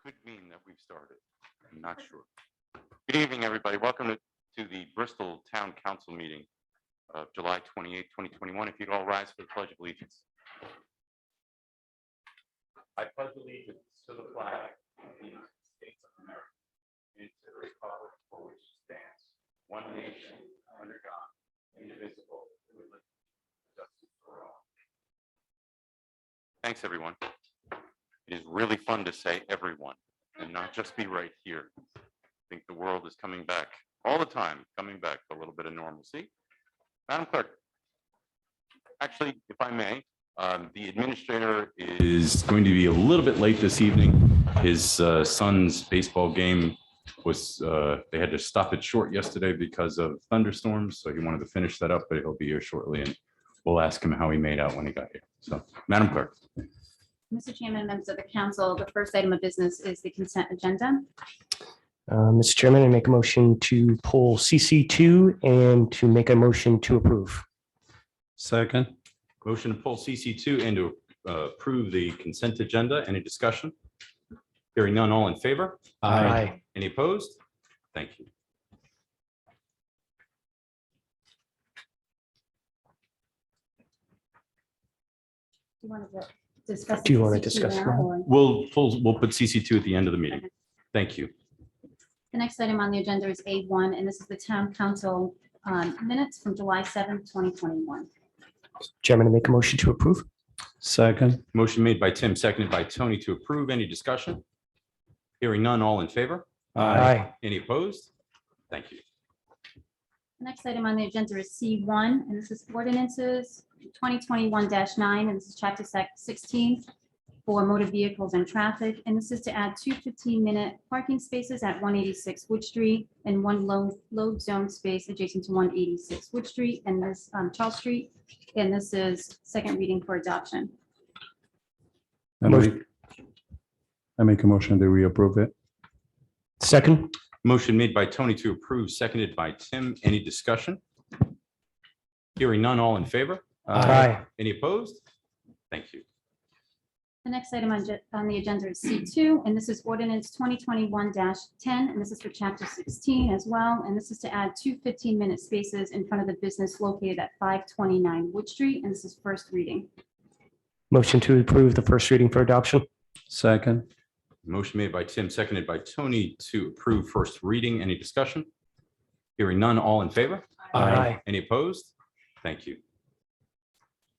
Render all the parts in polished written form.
could mean that we've started. I'm not sure. Good evening, everybody. Welcome to the Bristol Town Council meeting of July 28, 2021. If you'd all rise for the Pledge of Allegiance. I pledge allegiance to the flag of the United States of America and to the republic for which it stands, one nation, under God, indivisible, with liberty and justice for all. Thanks, everyone. It is really fun to say everyone and not just be right here. I think the world is coming back all the time, coming back to a little bit of normalcy. Madam Clerk, actually, if I may, the administrator is going to be a little bit late this evening. His son's baseball game was, they had to stop it short yesterday because of thunderstorms. So he wanted to finish that up, but he'll be here shortly and we'll ask him how he made out when he got here. So, Madam Clerk. Mr. Chairman, members of the council, the first item of business is the consent agenda. Mr. Chairman, I make a motion to pull CC2 and to make a motion to approve. Second. Motion to pull CC2 and to approve the consent agenda. Any discussion? Hearing none, all in favor? Aye. Any opposed? Thank you. Do you want to discuss? Do you want to CC2 discuss now, now? or- We'll put CC2 at the end of the meeting. Thank you. The next item on the agenda is A1, and this is the town council minutes from July 7th, 2021. Chairman, I make a motion to approve. Second. Motion made by Tim, seconded by Tony to approve. Any discussion? Hearing none, all in favor? Any opposed? Thank you. The next item on the agenda is C1, and this is ordinances 2021-9, and this is chapter 16 for motor vehicles and traffic. And this is to add 2 15-minute parking spaces at 186 Wood Street and one load zone space adjacent to 186 Wood Street and this Charles Street. And this is second reading for adoption. I make a motion that we approve it. Second. Motion made by Tony to approve, seconded by Tim. Any discussion? Hearing none, all in favor? Aye. Any opposed? Thank you. The next item on the agenda is C2, and this is ordinance 2021-10, and this is for chapter 16 as well. And this is to add 2 15-minute spaces in front of the business located at 529 Wood Street, and this is first reading. Motion to approve the first reading for adoption. Second. Motion made by Tim, seconded by Tony to approve first reading. Any discussion? Hearing none, all in favor? Aye. Any opposed? Thank you.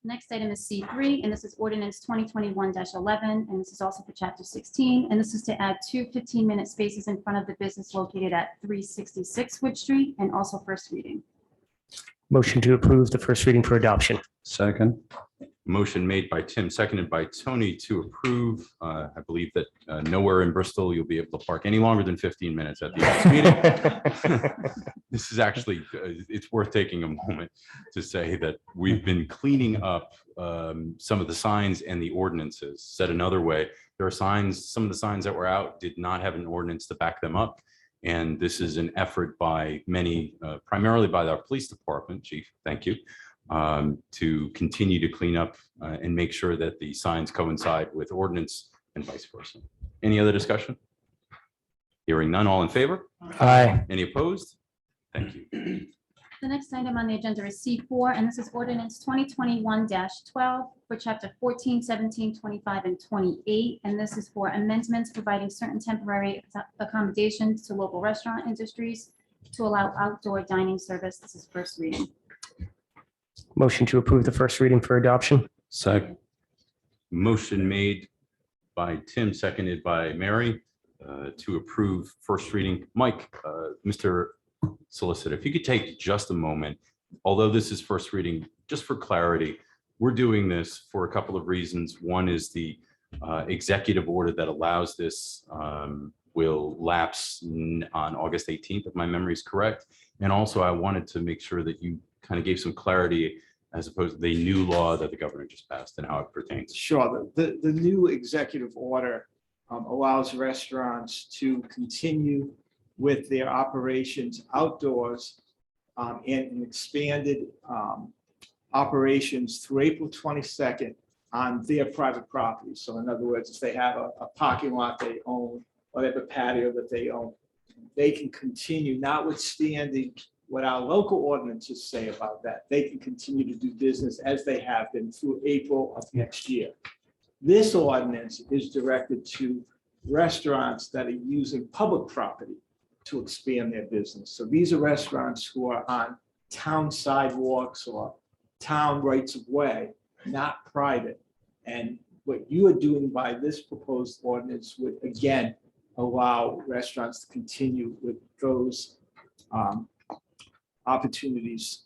Next item is C3, and this is ordinance 2021-11, and this is also for chapter 16. And this is to add 2 15-minute spaces in front of the business located at 366 Wood Street, and also first reading. Motion to approve the first reading for adoption. Second. Motion made by Tim, seconded by Tony to approve. I believe that nowhere in Bristol you'll be able to park any longer than 15 minutes at the next meeting. This is actually, it's worth taking a moment to say that we've been cleaning up some of the signs and the ordinances. Said another way, there are signs, some of the signs that were out did not have an ordinance to back them up. And this is an effort by many, primarily by our police department, Chief, thank you, to continue to clean up and make sure that the signs coincide with ordinance and vice versa. Any other discussion? Hearing none, all in favor? Aye. Any opposed? Thank you. The next item on the agenda is C4, and this is ordinance 2021-12 for chapter 14, 17, 25, and 28. And this is for amendments providing certain temporary accommodations to local restaurant industries to allow outdoor dining service. This is first reading. Motion to approve the first reading for adoption. Second. Motion made by Tim, seconded by Mary to approve first reading. Mike, Mr. Solicitor, if you could take just a moment, although this is first reading, just for clarity, we're doing this for a couple of reasons. One is the executive order that allows this will lapse on August 18th, if my memory is correct. And also I wanted to make sure that you kind of gave some clarity as opposed to the new law that the governor just passed and how it pertains. Sure. The new executive order allows restaurants to continue with their operations outdoors and expanded operations through April 22nd on their private property. So in other words, if they have a parking lot they own or they have a patio that they own, they can continue, notwithstanding what our local ordinances say about that. They can continue to do business as they have been through April of next year. This ordinance is directed to restaurants that are using public property to expand their business. So these are restaurants who are on town sidewalks or town rights of way, not private. And what you are doing by this proposed ordinance would again allow restaurants to continue with those opportunities.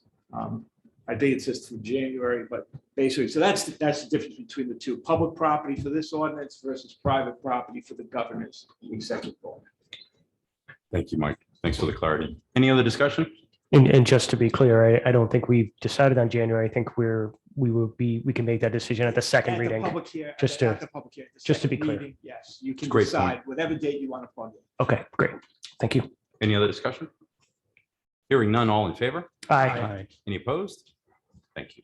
I think it says through January, but basically, so that's the difference between the two. Public property for this ordinance versus private property for the governor's executive order. Thank you, Mike. Thanks for the clarity. Any other discussion? And just to be clear, I don't think we've decided on January. I think we can make that decision at the second At the reading. public hearing- just to- at the public hearing, the just to be second clear. reading, yes, you can Great decide whatever date you want to plug in. Okay, great. Thank you. Any other discussion? Hearing none, all in favor? Aye. Any opposed? Thank you.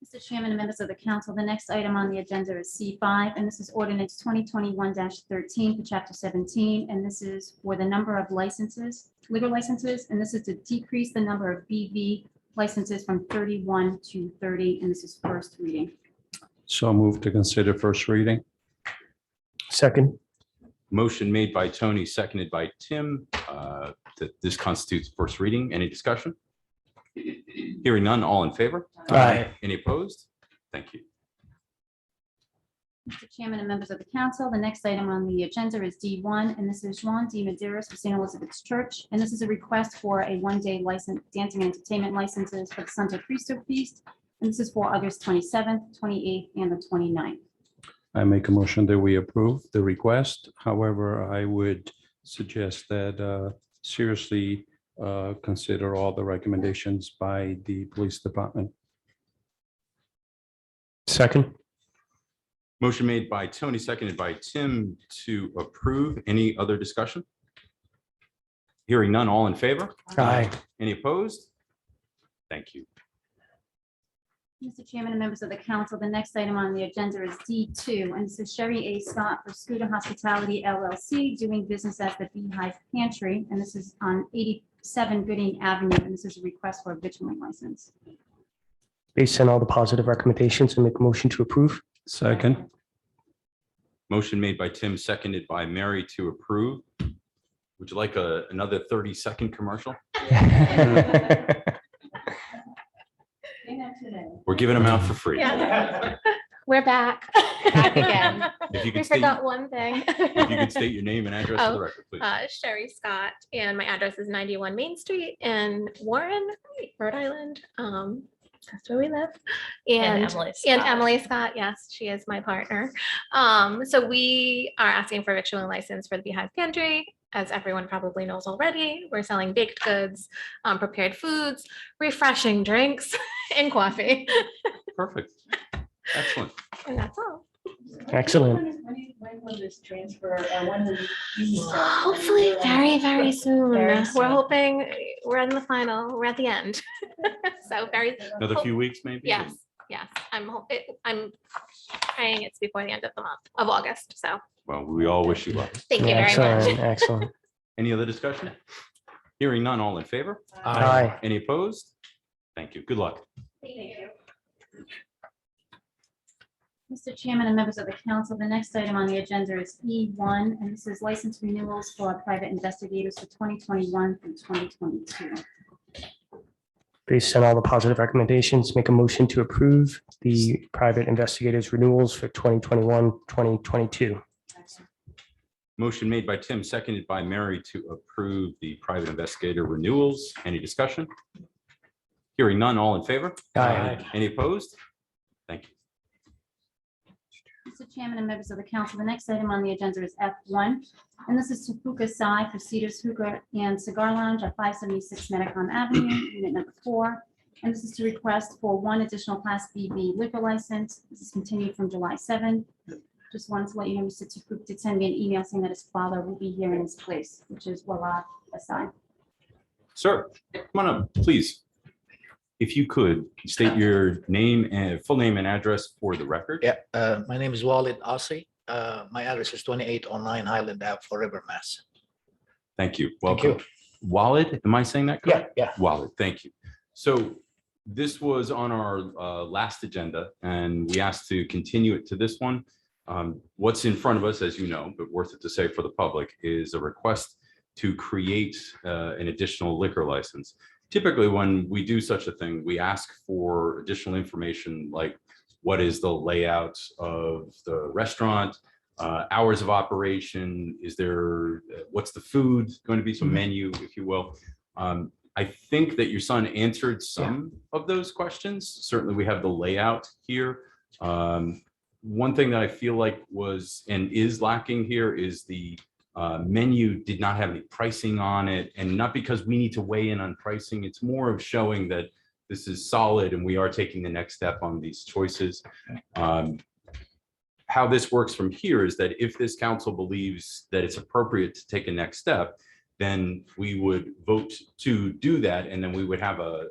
Mr. Chairman and members of the council, the next item on the agenda is C5, and this is ordinance 2021-13 for chapter 17, and this is for the number of licenses, liquor licenses, and this is to decrease the number of BV licenses from 31 to 30, and this is first reading. So move to consider first reading. Second. Motion made by Tony, seconded by Tim, that this constitutes first reading. Any discussion? Hearing none, all in favor? Aye. Any opposed? Thank you. Mr. Chairman and members of the council, the next item on the agenda is D1, and this is Juan D. Maderas for St. Elizabeth's Church, and this is a request for a one-day license, dancing and entertainment licenses for the Sunday Priesthood Feast, and this is for August 27th, 28th, and the 29th. I make a motion that we approve the request. However, I would suggest that seriously consider all the recommendations by the police department. Second. Motion made by Tony, seconded by Tim to approve. Any other discussion? Hearing none, all in favor? Aye. Any opposed? Thank you. Mr. Chairman and members of the council, the next item on the agenda is D2, and this is Sherry A. Scott for Scooter Hospitality LLC, doing business as the Beehive Pantry, and this is on 87 Gooding Avenue, and this is a request for a victualling license. Based on all the positive recommendations, I make a motion to approve. Second. Motion made by Tim, seconded by Mary to approve. Would you like another 30-second commercial? We're giving them out for free. Yeah. We're back. Back again. If you We could state, forgot one thing. if you could state your name and address for the Oh, record, please. Sherry Scott, and my address is 91 Main Street in Warren, Rhode Island. That's where we live. And Emily Scott, yes, she is my partner. So we are asking for a victualling license for the Beehive Pantry. As everyone probably knows already, we're selling baked goods, prepared foods, refreshing drinks, and coffee. Perfect. Excellent. And that's all. Excellent. When will this transfer? When will you start? Hopefully very, very soon. Very soon. We're hoping we're in the final, we're at the end. So very, Another few weeks, maybe? yes, yes. I'm praying it's before the end of the month of August. So Well, we all wish you luck. thank you very Excellent. much. Excellent. Any other discussion? Hearing none, all in favor? Aye. Any opposed? Thank you. Good luck. Thank you. Mr. Chairman and members of the council, the next item on the agenda is E1, and this is license renewals for private investigators for 2021 through 2022. Based on all the positive recommendations, make a motion to approve the private investigators renewals for 2021, 2022. Motion made by Tim, seconded by Mary to approve the private investigator renewals. Any discussion? Hearing none, all in favor? Aye. Any opposed? Thank you. Mr. Chairman and members of the council, the next item on the agenda is F1, and this is to Fuka Sai for Cedars Hookah and Cigar Lounge at 576 Medicom Avenue, unit number 4. And this is to request for one additional Class BV liquor license. This is continued from July 7. Just wanted to let you know, Mr. Tafuk did send me an email saying that his father will be here in his place, which is Wala Asai. Sir, come on up, please. If you could state your name and full name and address for the record. Yeah, my name is Walid Asi. my address is 2809 Highland Ave, Fall River, Mass. Thank you. Thank Welcome. Walid, am I saying that correct? Yeah. Walid, thank you. So this was on our last agenda, and we asked to continue it to this one. What's in front of us, as you know, but worth it to say for the public, is a request to create an additional liquor license. Typically, when we do such a thing, we ask for additional information like what is the layout of the restaurant, hours of operation, is there, what's the food going to be, some menu, if you will. I think that your son answered some of those questions. Certainly, we have the layout here. One thing that I feel like was and is lacking here is the menu did not have any pricing on it, and not because we need to weigh in on pricing. It's more of showing that this is solid and we are taking the next step on these choices. How this works from here is that if this council believes that it's appropriate to take a next step, then we would vote to do that, and then we would have a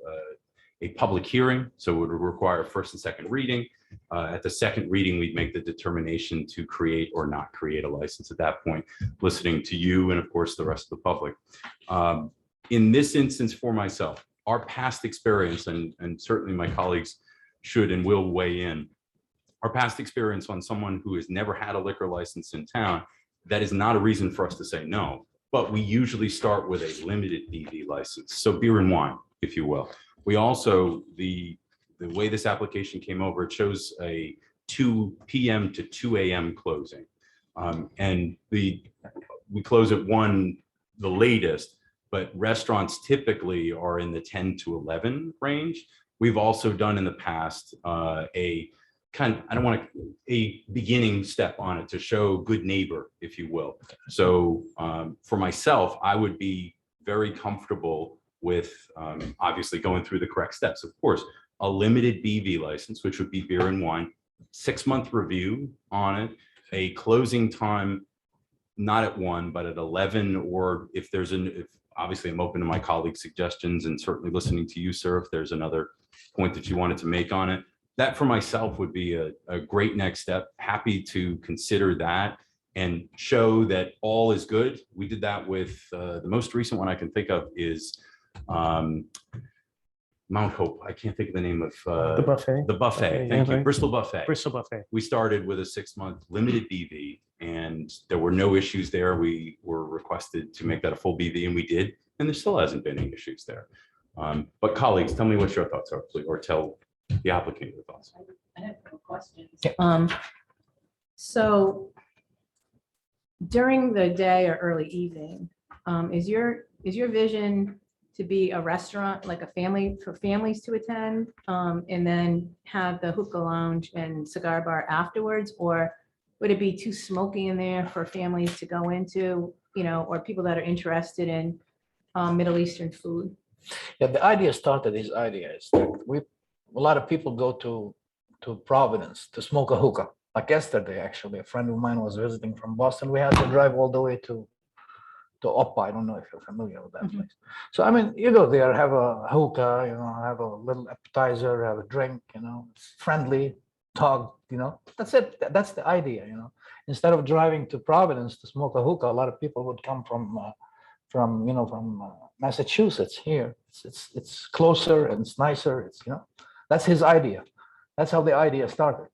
public hearing. So it would require first and second reading. At the second reading, we'd make the determination to create or not create a license at that point, listening to you and of course the rest of the public. In this instance for myself, our past experience, and certainly my colleagues should and will weigh in, our past experience on someone who has never had a liquor license in town, that is not a reason for us to say no, but we usually start with a limited BV license. So beer and wine, if you will. We also, the way this application came over, it shows a 2 p.m. to 2 a.m. closing. And we close at 1, the latest, but restaurants typically are in the 10 to 11 range. We've also done in the past a beginning step on it to show good neighbor, if you will. So for myself, I would be very comfortable with obviously going through the correct steps. Of course, a limited BV license, which would be beer and wine, 6-month review on it, a closing time, not at 1, but at 11, or if there's obviously I'm open to my colleagues' suggestions and certainly listening to you, sir, if there's another point that you wanted to make on it. That for myself would be a great next step. Happy to consider that and show that all is good. We did that with the most recent one I can think of is Mount Hope. I can't think of the name of The buffet. The buffet. Thank you. Right. Bristol Buffet. Bristol Buffet. We started with a 6-month limited BV, and there were no issues there. We were requested to make that a full BV, and we did, and there still hasn't been any issues there. But colleagues, tell me what your thoughts are, please, or tell the applicant your thoughts. I have no questions. So during the day or early evening, is your vision to be a restaurant, like a family, for families to attend, and then have the hookah lounge and cigar bar afterwards? Or would it be too smoky in there for families to go into, or people that are interested in Middle Eastern food? Yeah, the idea started, this idea is that a lot of people go to Providence to smoke a hookah. Like yesterday, actually, a friend of mine was visiting from Boston. We had to drive all the way to Oppa. I don't know if you're familiar with that place. So, I mean, you go there, have a hookah, have a little appetizer, have a drink, it's friendly, talk, that's it. That's the idea, Instead of driving to Providence to smoke a hookah, a lot of people would come from Massachusetts here. It's closer and it's nicer. It's, that's his idea. That's how the idea started.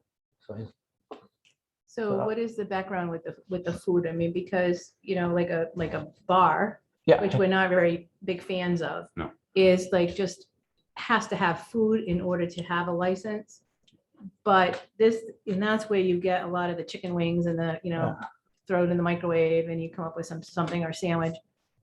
So what is the background with the food? I mean, because, like a bar, yeah, which we're not very big fans of, No. is like just has to have food in order to have a license. But and that's where you get a lot of the chicken wings and the, throw it in the microwave and you come up with something or sandwich.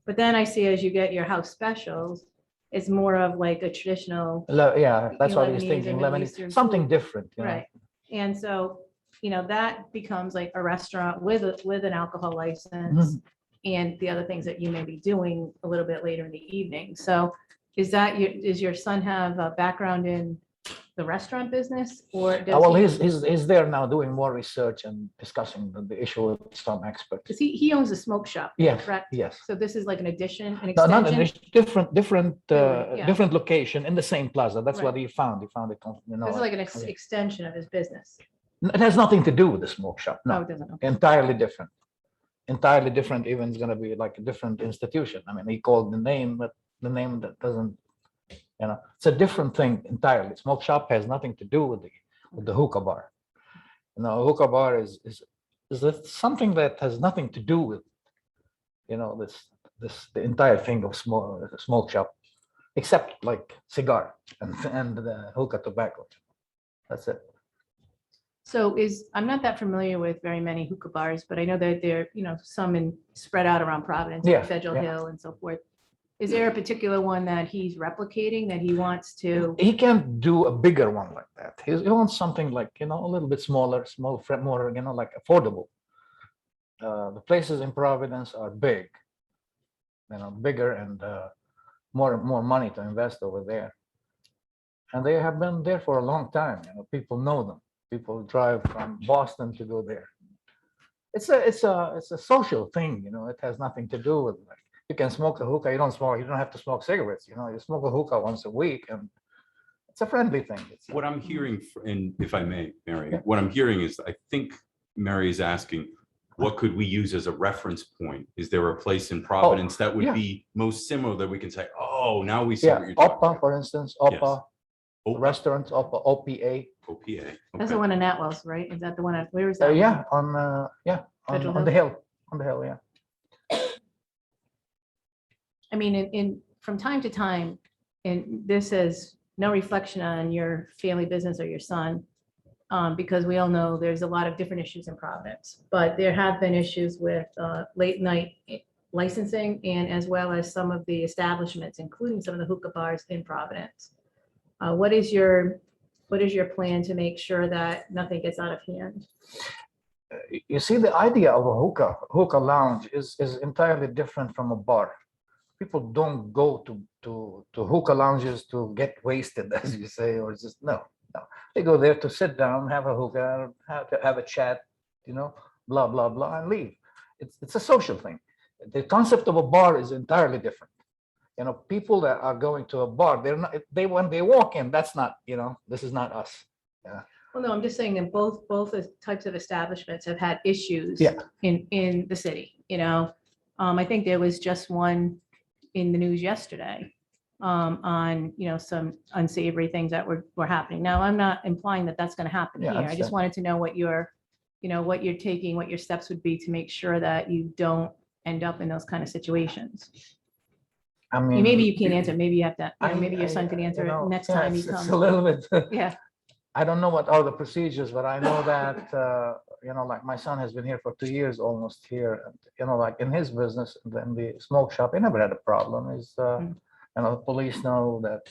But then I see as you get your house specials, it's more of like a traditional. Yeah, that's what I was Lebanese or thinking. Middle Lebanese, Eastern something food. different. Right. And so, that becomes like a restaurant with an alcohol license and the other things that you may be doing a little bit later in the evening. So does your son have a background in the restaurant business, or does Well, he's there now doing more research and discussing the issue with some experts. because he owns a smoke shop, Yeah, correct? yes. So this is like an addition, an No, not extension? different location in the same plaza. That's what Right. he found. He found it, This is like an extension of his business. It has nothing to do with the smoke shop. No, No, it doesn't. Okay. entirely different. Entirely different. Even it's going to be like a different institution. I mean, he called the name, but the name that doesn't, it's a different thing entirely. Smoke shop has nothing to do with the hookah bar. Hookah bar is something that has nothing to do with, the entire thing of smoke shop, except like cigar and the hookah tobacco. That's it. So I'm not that familiar with very many hookah bars, but I know that there, some spread out around Providence, Yeah, Federal yeah. Hill and so forth. Is there a particular one that he's replicating that he wants to? He can't do a bigger one like that. He wants something like, a little bit smaller, more, like affordable. The places in Providence are big, bigger and more money to invest over there. And they have been there for a long time. People know them. People drive from Boston to go there. It's a social thing. It has nothing to do with like, you can smoke a hookah. You don't have to smoke cigarettes. You smoke a hookah once a week, and it's a friendly thing. What I'm hearing, and if I may, Mary, Yeah. what I'm hearing is, I think Mary is asking, what could we use as a reference point? Is there a place in Providence that would yeah. be most similar that we can say, oh, now we see Yeah, what you're talking Oppa, about? for instance, Oppa Opa, restaurants, Oppa, OPA. OPA. That's the Okay. one in Atwell's, right? Is that the one? Where is that? Yeah, on Federal on the hill, yeah. I mean, from time to time, and this is no reflection on your family business or your son, because we all know there's a lot of different issues in Providence, but there have been issues with late night licensing and as well as some of the establishments, including some of the hookah bars in Providence. What is your plan to make sure that nothing gets out of hand? You see, the idea of a hookah lounge is entirely different from a bar. People don't go to hookah lounges to get wasted, as you say, or just no. They go there to sit down, have a hookah, have a chat, blah blah blah, and leave. It's a social thing. The concept of a bar is entirely different. People that are going to a bar, they're not. When they walk in, that's not. This is not us. Yeah. Well, no, I'm just saying that both types of establishments have had issues Yeah. in the city, I think there was just one in the news yesterday on, some unsavory things that were happening. Now, I'm not implying that that's going to happen Yeah, I here. I just understand. wanted to know what you're taking, what your steps would be to make sure that you don't end up in those kind of situations. I mean, Maybe you can't answer, maybe you have to, maybe your son I- can answer you know, it next yeah, time he it's comes. a little bit. Yeah, I don't know what are the procedures, but I know that, like my son has been here for 2 years almost here. And, like in his business, in the smoke shop, he never had a problem. The police know that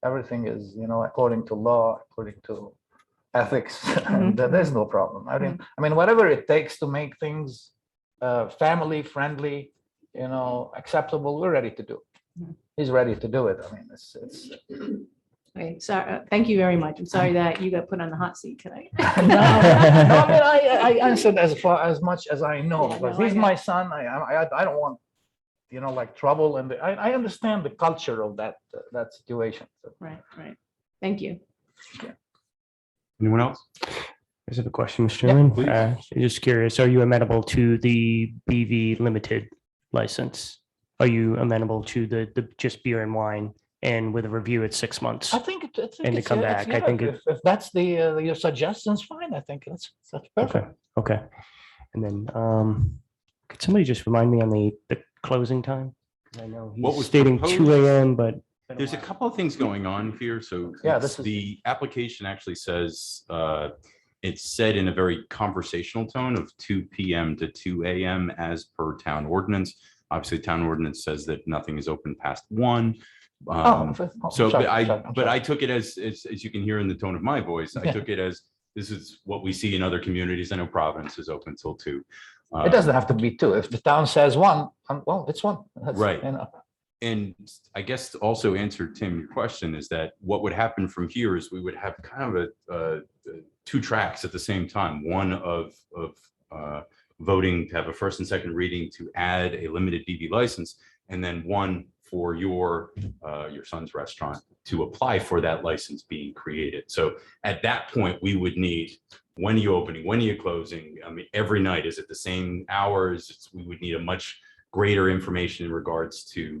everything is, according to law, according to ethics, and there's no problem. I mean, whatever it takes to make things family friendly, acceptable, we're ready to do. Mhm. He's ready to do it. I mean, it's okay, sorry, thank you very much. I'm sorry that you got put on the hot seat tonight. No, I answered as much as I know, Yeah, because no, I he's got my son. I don't want, like trouble, and I understand the culture of that situation. So, Right. Thank you. Anyone else? I just have a question, Mr. Yeah, Chairman. please. Just curious, are you amenable to the BV limited license? Are you amenable to the just beer and wine and with a review at 6 months? I think And to come back, I think it- if that's your suggestions, fine. I think that's perfect. Okay. And then, could somebody just remind me on the closing time? 'Cause I know What he's was stating proposed? 2 AM, but. There's a couple of things going on here. So Yeah, it's- this is- the application actually says, it's said in a very conversational tone of 2 PM to 2 AM as per town ordinance. Obviously, town ordinance says that nothing is open past 1. So, but I took it as you can hear in the tone of my voice, I Yeah. took it as, this is what we see in other communities. I know Providence is open till 2. It doesn't have to be 2. If the town says 1, well, it's 1. That's, Right. And I guess to also answer, Tim, your question is that what would happen from here is we would have kind of a 2 tracks at the same time. One of voting to have a first and second reading to add a limited BV license, and then one for your son's restaurant to apply for that license being created. So at that point, we would need, when are you opening? When are you closing? I mean, every night, is it the same hours? We would need a much greater information in regards to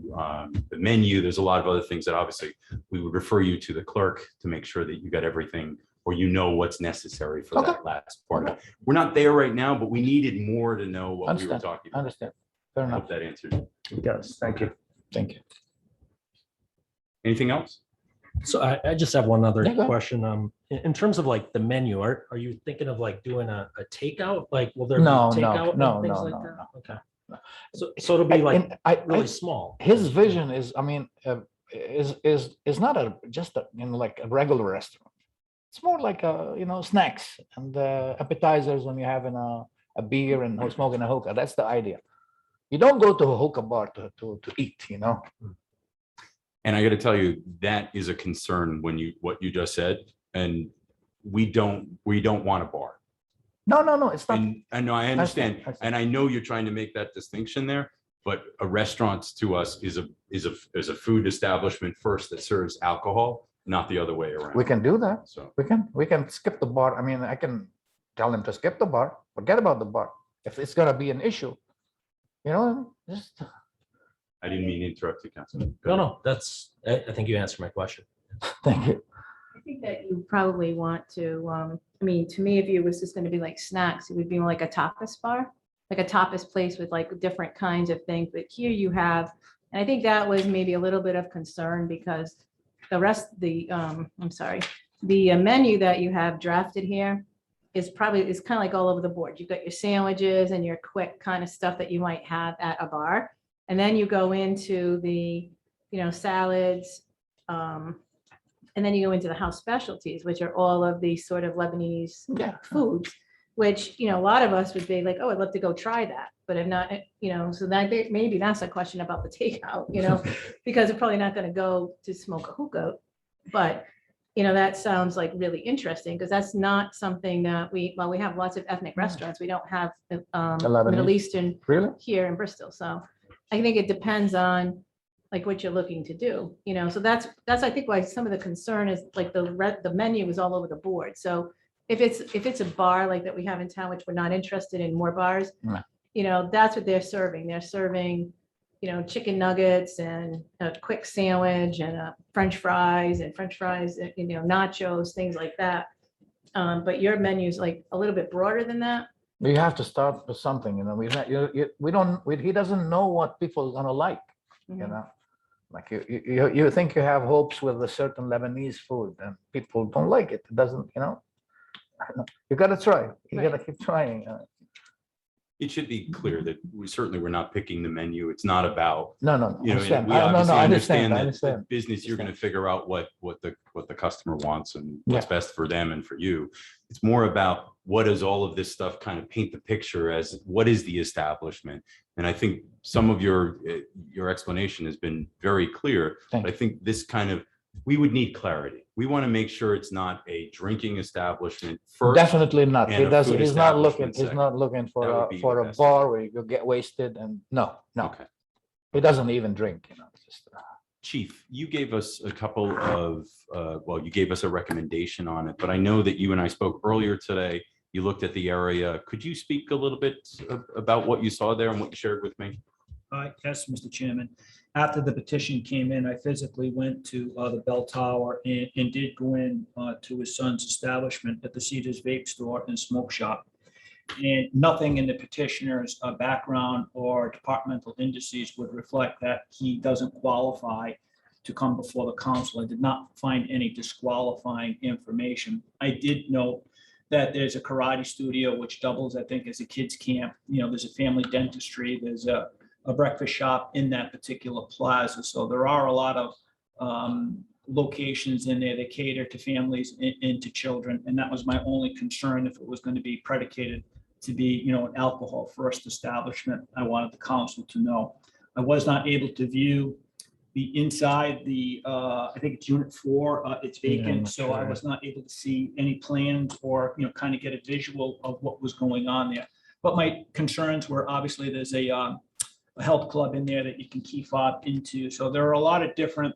the menu. There's a lot of other things that obviously we would refer you to the clerk to make sure that you got everything, or you know what's necessary for that last part of it. We're not there right now, but we needed more to know what we were talking about. Understand. Fair I enough. hope that answered. Yes, thank you. Thank you. Anything else? So I just have one other Yeah, go ahead. question. In terms of like the menu, are you thinking of like doing a takeout? Like, will there be No, takeout and no, things no, like no, that? no. Okay. So it'll be like really small. His vision is, I mean, is not just like a regular restaurant. It's more like snacks and appetizers when you're having a beer and smoking a hookah. That's the idea. You don't go to a hookah bar to eat, And I got to tell you, that is a concern when what you just said, and we don't want a bar. No, it's not. And I know, I understand, I see. and I know you're trying to make that distinction there, but a restaurant to us is a food establishment first that serves alcohol, not the other way around. We can do that. So We can skip the bar. I mean, I can tell them to skip the bar, forget about the bar. If it's gonna be an issue, just. I didn't mean to interrupt you, Councilman. No, I think you answered my question. Thank you. I think that you probably want to, I mean, to me, if it was just going to be like snacks, it would be more like a tapas bar, like a tapas place with like different kinds of things. But here you have, and I think that was maybe a little bit of concern because the menu that you have drafted here is kind of like all over the board. You've got your sandwiches and your quick kind of stuff that you might have at a bar. And then you go into the, salads, and then you go into the house specialties, which are all of these sort of Lebanese foods, which, a lot of us would be like, oh, I'd love to go try that. But if not, so that maybe that's a question about the takeout, because they're probably not going to go to smoke a hookah. But, that sounds like really interesting because that's not something that we have lots of ethnic restaurants. We don't have Middle Eastern Really? here in Bristol. So I think it depends on like what you're looking to do, so that's I think why some of the concern is like the menu is all over the board. So if it's a bar like that we have in town, which we're not interested in more bars, that's what they're serving. They're serving, chicken nuggets and a quick sandwich and French fries, nachos, things like that. But your menu is like a little bit broader than that. You have to start with something, he doesn't know what people are gonna like, like you think you have hopes with a certain Lebanese food and people don't like it. It doesn't, you gotta try, you gotta keep trying. it should be clear that we're not picking the menu. It's not about, No, we understand. obviously I understand that understand. the business, you're going to figure out what the customer wants and what's best for them and for you. It's more about what does all of this stuff kind of paint the picture as what is the establishment? And I think some of your explanation has been very clear. Thank I think this kind of, we would need clarity. We want to make sure it's not a drinking establishment first. Definitely not. and a food He's not looking establishment second. That would be for the a best bar where you get wasted and no. Okay. He doesn't even drink, just, Chief, you gave us a couple of, you gave us a recommendation on it, but I know that you and I spoke earlier today. You looked at the area. Could you speak a little bit about what you saw there and what you shared with me? Yes, Mr. Chairman. After the petition came in, I physically went to the bell tower and did go in to his son's establishment at the Cedars Vape Store and Smoke Shop. And nothing in the petitioner's background or departmental indices would reflect that he doesn't qualify to come before the council. I did not find any disqualifying information. I did note that there's a karate studio which doubles, I think, as a kids camp. There's a family dentistry. There's a breakfast shop in that particular plaza. So there are a lot of locations in there that cater to families and to children. And that was my only concern if it was going to be predicated to be, an alcohol first establishment. I wanted the council to know. I was not able to view the inside, I think it's unit 4, it's vacant. So I was not able to see any plans or, kind of get a visual of what was going on there. But my concerns were obviously there's a a health club in there that you can key fob into. So there are a lot of different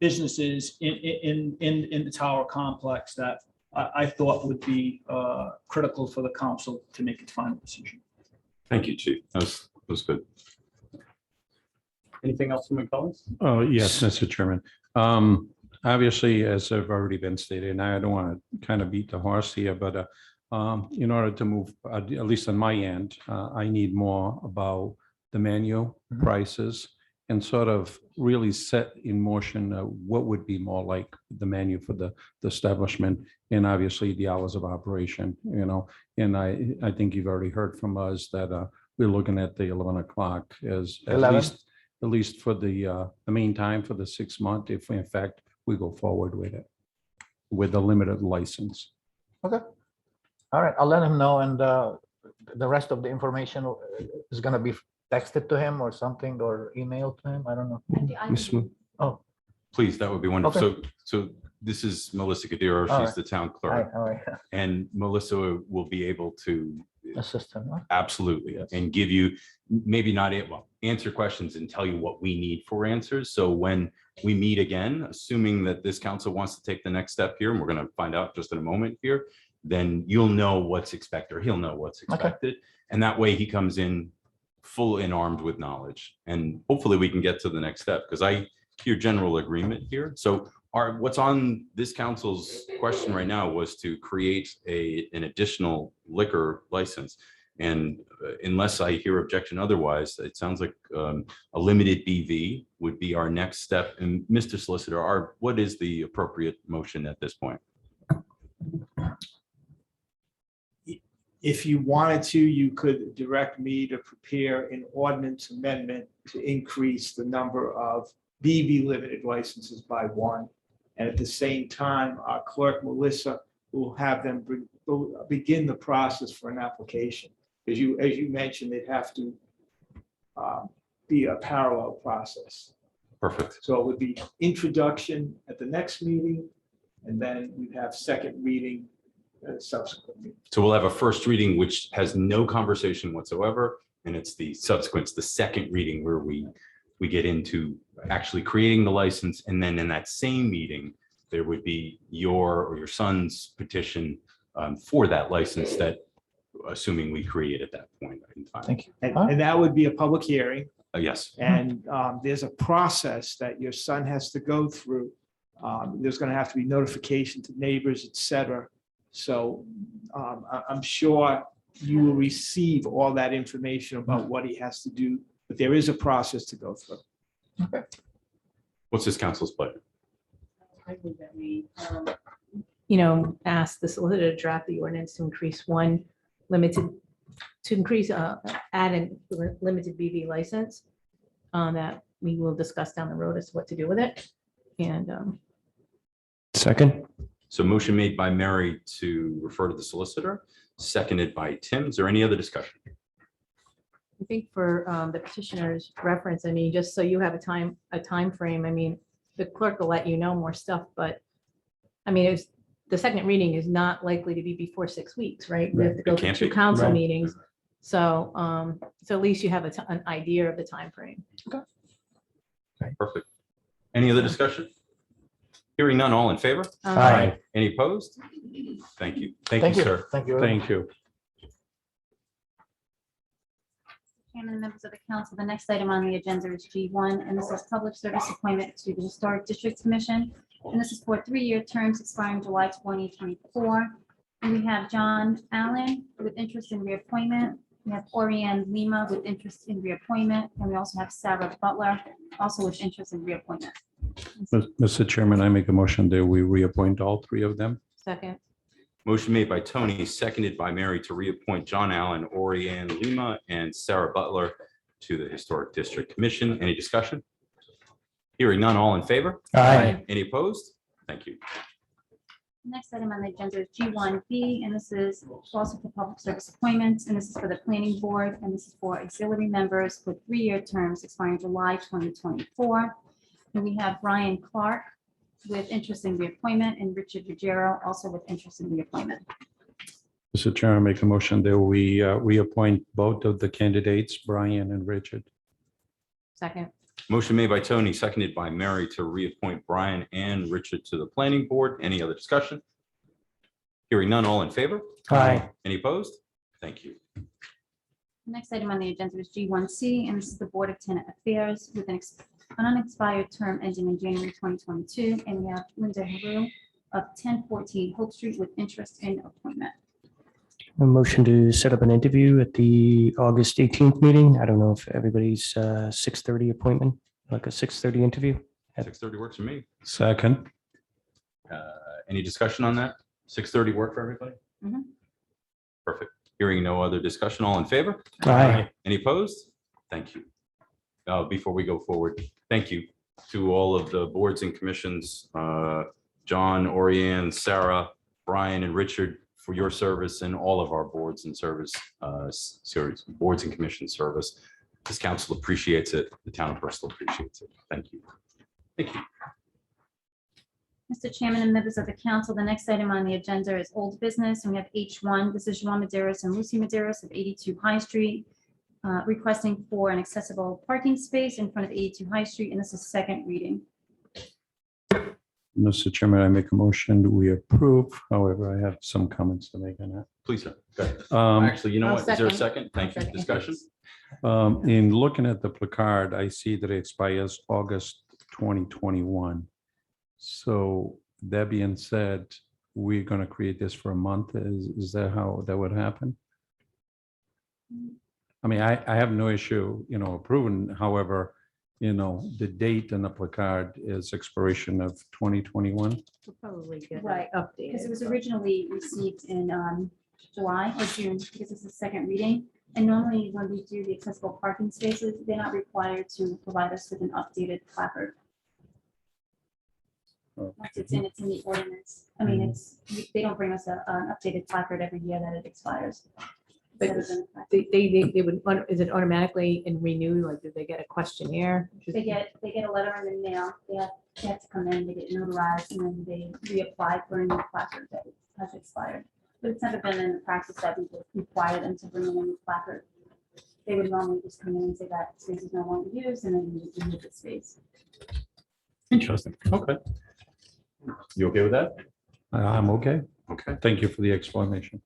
businesses in the tower complex that I thought would be critical for the council to make its final decision. Thank you, Chief. That was good. Anything else from my colleagues? Oh, yes, Mr. Chairman. Obviously, as have already been stated, and I don't want to kind of beat the horse here, but in order to move, at least on my end, I need more about the menu prices and sort of really set in motion what would be more like the menu for the establishment and obviously the hours of operation, and I think you've already heard from us that we're looking at the 11 o'clock as at 11? least for the main time for the 6 month, if in fact we go forward with it, with a limited license. Okay. All right, I'll let him know, and the rest of the information is gonna be texted to him or something, or emailed to him. I don't know. Ms. Wu? Oh, Please, that would be wonderful. Okay. So this is Melissa Gadiro. All She's right. the town all clerk, right, all right. and Melissa will be able to Assistant. Huh? absolutely and give you maybe not it, well, answer questions and tell you what we need for answers. So when we meet again, assuming that this council wants to take the next step here, and we're going to find out just in a moment here, then you'll know what's expected, or he'll know what's expected. And that way he comes in full and armed with knowledge. And hopefully we can get to the next step, because I hear general agreement here. So what's on this council's question right now was to create an additional liquor license. And unless I hear objection otherwise, it sounds like a limited BV would be our next step. And Mr. Solicitor, what is the appropriate motion at this point? If you wanted to, you could direct me to prepare an ordinance amendment to increase the number of BV limited licenses by 1. And at the same time, our clerk, Melissa, will have them begin the process for an application. As you mentioned, they'd have to be a parallel process. Perfect. So it would be introduction at the next meeting, and then we'd have second reading subsequently. So we'll have a first reading, which has no conversation whatsoever. And it's the subsequent, the second reading where we get into actually creating the license. And then in that same meeting, there would be your or your son's petition for that license, that assuming we create at that point in time. Thank you. And that would be a public hearing. Yes. And there's a process that your son has to go through. There's going to have to be notification to neighbors, et cetera. So I'm sure you will receive all that information about what he has to do, but there is a process to go through. Okay. What's this council's pleasure? I think that we, ask the solicitor to draft the ordinance to increase add a limited BV license that we will discuss down the road as to what to do with it. And Second. So motion made by Mary to refer to the solicitor, seconded by Tim. Is there any other discussion? I think for the petitioner's reference, just so you have a time frame. The clerk will let you know more stuff, but it's the second reading is not likely to be before 6 weeks, right? We have to go It through can't 2 be. council Right. meetings. So at least you have an idea of the time frame. Perfect. Any other discussion? Hearing none, all in favor? Aye. Any opposed? Thank you. Thank Thank you, you. sir. Thank you. Thank you. Chairman and members of the council, the next item on the agenda is G1, and this is public service appointment to the Historic District Commission. And this is for 3-year terms expiring July 2024. And we have John Allen with interest in reappointment. We have Orianne Lima with interest in reappointment. And we also have Sarah Butler, also with interest in reappointment. Mr. Chairman, I make a motion that we reappoint all 3 of them. Second. Motion made by Tony, seconded by Mary to reappoint John Allen, Orianne Lima, and Sarah Butler to the Historic District Commission. Any discussion? Hearing none, all in favor? Aye. Any opposed? Thank you. Next item on the agenda is G1B, and this is also for public service appointments, and this is for the planning board, and this is for auxiliary members with 3-year terms expiring July 2024. And we have Brian Clark with interest in reappointment, and Richard Ruggiero also with interest in reappointment. Mr. Chair, I make a motion that we reappoint both of the candidates, Brian and Richard. Second. Motion made by Tony, seconded by Mary to reappoint Brian and Richard to the planning board. Any other discussion? Hearing none, all in favor? Aye. Any opposed? Thank you. The next item on the agenda is G1C, and this is the Board of Tenant Affairs with an unexpired term ending in January 2022. And we have Linda Haru of 1014 Hope Street with interest in appointment. A motion to set up an interview at the August 18th meeting. I don't know if everybody's 6:30 appointment, like a 6:30 interview. 6:30 works for me. Second. Any discussion on that? 6:30 work for everybody? Mhm. Perfect. Hearing no other discussion, all in favor? Aye. Any opposed? Thank you. Before we go forward, thank you to all of the boards and commissions, John, Orianne, Sarah, Brian, and Richard, for your service and all of our boards and boards and commission service. This council appreciates it. The town of Bristol appreciates it. Thank you. Thank you. Mr. Chairman and members of the council, the next item on the agenda is old business, and we have H1. This is Joan Maderos and Lucy Maderos of 82 High Street, requesting for an accessible parking space in front of 82 High Street, and this is second reading. Mr. Chairman, I make a motion that we approve. However, I have some comments to make on that. Please, sir. Go ahead. Um, Actually, you know I'll what? Is there a second. second? Thank you. Second. Discussion? In looking at the placard, I see that it expires August 2021. So that being said, we're going to create this for a month. Is that how that would happen? I mean, I have no issue, approving. However, the date on the placard is expiration of 2021. We'll probably get Right, that because it updated. was originally received in July or June, because it's the second reading. And normally when we do the accessible parking spaces, they're not required to provide us with an updated placard. Once it's in the ordinance. I mean, they don't bring us an updated placard every year that it expires. But they would, is it automatically in renew? Like, did they get a questionnaire? They get a letter in the mail, they have to come in, they get notarized, and then they reapply for a new placard that has expired. But it's never been in the practice that we would require them to bring in a new placard. They would normally just come in and say that space is no longer used, and then we would remove the space. Interesting. Okay. You okay with that? I'm okay. Okay. Thank you for the explanation.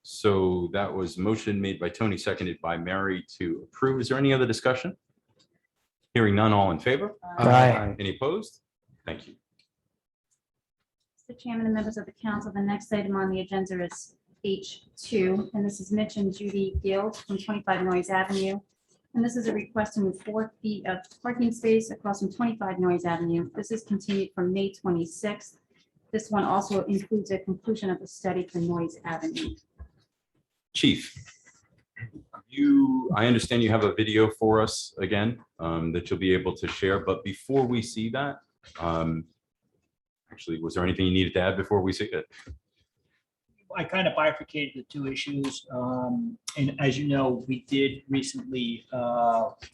So that was motion made by Tony, seconded by Mary to approve. Is there any other discussion? Hearing none, all in favor? Aye. Any opposed? Thank you. Mr. Chairman and members of the council, the next item on the agenda is H2, and this is Mitch and Judy Guild from 25 Noyes Avenue. And this is a request to move 4 feet of parking space across from 25 Noyes Avenue. This is continued from May 26th. This one also includes a conclusion of the study for Noyes Avenue. Chief, I understand you have a video for us again that you'll be able to share, but before we see that, actually, was there anything you needed to add before we see it? I kind of bifurcated the two issues. And as you know, we did recently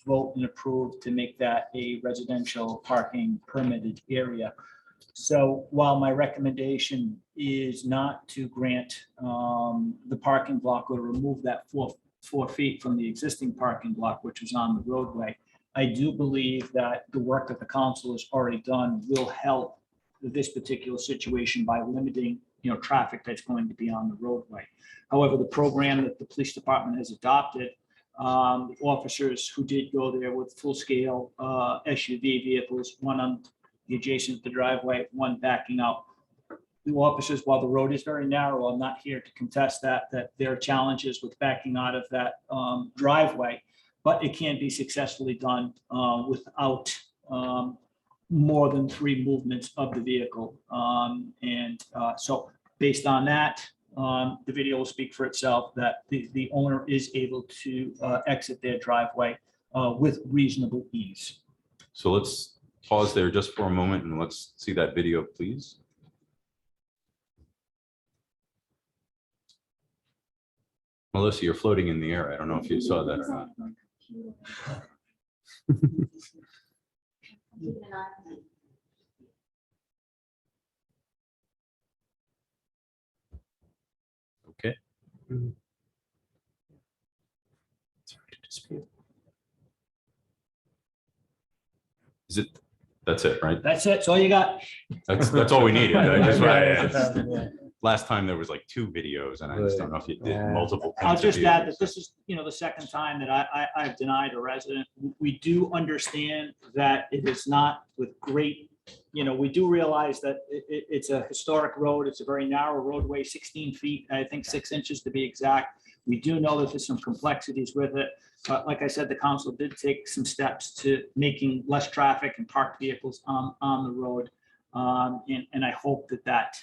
vote and approve to make that a residential parking permitted area. So while my recommendation is not to grant the parking block or to remove that four feet from the existing parking block, which is on the roadway, I do believe that the work that the council has already done will help this particular situation by limiting traffic that's going to be on the roadway. However, the program that the police department has adopted, officers who did go there with full-scale SUV vehicles, one on the adjacent to the driveway, one backing out. The officers, while the road is very narrow, I'm not here to contest that there are challenges with backing out of that driveway, but it can be successfully done without more than 3 movements of the vehicle. So based on that, the video will speak for itself that the owner is able to exit their driveway with reasonable ease. So let's pause there just for a moment and let's see that video, please. Melissa, you're floating in the air. I don't know if you saw that or not. Okay, Is it, that's it, right? That's it. So all you got. That's all we needed. I just- Yeah. Last time there was like 2 videos and I just don't know if you did multiple. I'll points of just view. add that this is, the second time that I've denied a resident. We do understand that it is not with great, we do realize that it's a historic road. It's a very narrow roadway, 16 feet, I think 6 inches to be exact. We do know that there's some complexities with it. But like I said, the council did take some steps to making less traffic and parked vehicles on the road. And I hope that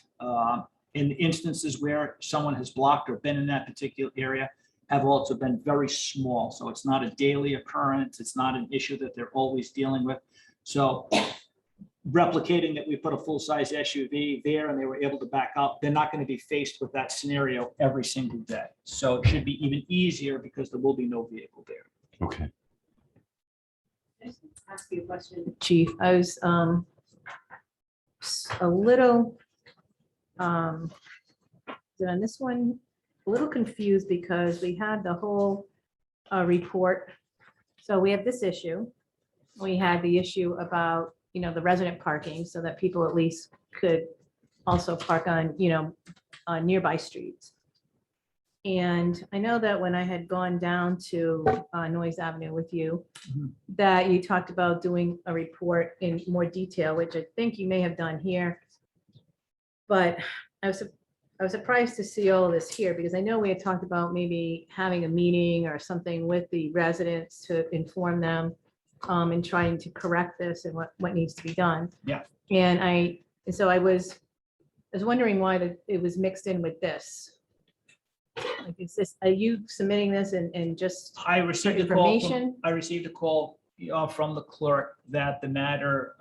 in instances where someone has blocked or been in that particular area have also been very small. So it's not a daily occurrence. It's not an issue that they're always dealing with. So replicating that we put a full-size SUV there and they were able to back up, they're not going to be faced with that scenario every single day. So it should be even easier because there will be no vehicle there. Okay. Ask you a question, Chief. I was a little on this one, a little confused because we had the whole report. So we have this issue. We had the issue about, the resident parking so that people at least could also park on, on nearby streets. And I know that when I had gone down to Noyes Avenue with you, that you talked about doing a report in more detail, which I think you may have done here. But I was surprised to see all of this here because I know we had talked about maybe having a meeting or something with the residents to inform them and trying to correct this and what needs to be done. Yeah. And so I was wondering why it was mixed in with this. Like, is this, are you submitting this and just I received a call. information? I received a call from the clerk that the matter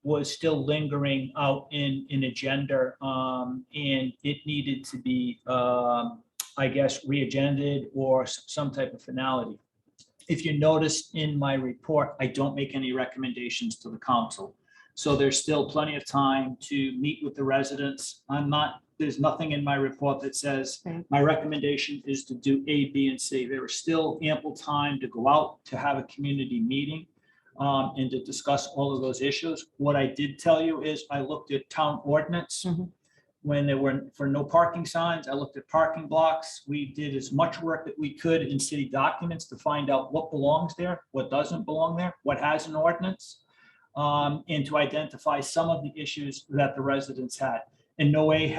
was still lingering out in an agenda and it needed to be, I guess, re-agended or some type of finality. If you notice in my report, I don't make any recommendations to the council. So there's still plenty of time to meet with the residents. There's nothing in my report that says my recommendation is to do A, B, and C. There is still ample time to go out to have a community meeting and to discuss all of those issues. What I did tell you is I looked at town ordinance when there were for no parking signs. I looked at parking blocks. We did as much work that we could in city documents to find out what belongs there, what doesn't belong there, what has an ordinance, and to identify some of the issues that the residents had. In no way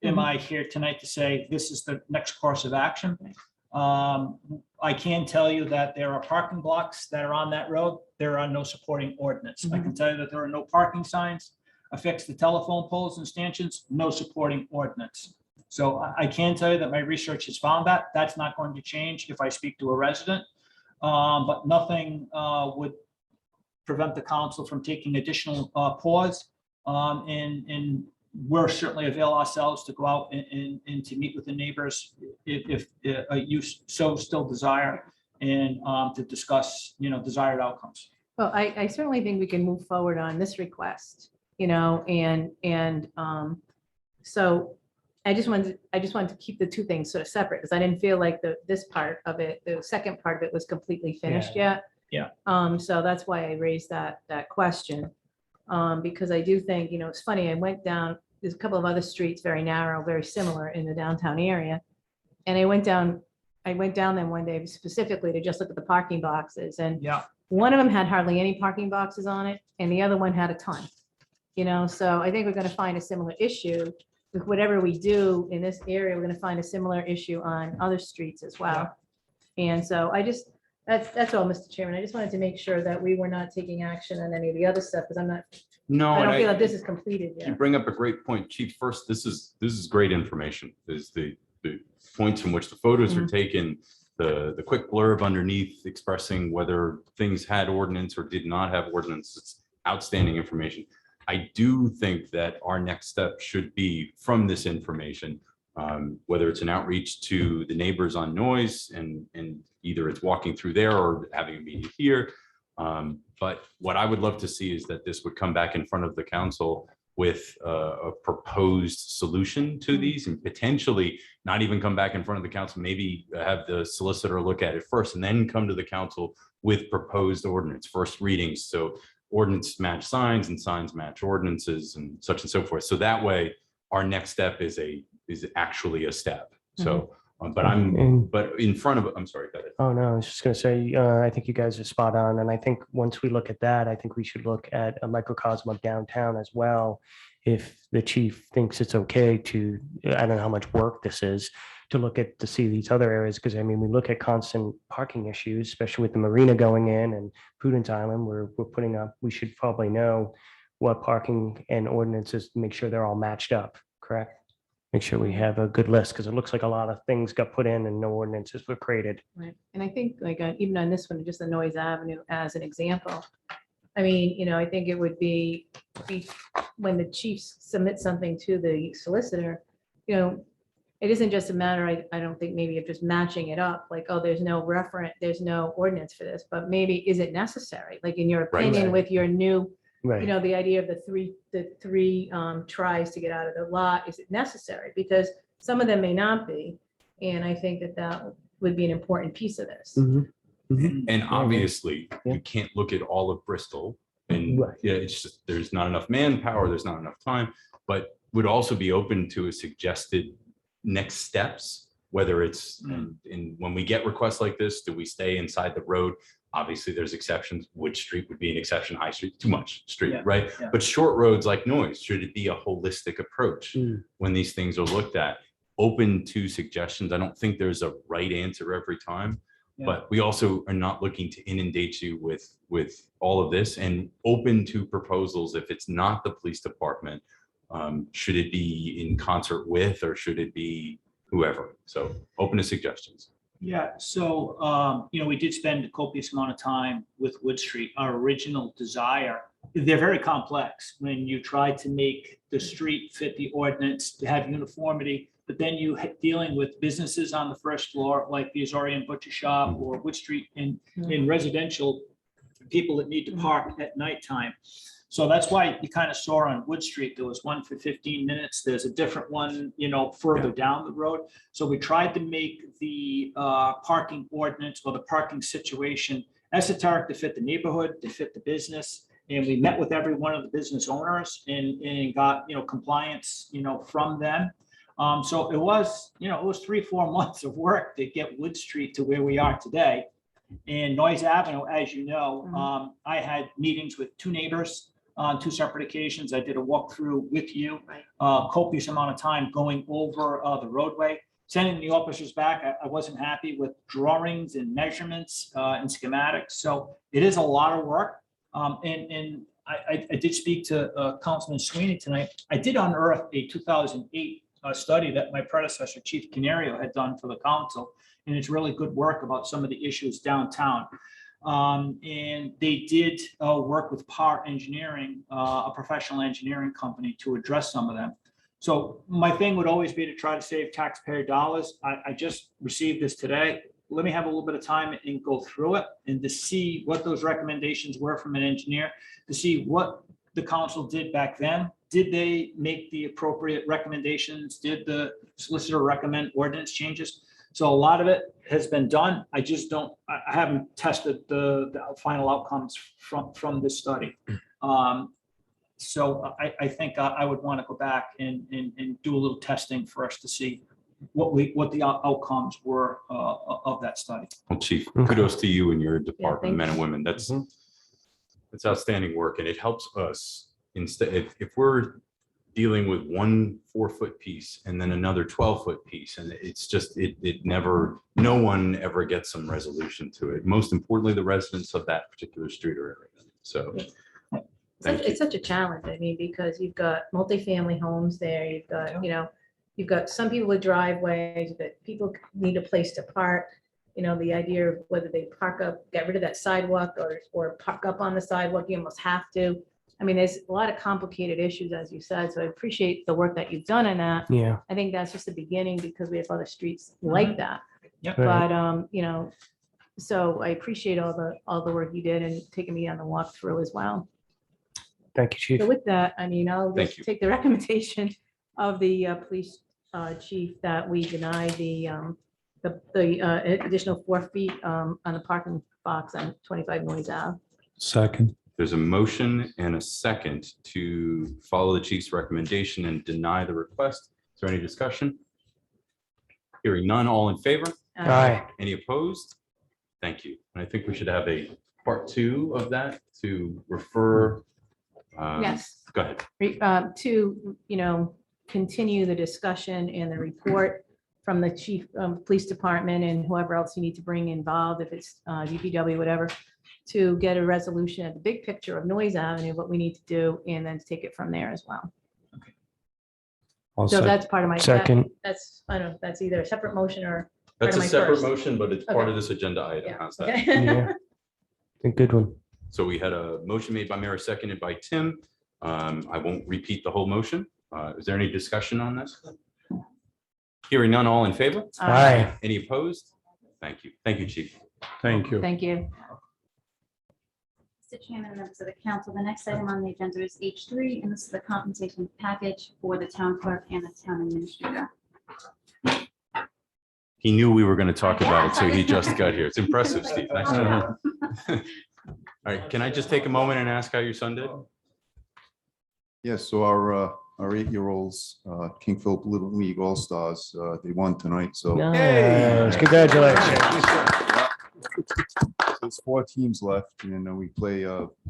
am I here tonight to say this is the next course of action. I can tell you that there are parking blocks that are on that road. There are no supporting ordinance. I can tell you that there are no parking signs affixed to telephone poles and stanchions, no supporting ordinance. So I can tell you that my research has found that. That's not going to change if I speak to a resident. But nothing would prevent the council from taking additional pause and we're certainly avail ourselves to go out and to meet with the neighbors if you so still desire and to discuss, desired outcomes. Well, I certainly think we can move forward on this request, and so I just wanted to keep the two things sort of separate because I didn't feel like this part of it, the second part of it was completely finished yet. Yeah. So that's why I raised that question. Because I do think, it's funny, I went down, there's a couple of other streets, very narrow, very similar in the downtown area. And I went down them one day specifically to just look at the parking boxes. And one of them had hardly any parking boxes on it. And the other one had a ton, so I think we're going to find a similar issue with whatever we do in this area. We're going to find a similar issue on other streets as well. And so that's all, Mr. Chairman. I just wanted to make sure that we were not taking action on any of the other stuff because I don't feel like this is completed You yet. bring up a great point, Chief. First, this is great information. Is the points in which the photos are taken, the quick blurb underneath expressing whether things had ordinance or did not have ordinance. It's outstanding information. I do think that our next step should be from this information, whether it's an outreach to the neighbors on Noise and either it's walking through there or having a meeting here. But what I would love to see is that this would come back in front of the council with a proposed solution to these, and potentially not even come back in front of the council, maybe have the solicitor look at it first and then come to the council with proposed ordinance, first readings. So ordinance match signs and signs match ordinances and such and so forth. So that way our next step is actually a step. So, but in front of, I'm sorry, go ahead. Oh, no, I was just going to say, I think you guys are spot on. And I think once we look at that, I think we should look at a microcosm of downtown as well. If the chief thinks it's okay to, I don't know how much work this is, to see these other areas. Because I mean, we look at constant parking issues, especially with the marina going in and Prudence Island, we're putting up, we should probably know what parking and ordinances, make sure they're all matched up, correct? Make sure we have a good list, because it looks like a lot of things got put in and no ordinances were created. Right. And I think like even on this one, just the Noise Avenue as an example. I mean, you know, I think it would be when the chief submits something to the solicitor, you know, it isn't just a matter, I don't think maybe of just matching it up, like, oh, there's no ordinance for this, but maybe is it necessary? Like in your opinion, with your new, you know, the idea of the three tries to get out of the lot, is it necessary? Because some of them may not be. And I think that would be an important piece of this. And obviously you can't look at all of Bristol and it's just, there's not enough manpower, there's not enough time, but would also be open to a suggested next steps, whether it's in when we get requests like this, do we stay inside the road? Obviously there's exceptions. Wood Street would be an exception, High Street, too much street, right? But short roads like Noise, should it be a holistic approach when these things are looked at? Open to suggestions. I don't think there's a right answer every time, but we also are not looking to inundate you with all of this, and open to proposals. If it's not the police department, should it be in concert with, or should it be whoever? So open to suggestions. Yeah, so, you know, we did spend a copious amount of time with Wood Street. Our original desire, they're very complex when you try to make the street fit the ordinance to have uniformity, but then you dealing with businesses on the first floor, like the Azorian Butcher Shop or Wood Street in residential, people that need to park at nighttime. So that's why you kind of saw on Wood Street, there was one for 15 minutes. There's a different one, you know, further down the road. So we tried to make the parking ordinance or the parking situation esoteric to fit the neighborhood, to fit the business. And we met with every one of the business owners and got, you know, compliance, you know, from them. So it was, you know, it was 3-4 months of work to get Wood Street to where we are today. And Noise Avenue, as you know, I had meetings with 2 neighbors on 2 separate occasions. I did a walkthrough with you, copious amount of time going over the roadway, sending the officers back. I wasn't happy with drawings and measurements and schematics. So it is a lot of work. And I did speak to Councilman Sweeney tonight. I did unearth a 2008 study that my predecessor, Chief Canario, had done for the council. And it's really good work about some of the issues downtown. And they did work with Power Engineering, a professional engineering company, to address some of them. So my thing would always be to try to save taxpayer dollars. I just received this today. Let me have a little bit of time and go through it and to see what those recommendations were from an engineer, to see what the council did back then. Did they make the appropriate recommendations? Did the solicitor recommend ordinance changes? So a lot of it has been done. I just don't, I haven't tested the final outcomes from this study. So I think I would want to go back and do a little testing for us to see what the outcomes were of that study. Well, Chief, kudos to you and your department, men and women. That's outstanding work, and it helps us. Instead, if we're dealing with one 4-foot piece and then another 12-foot piece, and it's just it never, no one ever gets some resolution to it. Most importantly, the residents of that particular street or area. So it's such a challenge. I mean, because you've got multifamily homes there, you've got, you know, you've got some people with driveways, but people need a place to park. You know, the idea of whether they park up, get rid of that sidewalk or park up on the sidewalk, you almost have to. I mean, there's a lot of complicated issues, as you said, so I appreciate the work that you've done in that. Yeah. I think that's just the beginning, because we have other streets like that. Yep. But, you know, so I appreciate all the work you did and taking me on the walkthrough as well. Thank you, Chief. So with that, I mean, I'll Thank just you. take the recommendation of the police chief that we deny the additional 4 feet on the parking box on 25 Noyes Ave. Second. There's a motion and a second to follow the chief's recommendation and deny the request. Is there any discussion? Hearing none, all in favor? Aye. Any opposed? Thank you. And I think we should have a part 2 of that to refer. Yes. Go ahead. To, continue the discussion and the report from the chief police department and whoever else you need to bring involved, if it's DPW, whatever, to get a resolution at the big picture of Noyes Avenue, what we need to do, and then to take it from there as well. I'll So sec- that's part of my. Second. That's, I don't know, that's either a separate motion or. That's part a of my separate first. motion, but it's part Okay. of this agenda item. Yeah. How's that? Okay. Yeah. A good one. So we had a motion made by Mary, seconded by Tim. I won't repeat the whole motion. Is there any discussion on this? Hearing none, all in favor? Aye. Any opposed? Thank you. Thank you, Chief. Thank you. Thank you. Mr. Chairman, members of the council, the next item on the agenda is H3, and this is the compensation package for the town clerk and the town administrator. He knew we were going to talk about it, so he just got here. It's impressive, Steve. Nice job. All right, can I just take a moment and ask how your son did? Yes, so our 8-year-olds, King Philip Little League All-Stars, they won tonight, so Nice. Congratulations. there's 4 teams left, and then we play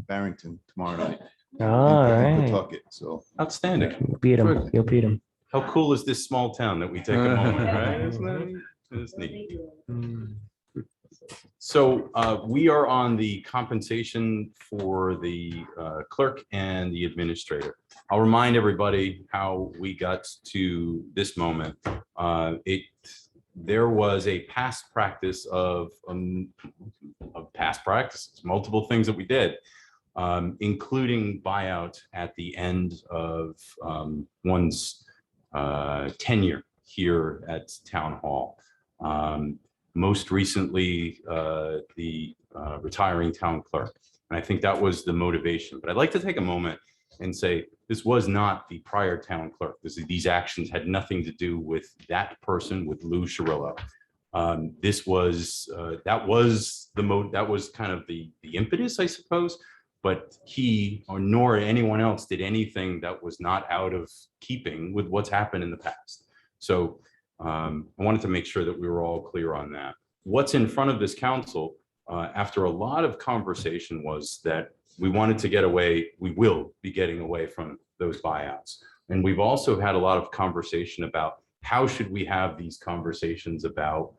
Barrington tomorrow night. All in right. Pawtucket, so Outstanding. You'll beat him. You'll beat him. How cool is this small town that we take a moment, right? Isn't that- It's neat. So we are on the compensation for the clerk and the administrator. I'll remind everybody how we got to this moment. There was a past practice of past practices, multiple things that we did, including buyout at the end of one's tenure here at Town Hall. Most recently, the retiring town clerk. And I think that was the motivation. But I'd like to take a moment and say, this was not the prior town clerk. These actions had nothing to do with that person, with Lou Chirillo. That was kind of the impetus, I suppose. But he or nor anyone else did anything that was not out of keeping with what's happened in the past. So I wanted to make sure that we were all clear on that. What's in front of this council, after a lot of conversation, was that we wanted to get away, we will be getting away from those buyouts. And we've also had a lot of conversation about how should we have these conversations about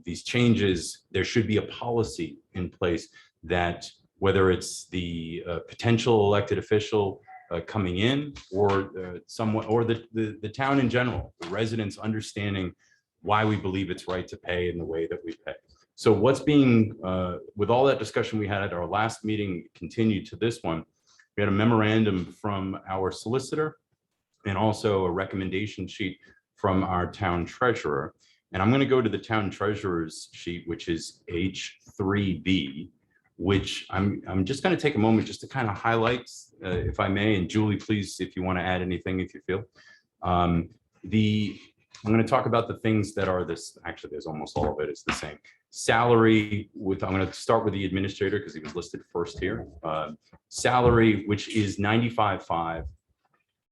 these changes. There should be a policy in place that whether it's the potential elected official coming in or someone or the town in general, the residents understanding why we believe it's right to pay in the way that we pay. So what's being, with all that discussion we had at our last meeting continued to this one, we had a memorandum from our solicitor and also a recommendation sheet from our town treasurer. And I'm going to go to the town treasurer's sheet, which is H3B, which I'm just going to take a moment just to kind of highlight, if I may, and Julie, please, if you want to add anything, if you feel. I'm going to talk about the things that are this, actually, there's almost all of it is the same. Salary with, I'm going to start with the administrator because he was listed first here. Salary, which is 95.5.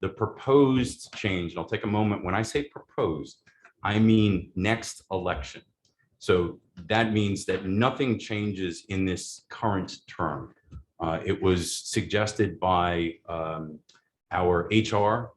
The proposed change, and I'll take a moment, when I say proposed, I mean next election. So that means that nothing changes in this current term. It was suggested by our HR,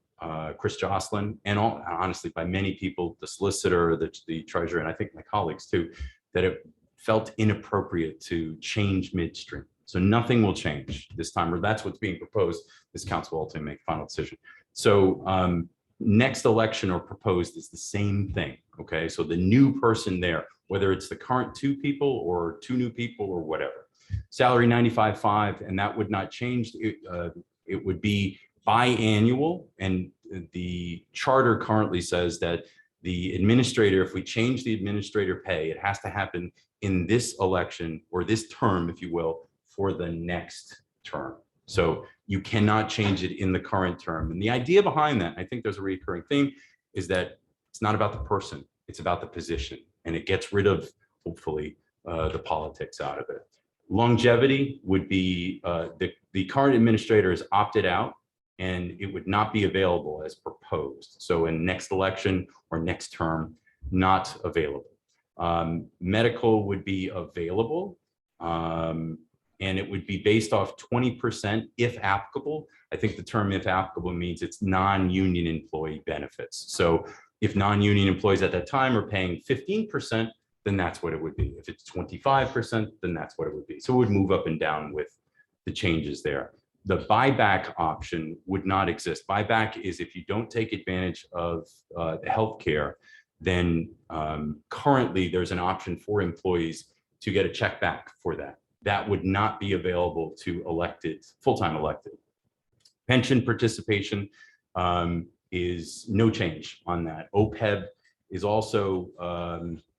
Chris Jocelyn, and honestly by many people, the solicitor, the treasurer, and I think my colleagues too, that it felt inappropriate to change midstream. So nothing will change this time, or that's what's being proposed. This council will ultimately make a final decision. So next election or proposed is the same thing. Okay, so the new person there, whether it's the current 2 people or 2 new people or whatever, salary 95.5, and that would not change. It would be biannual, and the charter currently says that the administrator, if we change the administrator pay, it has to happen in this election or this term, if you will, for the next term. So you cannot change it in the current term. And the idea behind that, I think there's a recurring theme, is that it's not about the person, it's about the position. And it gets rid of, hopefully, the politics out of it. Longevity would be, the current administrator is opted out and it would not be available as proposed. So in next election or next term, not available. Medical would be available. And it would be based off 20% if applicable. I think the term if applicable means it's non-union employee benefits. So if non-union employees at that time are paying 15%, then that's what it would be. If it's 25%, then that's what it would be. So it would move up and down with the changes there. The buyback option would not exist. Buyback is if you don't take advantage of the healthcare, then currently there's an option for employees to get a check back for that. That would not be available to elected, full-time elected. Pension participation is no change on that. OPEB is also,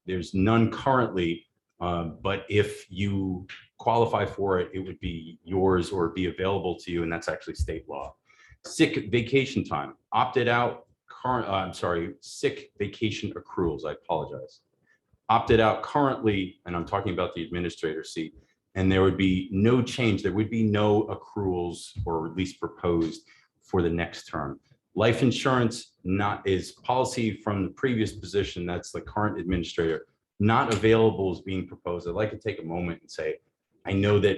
there's none currently, but if you qualify for it, it would be yours or be available to you, and that's actually state law. Sick vacation time, opted out, sick vacation accruals, I apologize. Opted out currently, and I'm talking about the administrator seat, and there would be no change. There would be no accruals, or at least proposed, for the next term. Life insurance is policy from the previous position, that's the current administrator, not available is being proposed. I'd like to take a moment and say, I know that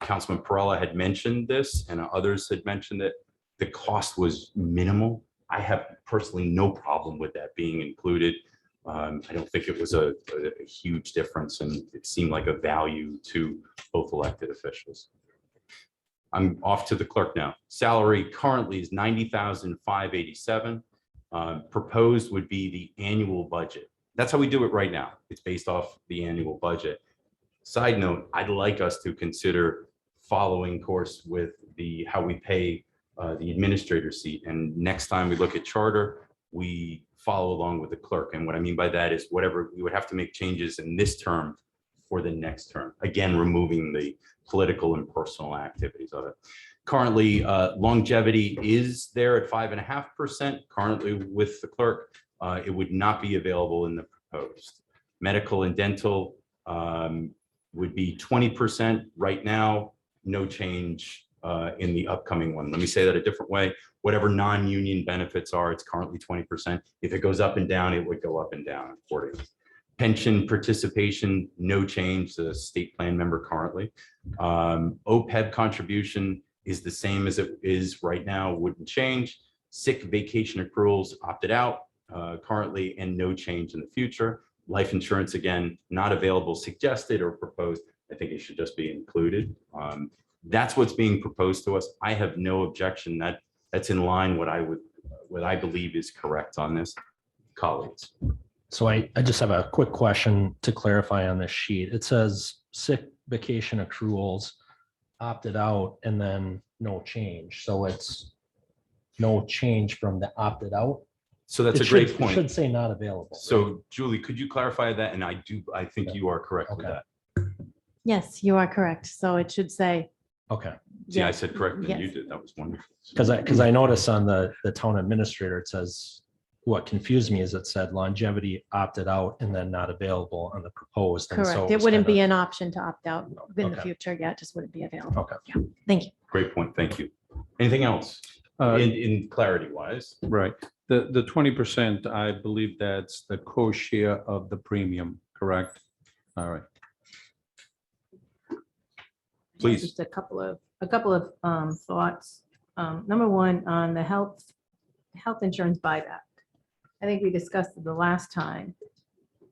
Councilman Perrella had mentioned this and others had mentioned that the cost was minimal. I have personally no problem with that being included. I don't think it was a huge difference, and it seemed like a value to both elected officials. I'm off to the clerk now. Salary currently is $90,587. Proposed would be the annual budget. That's how we do it right now. It's based off the annual budget. Side note, I'd like us to consider following course with how we pay the administrator seat. And next time we look at charter, we follow along with the clerk. And what I mean by that is whatever, we would have to make changes in this term for the next term. Again, removing the political and personal activities of it. Currently, longevity is there at 5.5%. Currently with the clerk, it would not be available in the proposed. Medical and dental would be 20% right now, no change in the upcoming one. Let me say that a different way. Whatever non-union benefits are, it's currently 20%. If it goes up and down, it would go up and down accordingly. Pension participation, no change, the state plan member currently. OPEB contribution is the same as it is right now, wouldn't change. Sick vacation accruals opted out currently, and no change in the future. Life insurance, again, not available, suggested or proposed. I think it should just be included. That's what's being proposed to us. I have no objection. That's in line what I believe is correct on this, colleagues. So I just have a quick question to clarify on this sheet. It says sick vacation accruals opted out and then no change. So it's no change from the opted out. So that's It a great should- point. It should say not available. So Julie, could you clarify that? And I think you are correct with Okay. that. Yes, you are correct. So it should say. Okay. See, I yes, said correctly, and you yes. did. That was wonderful. Because I noticed on the town administrator, it says, what confused me is it said longevity opted out and then not available on the proposed. And so Correct. it It was wouldn't be kinda- an option to opt out in the Okay. future. Yeah, it just wouldn't be available. Okay. Yeah, thank you. Great point. Thank you. Anything else in clarity wise? Right. The 20%, I believe that's the co-share of the premium, correct? All right. Please. Just a couple of thoughts. Number one, on the health insurance buyback. I think we discussed it the last time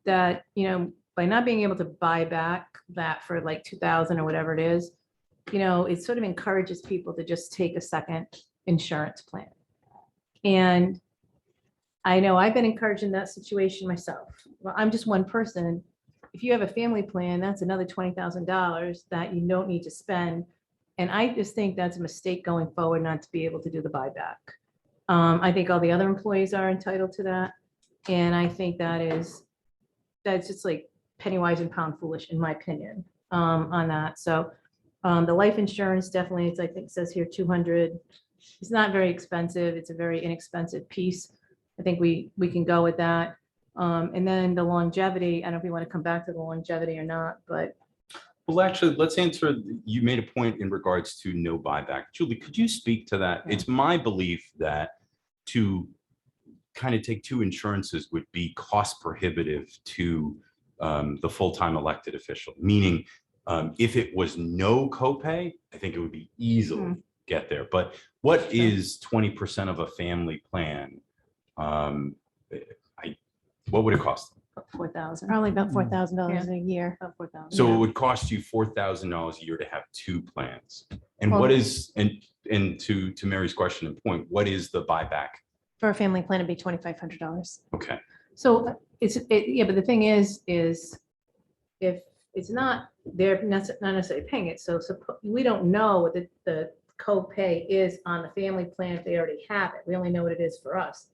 that, by not being able to buy back that for like 2,000 or whatever it is, it sort of encourages people to just take a second insurance plan. And I know I've been encouraged in that situation myself. Well, I'm just one person. If you have a family plan, that's another $20,000 that you don't need to spend. And I just think that's a mistake going forward not to be able to do the buyback. I think all the other employees are entitled to that. And I think that's just like penny wise and pound foolish, in my opinion, on that. So The life insurance definitely, it's, I think it says here 200. It's not very expensive. It's a very inexpensive piece. I think we can go with that. And then the longevity, I don't know if you want to come back to the longevity or not, but Well, actually, let's answer, you made a point in regards to no buyback. Julie, could you speak to that? It's my belief that to kind of take two insurances would be cost prohibitive to the full-time elected official, meaning if it was no copay, I think it would be easily get there. But what is 20% of a family plan? What would it cost? 4,000. Probably about $4,000 a year. About 4,000. So it would cost you $4,000 a year to have two plans. And Well- what is, and to Mary's question and point, what is the buyback? For a family plan, it'd be $2,500. Okay. So yeah, but the thing is if it's not, they're not necessarily paying it. So we don't know what the copay is on the family plan if they already have it. We only know what it is for us.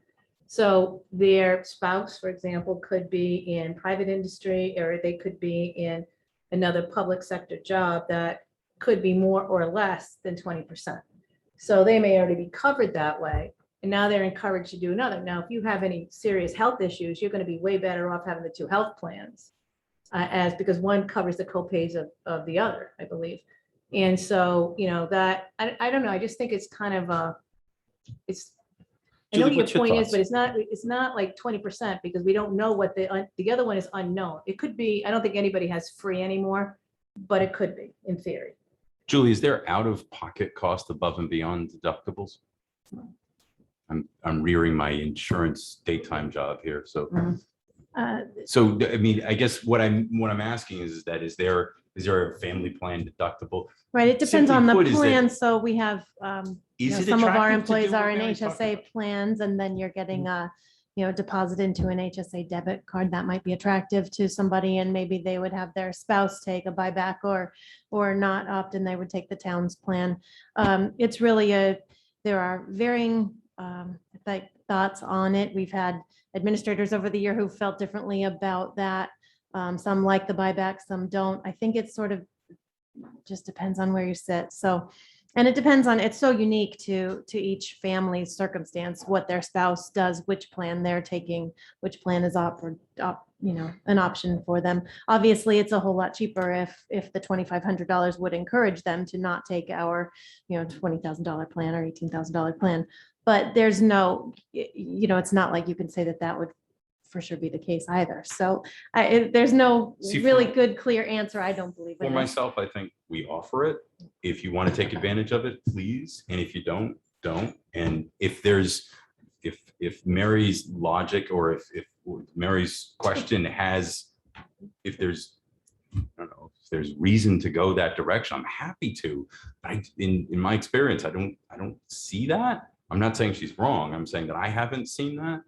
So their spouse, for example, could be in private industry, or they could be in another public sector job that could be more or less than 20%. So they may already be covered that way. And now they're encouraged to do another. Now, if you have any serious health issues, you're going to be way better off having the two health plans because one covers the copays of the other, I believe. And so, that, I don't know, I just think it's kind of I know what Julie, your what's your point is, thoughts? but it's not like 20% because we don't know what the other one is unknown. It could be, I don't think anybody has free anymore, but it could be in theory. Julie, is there out-of-pocket cost above and beyond deductibles? I'm rearing my insurance daytime job here, so. So, I mean, I guess what I'm asking is there a family plan deductible? Right, it depends Simply on the put, is it- plan. So we have, Is it some of our attractive to employees do are what in Mary's talking HSA about? plans, and then you're getting a, deposit into an HSA debit card. That might be attractive to somebody, and maybe they would have their spouse take a buyback or not opt in, they would take the town's plan. It's really there are varying thoughts on it. We've had administrators over the year who felt differently about that. Some like the buyback, some don't. I think it's sort of just depends on where you sit. So, and it depends on, it's so unique to each family's circumstance, what their spouse does, which plan they're taking, which plan is an option for them. Obviously, it's a whole lot cheaper if the $2,500 would encourage them to not take our, $20,000 plan or $18,000 plan. But there's no, it's not like you can say that would for sure be the case either. So there's no See, really for- good, clear answer. I don't believe For in it. myself, I think we offer it. If you want to take advantage of it, please. And if you don't. And if Mary's logic or if Mary's question if there's reason to go that direction, I'm happy to. But in my experience, I don't see that. I'm not saying she's wrong. I'm saying that I haven't seen that.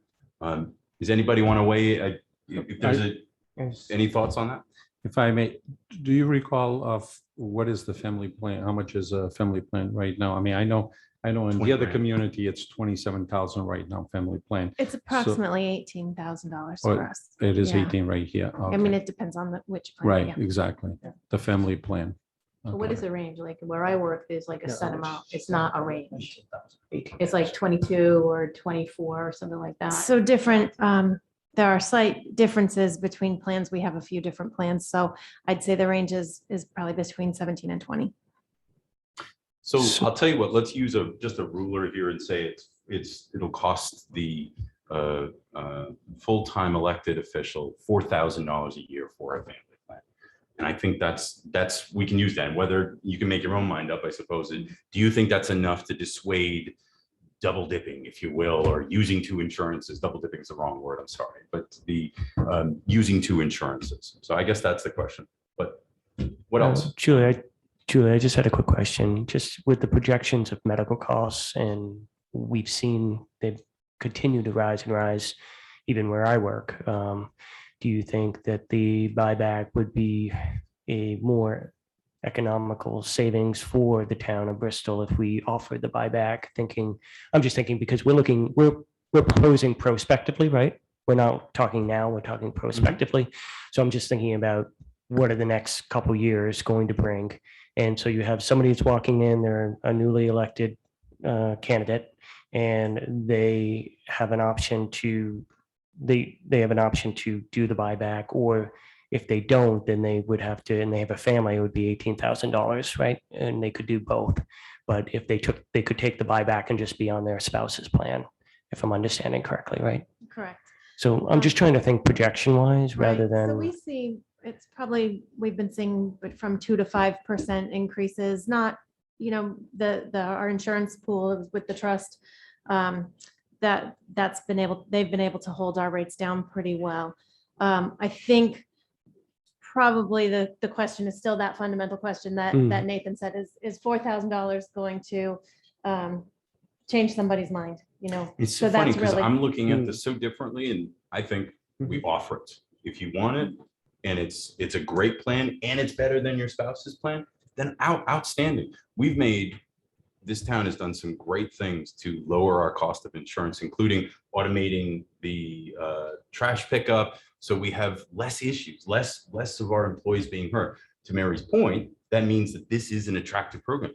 Does anybody want to weigh? If there's any thoughts on that? If I may, do you recall of what is the family plan? How much is a family plan right now? I mean, I know in 20 the other grand. community, it's 27,000 right now, family plan. It's approximately $18,000 Or for us. It is Yeah. 18 right here. I mean, Okay. it depends on which plan. Right, yeah. exactly. Yeah. The family plan. So what Okay. is the range? Like where I work, there's like a set amount. It's not a range. 18. It's like 22 or 24 or something like that. So different, there are slight differences between plans. We have a few different plans. So I'd say the range is probably between 17 and 20. So I'll tell you what, let's use just a ruler here and say it'll cost the full-time elected official $4,000 a year for a family plan. And I think that's we can use that. And whether you can make your own mind up, I suppose. Do you think that's enough to dissuade double dipping, if you will, or using two insurances? Double dipping is the wrong word, I'm sorry, but the using two insurances. So I guess that's the question. But what else? Julie, I just had a quick question. Just with the projections of medical costs, and we've seen they continue to rise and rise, even where I work. Do you think that the buyback would be a more economical savings for the town of Bristol if we offered the buyback? I'm just thinking because we're proposing prospectively, right? We're not talking now, we're talking prospectively. So I'm just thinking about what are the next couple years going to bring? And so you have somebody that's walking in, they're a newly elected candidate, and they have an option to they have an option to do the buyback, or if they don't, then they would have to, and they have a family, it would be $18,000, right? And they could do both. But if they could take the buyback and just be on their spouse's plan, if I'm understanding correctly, right? Correct. So I'm just trying to think projection wise rather Right. So than. we see, it's probably, we've been seeing but from 2 to 5% increases, not, our insurance pool with the trust. They've been able to hold our rates down pretty well. I think probably the question is still that fundamental question that Nathan said, is $4,000 going to change somebody's mind? It's So so funny that's because really- I'm looking at this so differently, and I think we offer it. If you want it, and it's a great plan, and it's better than your spouse's plan, then outstanding. This town has done some great things to lower our cost of insurance, including automating the trash pickup. So we have less issues, less of our employees being hurt. To Mary's point, that means that this is an attractive program.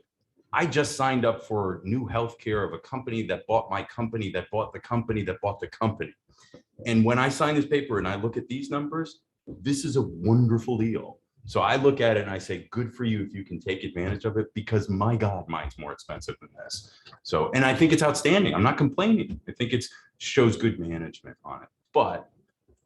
I just signed up for new healthcare of a company that bought my company, that bought the company, that bought the company. And when I sign this paper and I look at these numbers, this is a wonderful deal. So I look at it and I say, good for you if you can take advantage of it, because my God, mine's more expensive than this. So, and I think it's outstanding. I'm not complaining. I think it shows good management on it. But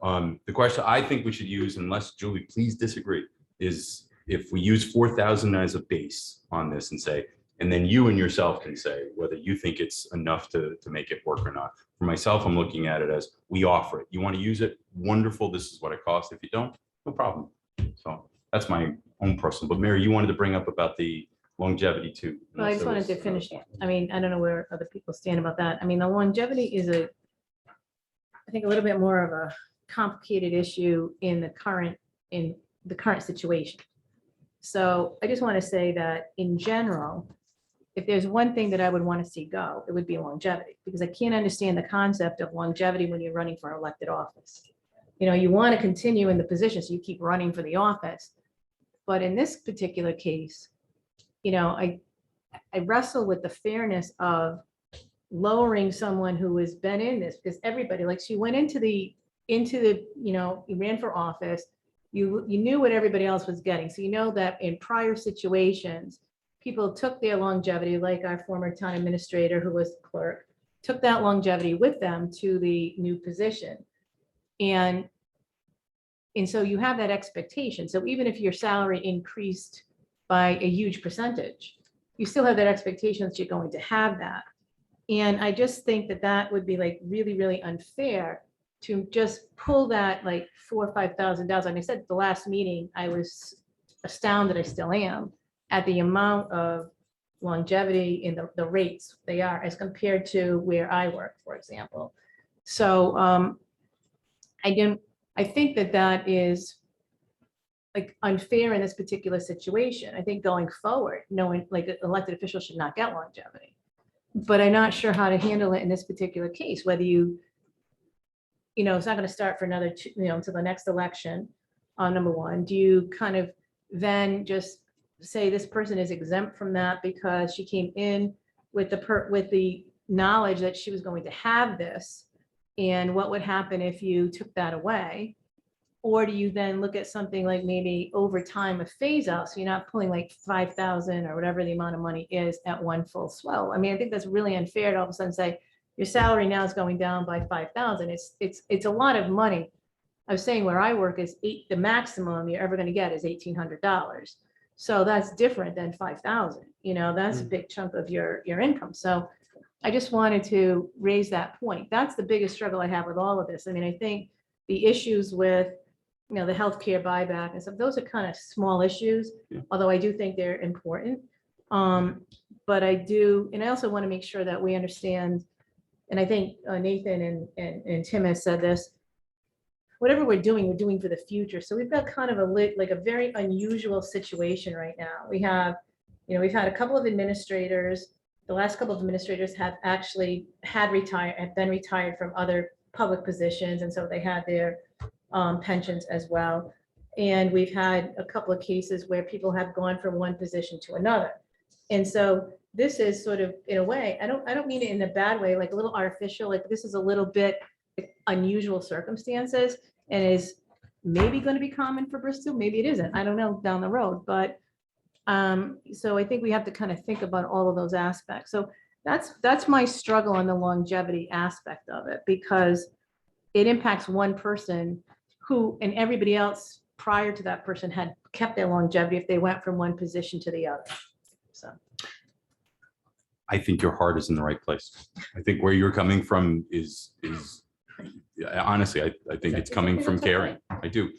the question I think we should use, unless Julie, please disagree, is if we use 4,000 as a base on this and say, and then you and yourself can say whether you think it's enough to make it work or not. For myself, I'm looking at it as we offer it. You want to use it? Wonderful. This is what it costs. If you don't, no problem. So that's my own personal. But Mary, you wanted to bring up about the longevity too. Well, I just wanted to finish. I mean, I don't know where other people stand about that. I mean, the longevity is I think a little bit more of a complicated issue in the current situation. So I just want to say that in general, if there's one thing that I would want to see go, it would be longevity, because I can't understand the concept of longevity when you're running for elected office. You want to continue in the position, so you keep running for the office. But in this particular case, I wrestle with the fairness of lowering someone who has been in this, because everybody, like, she went into the, you ran for office, you knew what everybody else was getting. So that in prior situations, people took their longevity, like our former town administrator who was clerk, took that longevity with them to the new position. And so you have that expectation. So even if your salary increased by a huge percentage, you still have that expectation that you're going to have that. And I just think that would be like really, really unfair to just pull that like $4,000 or $5,000. Like I said, at the last meeting, I was astounded, I still am, at the amount of longevity in the rates they are as compared to where I work, for example. So I think that is like unfair in this particular situation. I think going forward, knowing like elected officials should not get longevity, but I'm not sure how to handle it in this particular case, whether it's not going to start for another, until the next election. Number one, do you kind of then just say this person is exempt from that because she came in with the knowledge that she was going to have this, and what would happen if you took that away? Or do you then look at something like maybe over time a phase out, so you're not pulling like 5,000 or whatever the amount of money is at one full swell? I mean, I think that's really unfair to all of a sudden say your salary now is going down by 5,000. It's a lot of money. I was saying where I work is the maximum you're ever going to get is $1,800. So that's different than 5,000. That's a big chunk of your income. So I just wanted to raise that point. That's the biggest struggle I have with all of this. I mean, I think the issues with, the healthcare buyback and stuff, those are kind of small issues, although I do think they're important. But I do, and I also want to make sure that we understand, and I think Nathan and Tim has said this, whatever we're doing for the future. So we've got kind of a very unusual situation right now. We have, we've had a couple of administrators. The last couple of administrators have actually have been retired from other public positions. And so they had their pensions as well. And we've had a couple of cases where people have gone from one position to another. And so this is sort of, in a way, I don't mean it in a bad way, like a little artificial, like this is a little bit unusual circumstances and is maybe going to be common for Bristol. Maybe it isn't. I don't know down the road, but so I think we have to kind of think about all of those aspects. So that's my struggle on the longevity aspect of it, because it impacts one person who, and everybody else prior to that person had kept their longevity if they went from one position to the other. So I think your heart is in the right place. I think where you're coming from is honestly, I think it's coming from caring. I do.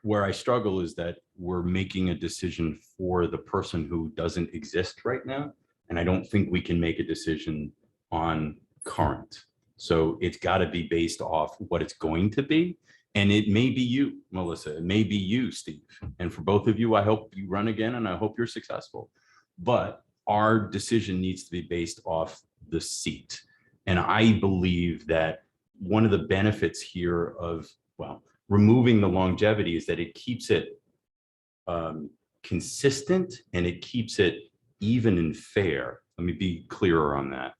Where I struggle is that we're making a decision for the person who doesn't exist right now. And I don't think we can make a decision on current. So it's got to be based off what it's going to be. And it may be you, Melissa. It may be you, Steve. And for both of you, I hope you run again and I hope you're successful. But our decision needs to be based off the seat. And I believe that one of the benefits here of, well, removing the longevity is that it keeps it consistent and it keeps it even and fair. Let me be clearer on that.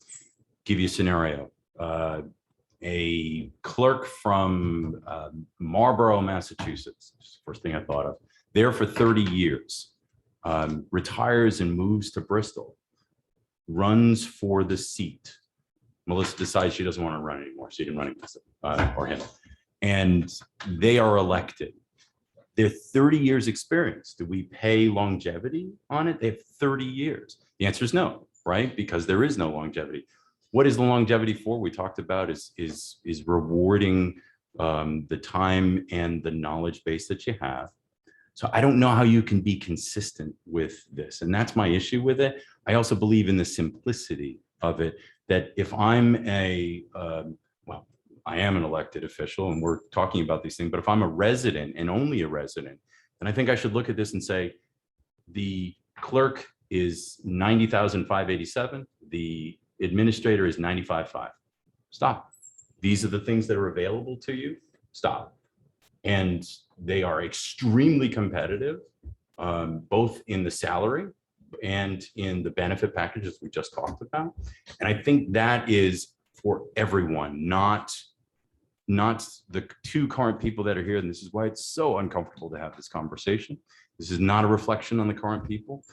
Give you a scenario. A clerk from Marlborough, Massachusetts, first thing I thought of, there for 30 years, retires and moves to Bristol, runs for the seat. Melissa decides she doesn't want to run anymore. She didn't run against it, or him. And they are elected. They're 30 years experience. Do we pay longevity on it? They have 30 years. The answer is no, right? Because there is no longevity. What is the longevity for? We talked about is rewarding the time and the knowledge base that you have. So I don't know how you can be consistent with this. And that's my issue with it. I also believe in the simplicity of it, that if I'm well, I am an elected official and we're talking about these things, but if I'm a resident and only a resident, then I think I should look at this and say, the clerk is 90,587. The administrator is 95,500. Stop. These are the things that are available to you. Stop. And they are extremely competitive, both in the salary and in the benefit packages we just talked about. And I think that is for everyone, not the two current people that are here. And this is why it's so uncomfortable to have this conversation. This is not a reflection on the current people.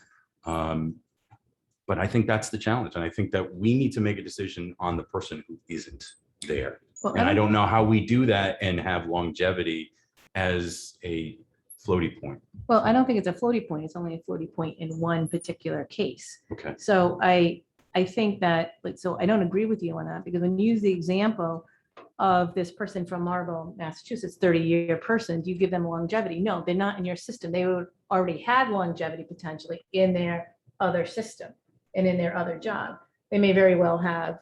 But I think that's the challenge. And I think that we need to make a decision on the person who isn't there. Well, And I don't know how we do that and have longevity as a floaty point. Well, I don't think it's a floaty point. It's only a floaty point in one particular case. Okay. So I think that, like, so I don't agree with you on that, because when you use the example of this person from Marlborough, Massachusetts, 30-year person, do you give them longevity? No, they're not in your system. They would already had longevity potentially in their other system and in their other job. They may very well have,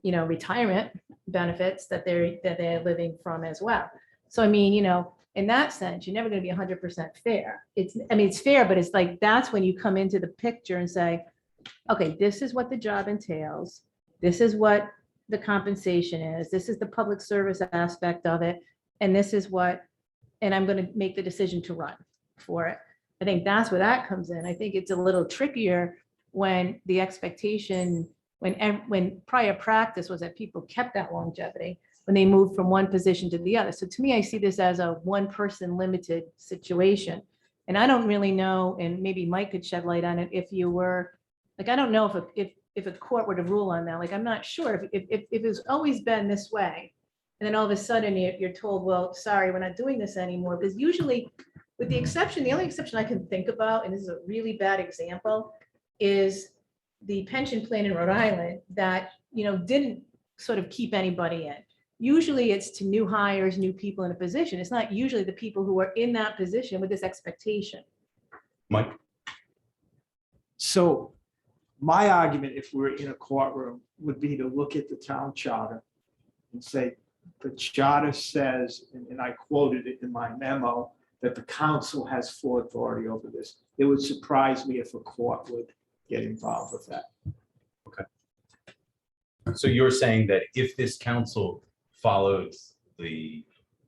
retirement benefits that they're living from as well. So, I mean, in that sense, you're never going to be 100% fair. It's fair, but it's like, that's when you come into the picture and say, okay, this is what the job entails. This is what the compensation is. This is the public service aspect of it. And this is what, and I'm going to make the decision to run for it. I think that's where that comes in. I think it's a little trickier when the expectation, when prior practice was that people kept that longevity when they moved from one position to the other. So to me, I see this as a one person limited situation. And I don't really know, and maybe Mike could shed light on it, if you were, like, I don't know if a court were to rule on that. Like, I'm not sure if it's always been this way. And then all of a sudden you're told, well, sorry, we're not doing this anymore. Because usually, with the only exception I can think about, and this is a really bad example, is the pension plan in Rhode Island that, didn't sort of keep anybody in. Usually it's to new hires, new people in a position. It's not usually the people who are in that position with this expectation. Mike? So my argument, if we're in a courtroom, would be to look at the town charter and say, the charter says, and I quoted it in my memo, that the council has full authority over this. It would surprise me if a court would get involved with that. Okay. So you're saying that if this council follows the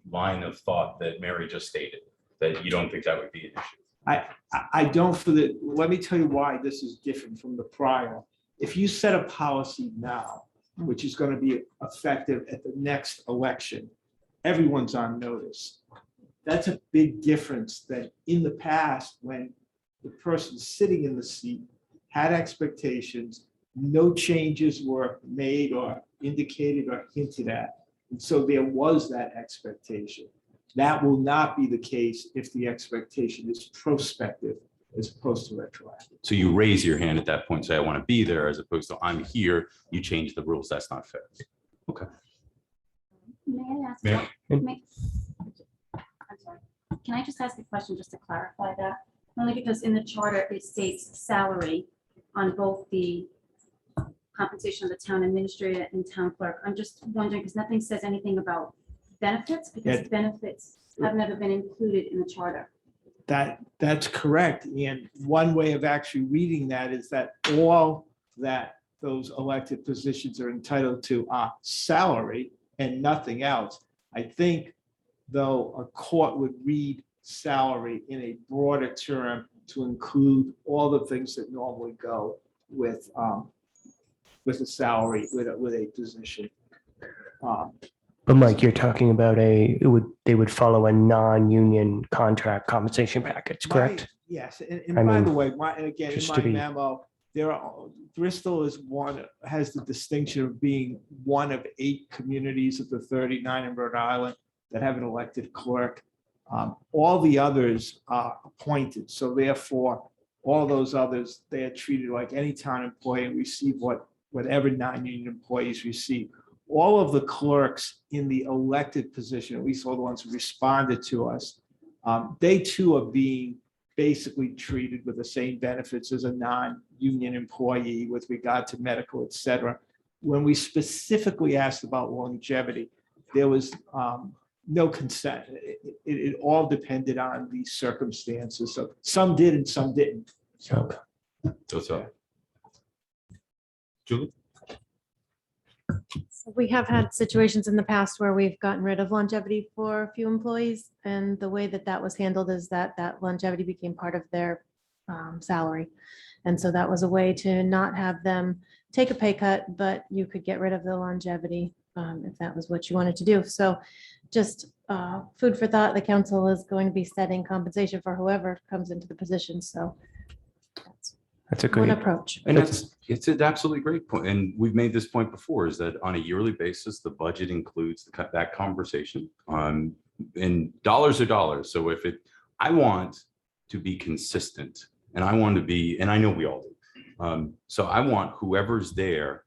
line of thought that Mary just stated, that you don't think that would be an issue. I don't let me tell you why this is different from the prior. If you set a policy now, which is going to be effective at the next election, everyone's on notice. That's a big difference than in the past when the person sitting in the seat had expectations, no changes were made or indicated or hinted at. And so there was that expectation. That will not be the case if the expectation is prospective as opposed to retroactive. So you raise your hand at that point, say, I want to be there, as opposed to I'm here, you change the rules. That's not fair. Okay. May I ask? Ma'am? I'm sorry. Can I just ask a question just to clarify that? Only because in the charter, it states salary on both the compensation of the town administrator and town clerk. I'm just wondering, because nothing says anything about benefits, because benefits have never been included in the charter. That's correct. And one way of actually reading that is that all that those elected positions are entitled to are salary and nothing else. I think, though, a court would read salary in a broader term to include all the things that normally go with a salary, with a position. But Mike, you're talking about they would follow a non-union contract compensation package, correct? Yes, I and by mean, the way, and again, in just my to be- memo, Bristol has the distinction of being one of 8 communities of the 39 in Rhode Island that have an elected clerk. All the others are appointed, so therefore, all those others, they are treated like any town employee and receive whatever non-union employees receive. All of the clerks in the elected position, at least all the ones who responded to us, they too are being basically treated with the same benefits as a non-union employee with regard to medical, et cetera. When we specifically asked about longevity, there was no consent. It all depended on the circumstances. So some did and some didn't. So. So. Julie? So we have had situations in the past where we've gotten rid of longevity for a few employees, and the way that was handled is that longevity became part of their salary. And so that was a way to not have them take a pay cut, but you could get rid of the longevity if that was what you wanted to do. So just food for thought, the council is going to be setting compensation for whoever comes into the position. So That's a one great approach. And it's an absolutely great point. And we've made this point before, is that on a yearly basis, the budget includes that conversation. And dollars are dollars. So I want to be consistent, and I want to be, and I know we all do. So I want whoever's there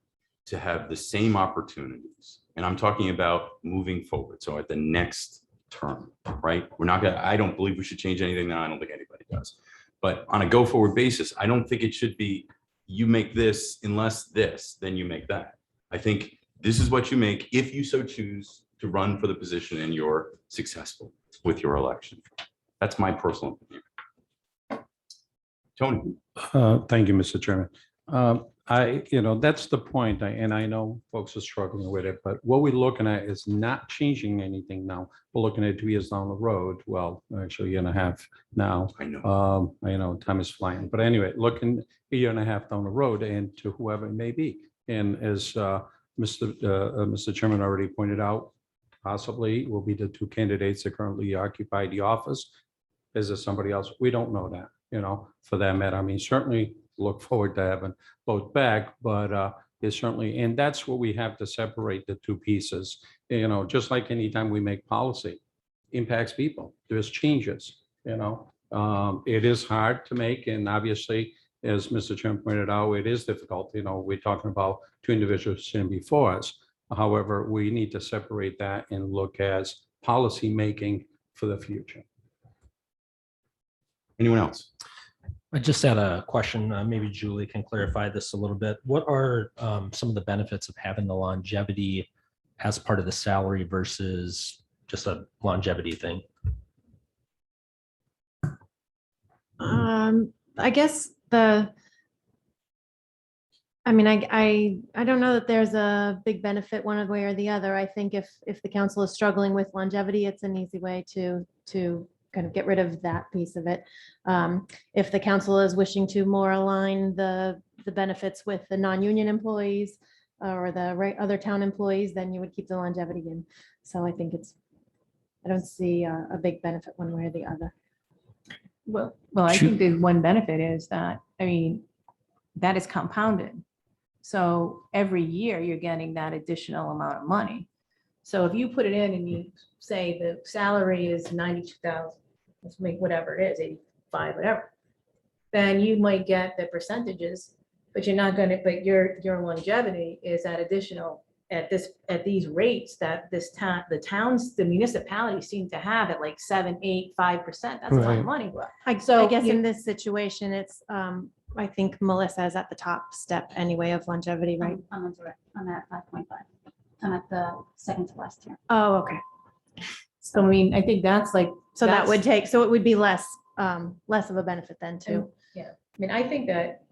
to have the same opportunities. And I'm talking about moving forward. So at the next term, right? I don't believe we should change anything now. I don't think anybody does. But on a go forward basis, I don't think it should be, you make this unless this, then you make that. I think this is what you make if you so choose to run for the position and you're successful with your election. That's my personal opinion. Tony. Thank you, Mr. Chairman. That's the point, and I know folks are struggling with it, but what we're looking at is not changing anything now. We're looking at 2 years down the road. Well, actually, a year and a half now. I know. I know time is flying, but anyway, looking a year and a half down the road and to whoever it may be. And as Mr. Chairman already pointed out, possibly will be the 2 candidates that currently occupy the office. Is there somebody else? We don't know that, for that matter. I mean, certainly look forward to having both back, but it's certainly, and that's what we have to separate the 2 pieces. Just like anytime we make policy, impacts people. There's changes, it is hard to make, and obviously, as Mr. Chairman pointed out, it is difficult. We're talking about 2 individuals sitting before us. However, we need to separate that and look as policy making for the future. Anyone else? I just had a question. Maybe Julie can clarify this a little bit. What are some of the benefits of having the longevity as part of the salary versus just a longevity thing? I guess the I mean, I don't know that there's a big benefit one way or the other. I think if the council is struggling with longevity, it's an easy way to kind of get rid of that piece of it. If the council is wishing to more align the benefits with the non-union employees or the other town employees, then you would keep the longevity in. So I think I don't see a big benefit one way or the other. Well, I think the one benefit is that, I mean, that is compounded. So every year you're getting that additional amount of money. So if you put it in and you say the salary is 92,000, let's make whatever it is, 85, whatever, then you might get the percentages, but you're not gonna, but your longevity is that additional at these rates that the municipalities seem to have at like 7, 8, 5%. That's a lot Right. of money. I So guess you- in this situation, it's, I think Melissa is at the top step anyway of longevity, right? I'm at 5.5. I'm at the second to last here. Oh, okay. So I mean, I think that's like. So that would that's- take, so it would be less of a benefit then too. Yeah, I mean, I think that,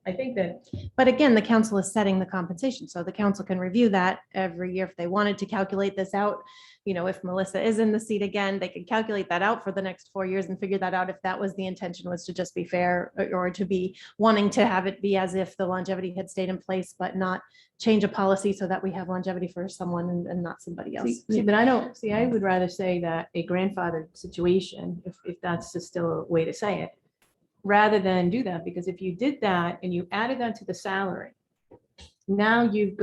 I think that, But again, the council is setting the compensation, so the council can review that every year if they wanted to calculate this out. You know, if Melissa is in the seat again, they could calculate that out for the next 4 years and figure that out if that was the intention, was to just be fair or to be wanting to have it be as if the longevity had stayed in place, but not change a policy so that we have longevity for someone and not somebody else. see, but I don't, see, I would rather say that a grandfathered situation, if that's just still a way to say it, rather than do that, because if you did that and you added that to the salary, now you've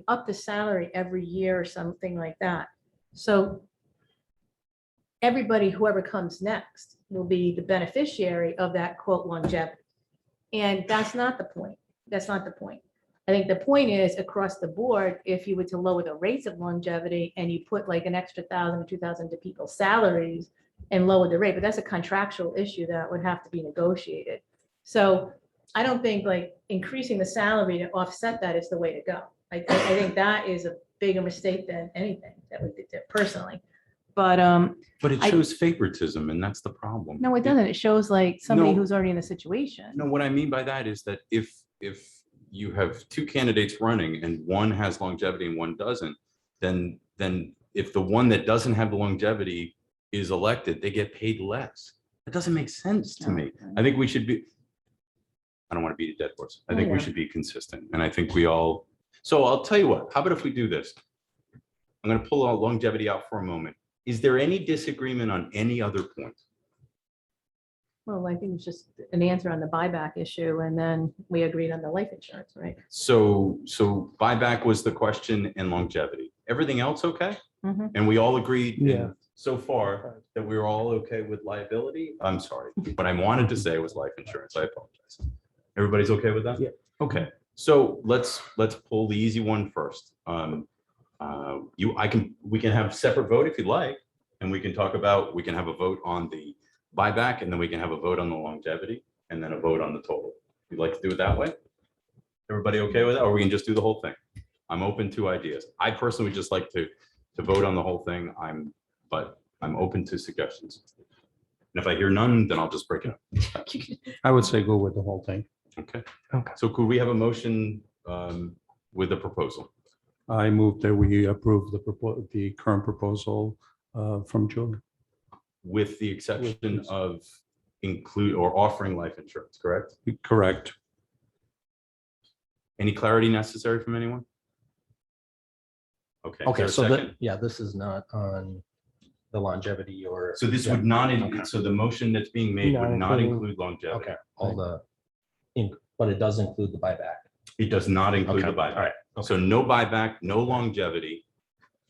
upped the salary every year or something like that. So everybody, whoever comes next, will be the beneficiary of that quote longevity. And that's not the point. That's not the point. I think the point is across the board, if you were to lower the rates of longevity and you put like an extra 1,000 or 2,000 to people's salaries and lower the rate, but that's a contractual issue that would have to be negotiated. So I don't think like increasing the salary to offset that is the way to go. I think that is a bigger mistake than anything that we did there personally. But it I- shows favoritism, and that's the problem. no, it doesn't. It shows like somebody No. who's already in the situation. No, what I mean by that is that if you have two candidates running and one has longevity and one doesn't, then if the one that doesn't have the longevity is elected, they get paid less. That doesn't make sense to me. I think we should be, I don't want to beat a dead horse. I think we Yeah. should be consistent. And I think we all, so I'll tell you what, how about if we do this? I'm going to pull out longevity out for a moment. Is there any disagreement on any other point? Well, I think it's just an answer on the buyback issue, and then we agreed on the life insurance, right? So buyback was the question and longevity. Everything else okay? Mhm. And we all agreed Yeah. so far that we were all okay with liability. I'm sorry. What I wanted to say was life insurance. I apologize. Everybody's okay with that? Yeah. Okay. So let's pull the easy one first. We can have separate vote if you'd like, and we can have a vote on the buyback, and then we can have a vote on the longevity, and then a vote on the total. You'd like to do it that way? Everybody okay with that? Or we can just do the whole thing? I'm open to ideas. I personally would just like to vote on the whole thing. But I'm open to suggestions. And if I hear none, then I'll just break it up. I would say go with the whole thing. Okay. Okay. So could we have a motion with the proposal? I move that we approve the current proposal from Julie. With the exception of include or offering life insurance, correct? Correct. Any clarity necessary from anyone? Okay. is there Okay, a so second? this is not on the longevity or. So this Yeah, would not, Okay. so the motion that's being made Not would not including- include longevity. Okay, but it does include the buyback. It does not include the Okay, all buyback. right, So no buyback, no longevity,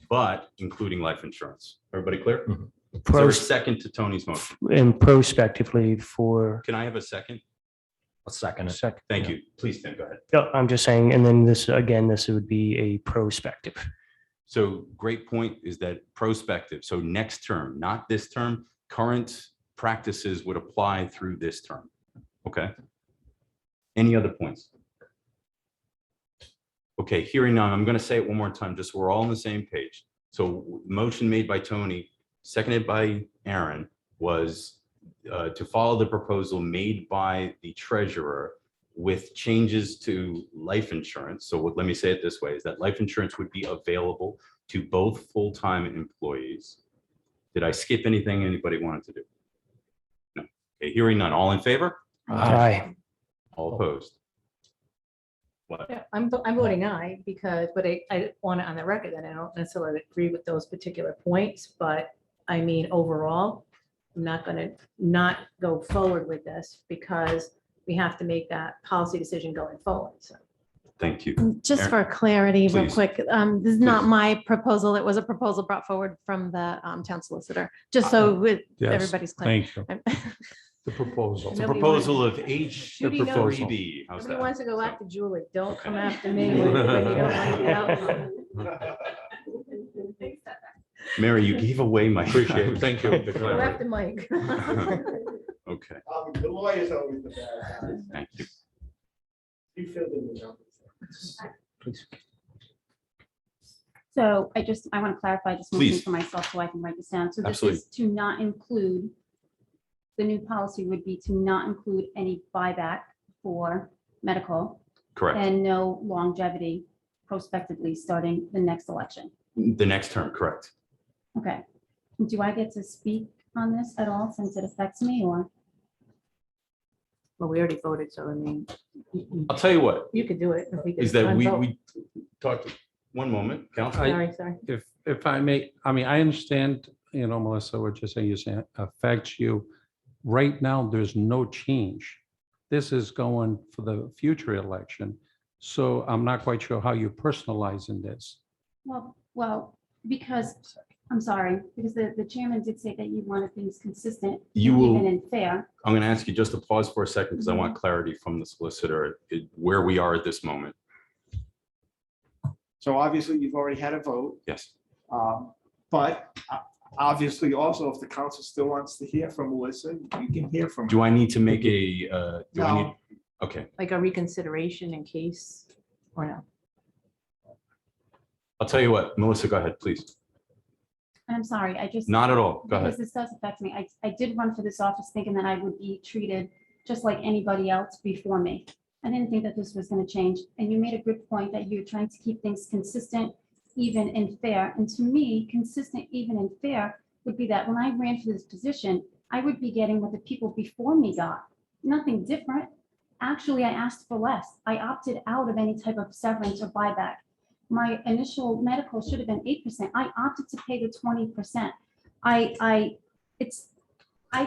but including life insurance. Everybody clear? Mhm. Is there a second to Tony's motion? And prospectively for, Can I have a second? A second. second. Thank you. Please, Tim, go ahead. No, I'm just saying, and then this, again, this would be a prospective. So great point is that prospective. So next term, not this term, current practices would apply through this term. Okay. Any other points? Okay, hearing none, I'm going to say it one more time, just so we're all on the same page. So motion made by Tony, seconded by Aaron, was to follow the proposal made by the treasurer with changes to life insurance. So let me say it this way, is that life insurance would be available to both full-time employees. Did I skip anything anybody wanted to do? No. Okay, hearing none. All in favor? Aye. All opposed? What? Yeah, I'm voting aye because, but I want it on the record that I don't necessarily agree with those particular points, but I mean, overall, I'm not gonna not go forward with this because we have to make that policy decision going forward, so. Thank you. Just Aaron? for clarity, real Please. quick, this is not Please. my proposal. It was a proposal brought forward from the town solicitor, just so with Yes, everybody's clear. thank you. The proposal. It's a Nobody proposal wants- of H Judy knows. 3B. How's Nobody that? wants to go So- after Julie. Don't Okay. come after me when you don't like the outcome. Mary, you gave away my. Appreciate it. Thank you. Go after Mike. Okay, The lawyer's always the bad guy. thank you. He filled in the numbers. So I want to clarify this one thing Please. for myself so I can write this down. So this Absolutely. is to not include, the new policy would be to not include any buyback for medical Correct. and no longevity prospectively starting the next election. The next term, correct. Okay. Do I get to speak on this at all since it affects me or? Well, we already voted, so I mean, I'll tell you what, you could do it. if we could is that unvote. we talked, one moment, Council. Sorry. If I may, I mean, I understand, Melissa, what you're saying affects you. Right now, there's no change. This is going for the future election. So I'm not quite sure how you're personalizing this. Well, because, I'm sorry, because the chairman did say that you wanted things consistent, You will- even and fair. I'm going to ask you just to pause for a second because I want clarity from the solicitor where we are at this moment. So obviously, you've already had a vote, Yes. but obviously also, if the council still wants to hear from Melissa, you can hear from her. Do I need to make a, do I need, No. okay, Like a reconsideration in case, or no? I'll tell you what, Melissa, go ahead, please. And I'm sorry, I just. Not at all. Go Because ahead. this does affect me. I did run for this office thinking that I would be treated just like anybody else before me. I didn't think that this was going to change. And you made a good point that you're trying to keep things consistent, even and fair. And to me, consistent, even and fair would be that when I ran for this position, I would be getting what the people before me got. Nothing different. Actually, I asked for less. I opted out of any type of severance or buyback. My initial medical should have been 8%. I opted to pay the 20%. I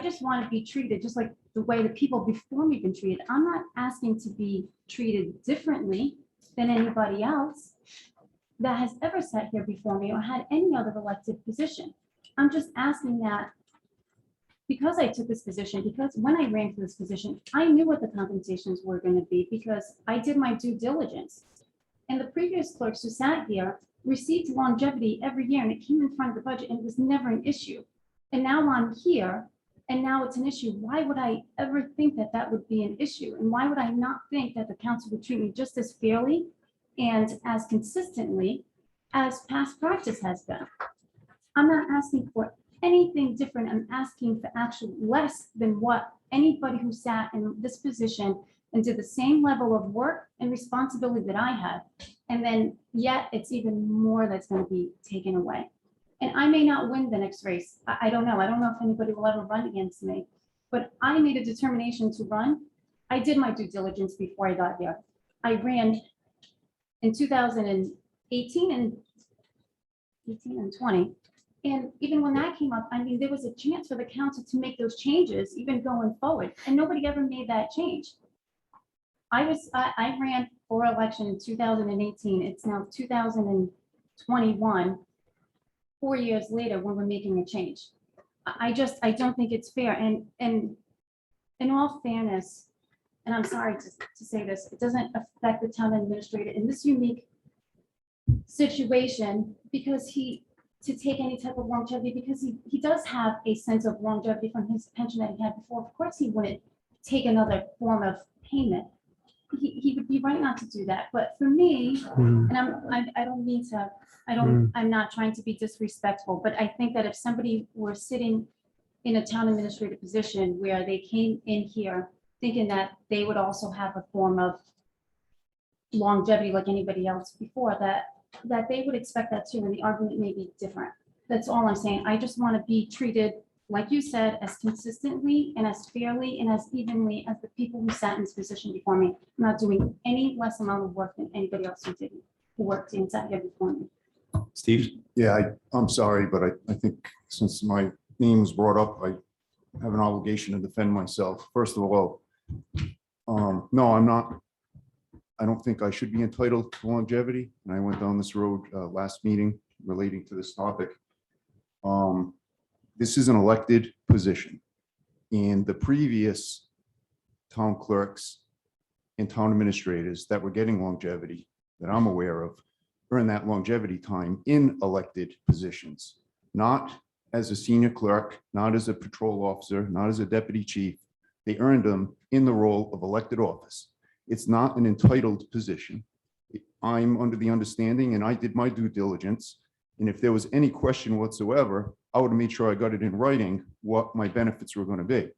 just want to be treated just like the way the people before me been treated. I'm not asking to be treated differently than anybody else that has ever sat here before me or had any other elected position. I'm just asking that because I took this position, because when I ran for this position, I knew what the compensations were going to be because I did my due diligence. And the previous clerks who sat here received longevity every year and it came in front of the budget and it was never an issue. And now I'm here and now it's an issue. Why would I ever think that that would be an issue? And why would I not think that the council would treat me just as fairly and as consistently as past practice has been? I'm not asking for anything different. I'm asking for actually less than what anybody who sat in this position and did the same level of work and responsibility that I had. And then yet it's even more that's going to be taken away. And I may not win the next race. I don't know. I don't know if anybody will ever run against me, but I made a determination to run. I did my due diligence before I got here. I ran in 2018 and 18 and 20. And even when that came up, I mean, there was a chance for the council to make those changes even going forward. And nobody ever made that change. I ran for election in 2018. It's now 2021, 4 years later when we're making a change. I don't think it's fair. And in all fairness, and I'm sorry to say this, it doesn't affect the town administrator in this unique situation because to take any type of longevity, because he does have a sense of longevity from his pension that he had before. Of course, he wouldn't take another form of payment. He would be right not to do that. But for me, and I don't mean to, I'm not trying to be disrespectful, but I think that if somebody were sitting in a town administrative position where they came in here thinking that they would also have a form of longevity like anybody else before, that they would expect that too, and the argument may be different. That's all I'm saying. I just want to be treated, like you said, as consistently and as fairly and as evenly as the people who sat in this position before me. I'm not doing any less amount of work than anybody else who didn't, who worked and sat here before me. Steve? Yeah, I'm sorry, but I think since my name was brought up, I have an obligation to defend myself. First of all, no, I'm not. I don't think I should be entitled to longevity. And I went down this road last meeting relating to this topic. This is an elected position. And the previous town clerks and town administrators that were getting longevity that I'm aware of earned that longevity time in elected positions, not as a senior clerk, not as a patrol officer, not as a deputy chief. They earned them in the role of elected office. It's not an entitled position. I'm under the understanding, and I did my due diligence, and if there was any question whatsoever, I would have made sure I got it in writing what my benefits were going to be.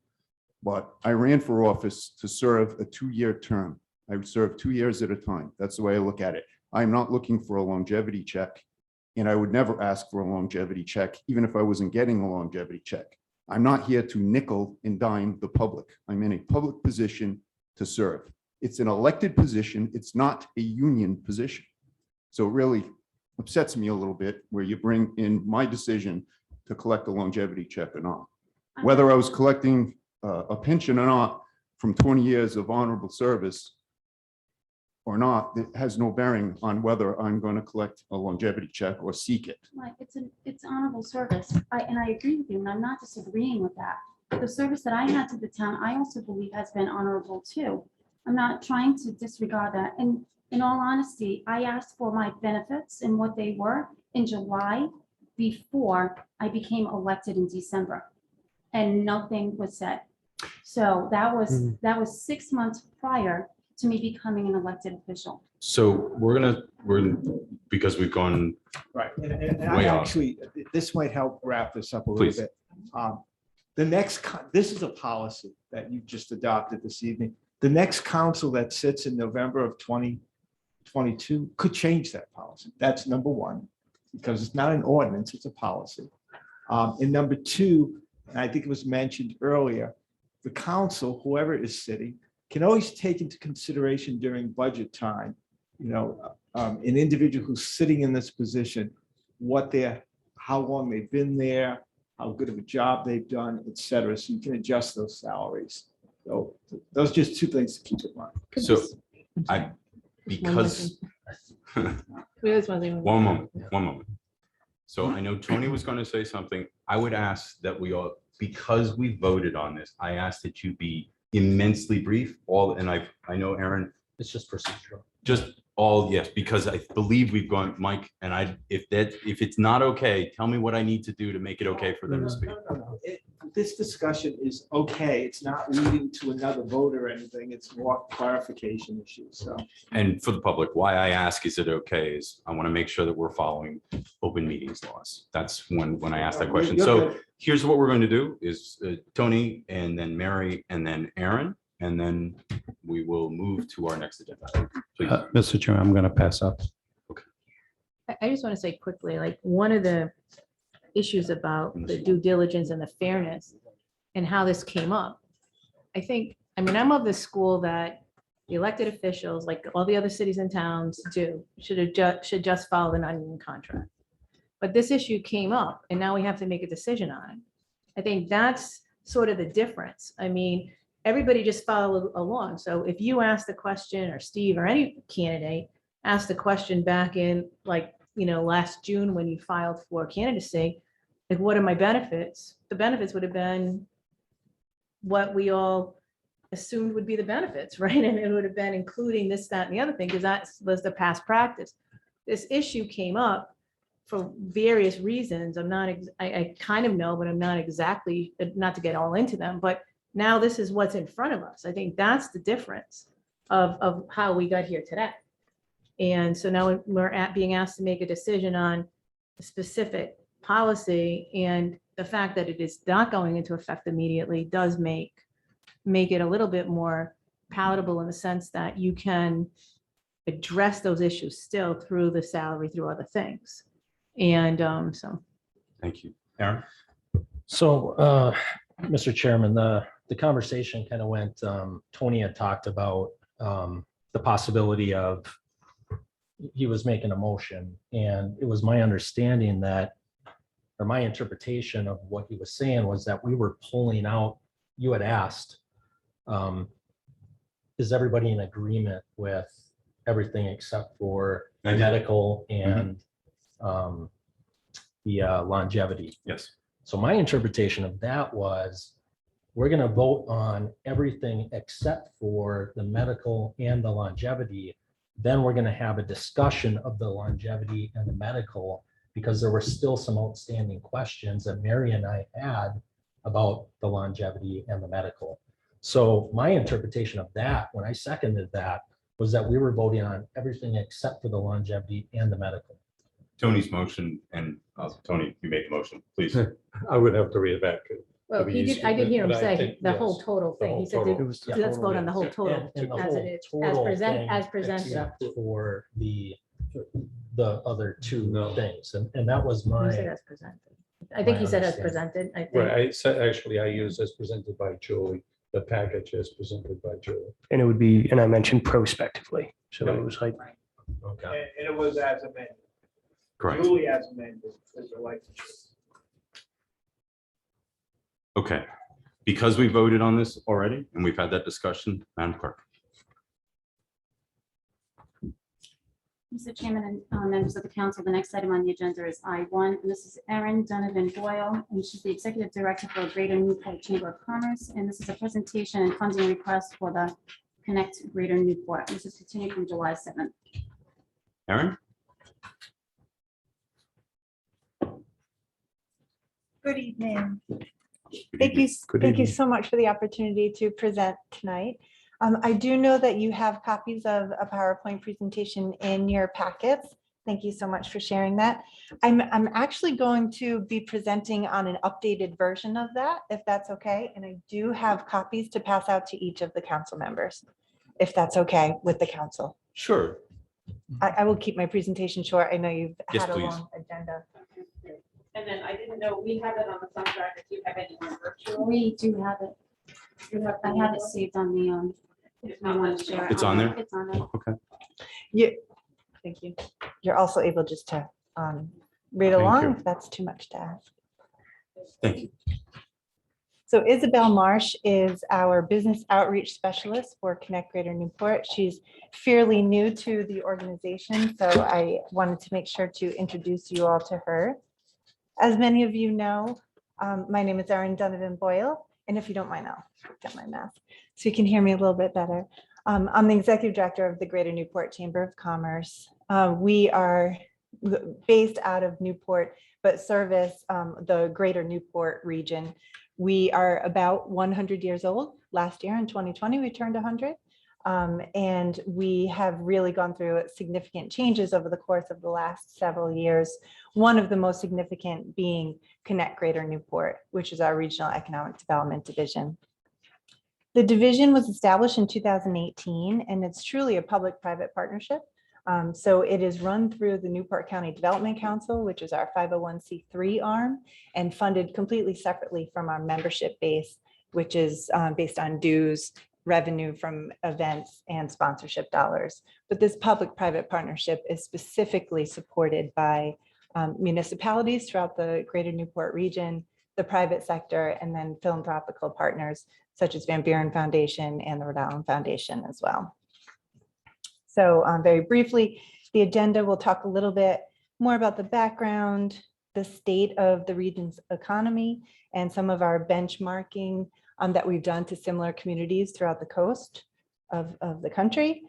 But I ran for office to serve a 2-year term. I would serve 2 years at a time. That's the way I look at it. I'm not looking for a longevity check, and I would never ask for a longevity check, even if I wasn't getting a longevity check. I'm not here to nickel and dime the public. I'm in a public position to serve. It's an elected position. It's not a union position. So it really upsets me a little bit where you bring in my decision to collect a longevity check or not. Whether I was collecting a pension or not from 20 years of honorable service or not, it has no bearing on whether I'm going to collect a longevity check or seek it. Like, it's honorable service. And I agree with you, and I'm not disagreeing with that. The service that I had to the town, I also believe has been honorable too. I'm not trying to disregard that. And in all honesty, I asked for my benefits and what they were in July before I became elected in December, and nothing was said. So that was 6 months prior to me becoming an elected official. So we're because we've gone Right. And I way off. actually, this might help wrap this up a little Please. bit. The next, this is a policy that you just adopted this evening. The next council that sits in November of 2022 could change that policy. That's number one, because it's not an ordinance, it's a policy. And number two, and I think it was mentioned earlier, the council, whoever is sitting, can always take into consideration during budget time, an individual who's sitting in this position, how long they've been there, how good of a job they've done, et cetera. So you can adjust those salaries. So those are just two things to keep in mind. So because one moment. So I know Tony was going to say something. I would ask that we all, because we voted on this, I asked that you be immensely brief. And I know Aaron, It's just procedural. yes, because I believe we've gone, Mike, and if it's not okay, tell me what I need to do to make it okay for them to speak. No. This discussion is okay. It's not leading to another vote or anything. It's more clarification issues. So. And for the public, why I ask, is it okay, is I want to make sure that we're following open meetings laws. That's when I ask that question. You're So good. here's what we're going to do is Tony, and then Mary, and then Aaron, and then we will move to our next agenda. Please. Mr. Chairman, I'm going to pass up. I just want to say quickly, like, one of the issues about the due diligence and the fairness and how this came up. I'm of the school that the elected officials, like all the other cities and towns do, should just follow the non-union contract. But this issue came up and now we have to make a decision on it. I think that's sort of the difference. I mean, everybody just followed along. So if you ask the question, or Steve or any candidate asked the question back in last June when you filed for candidacy, like, what are my benefits? The benefits would have been what we all assumed would be the benefits, right? And it would have been including this, that, and the other thing, because that was the past practice. This issue came up for various reasons. I kind of know, but I'm not exactly, not to get all into them, but now this is what's in front of us. I think that's the difference of how we got here today. And so now we're being asked to make a decision on a specific policy, and the fact that it is not going into effect immediately does make make it a little bit more palatable in the sense that you can address those issues still through the salary, through other things. And so. Thank you. Aaron? So, Mr. Chairman, the conversation kind of went, Tony had talked about the possibility of, he was making a motion, and it was my understanding that, or my interpretation of what he was saying was that we were pulling out, you had asked, is everybody in agreement with everything except for I did. medical and the longevity? Yes. So my interpretation of that was, we're going to vote on everything except for the medical and the longevity. Then we're going to have a discussion of the longevity and the medical, because there were still some outstanding questions that Mary and I had about the longevity and the medical. So my interpretation of that, when I seconded that, was that we were voting on everything except for the longevity and the medical. Tony's motion, and Tony, you made the motion, please. I would have to read it back. Well, he did, I did hear him But I say think, the yes, whole total the thing. He whole said, total. It was the let's total, vote on the whole And- total and the as whole it is, total thing as presented. Except for the other two No. things. And that was He said my, as presented. I think he said as understanding. presented, I think. Right, I said, actually, I used as presented by Julie, the package as presented by Julie. And it would be, and I mentioned prospectively. So Right. it was like, okay. And it was as amended. Correct. Julie as amended is the life insurance. Okay. Because we voted on this already and we've had that discussion, Madam Clerk. Mr. Chairman and members of the council, the next item on the agenda is I1, and this is Erin Donovan Boyle, and she's the Executive Director for Greater Newport Chamber of Commerce, and this is a presentation and funding request for the Connect Greater Newport. This is continued from July 7th. Aaron? Good evening. Good Thank you, evening. Good thank you evening. so much for the opportunity to present tonight. I do know that you have copies of a PowerPoint presentation in your packets. Thank you so much for sharing that. I'm actually going to be presenting on an updated version of that, if that's okay. And I do have copies to pass out to each of the council members, if that's okay with the council. Sure. I will keep my presentation short. I know you've Yes, had a please. long agenda. And then I didn't know, we have it on the thumb drive, if you have it in virtual. We do have it. I have it saved on the, if I want to share it. It's on there? It's on there. Okay. Yeah, thank you. You're also able just to read Thank along you. if that's too much to ask. Thank you. So Isabel Marsh is our business outreach specialist for Connect Greater Newport. She's fairly new to the organization, so I wanted to make sure to introduce you all to her. As many of you know, my name is Erin Donovan Boyle, and if you don't mind, I'll get my mask so you can hear me a little bit better. I'm the executive director of the Greater Newport Chamber of Commerce. We are based out of Newport, but service the Greater Newport region. We are about 100 years old. Last year in 2020, we turned 100. And we have really gone through significant changes over the course of the last several years. One of the most significant being Connect Greater Newport, which is our regional economic development division. The division was established in 2018, and it's truly a public-private partnership. So it is run through the Newport County Development Council, which is our 501c3 arm, and funded completely separately from our membership base, which is based on dues, revenue from events, and sponsorship dollars. But this public-private partnership is specifically supported by municipalities throughout the Greater Newport region, the private sector, and then philanthropical partners such as Van Buren Foundation and the Rhode Island Foundation as well. So very briefly, the agenda will talk a little bit more about the background, the state of the region's economy, and some of our benchmarking that we've done to similar communities throughout the coast of the country.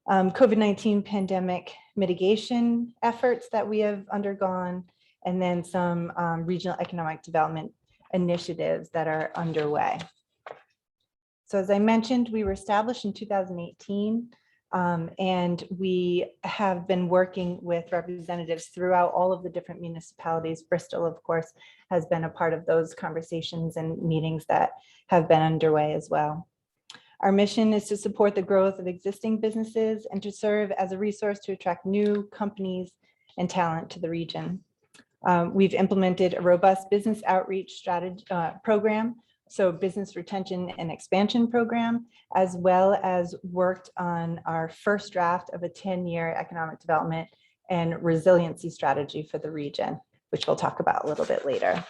COVID-19 pandemic mitigation efforts that we have undergone, and then some regional economic development initiatives that are underway. So as I mentioned, we were established in 2018, and we have been working with representatives throughout all of the different municipalities. Bristol, of course, has been a part of those conversations and meetings that have been underway as well. Our mission is to support the growth of existing businesses and to serve as a resource to attract new companies and talent to the region. We've implemented a robust business outreach strategy program, so business retention and expansion program, as well as worked on our first draft of a 10-year economic development and resiliency strategy for the region, which we'll talk about a little bit later.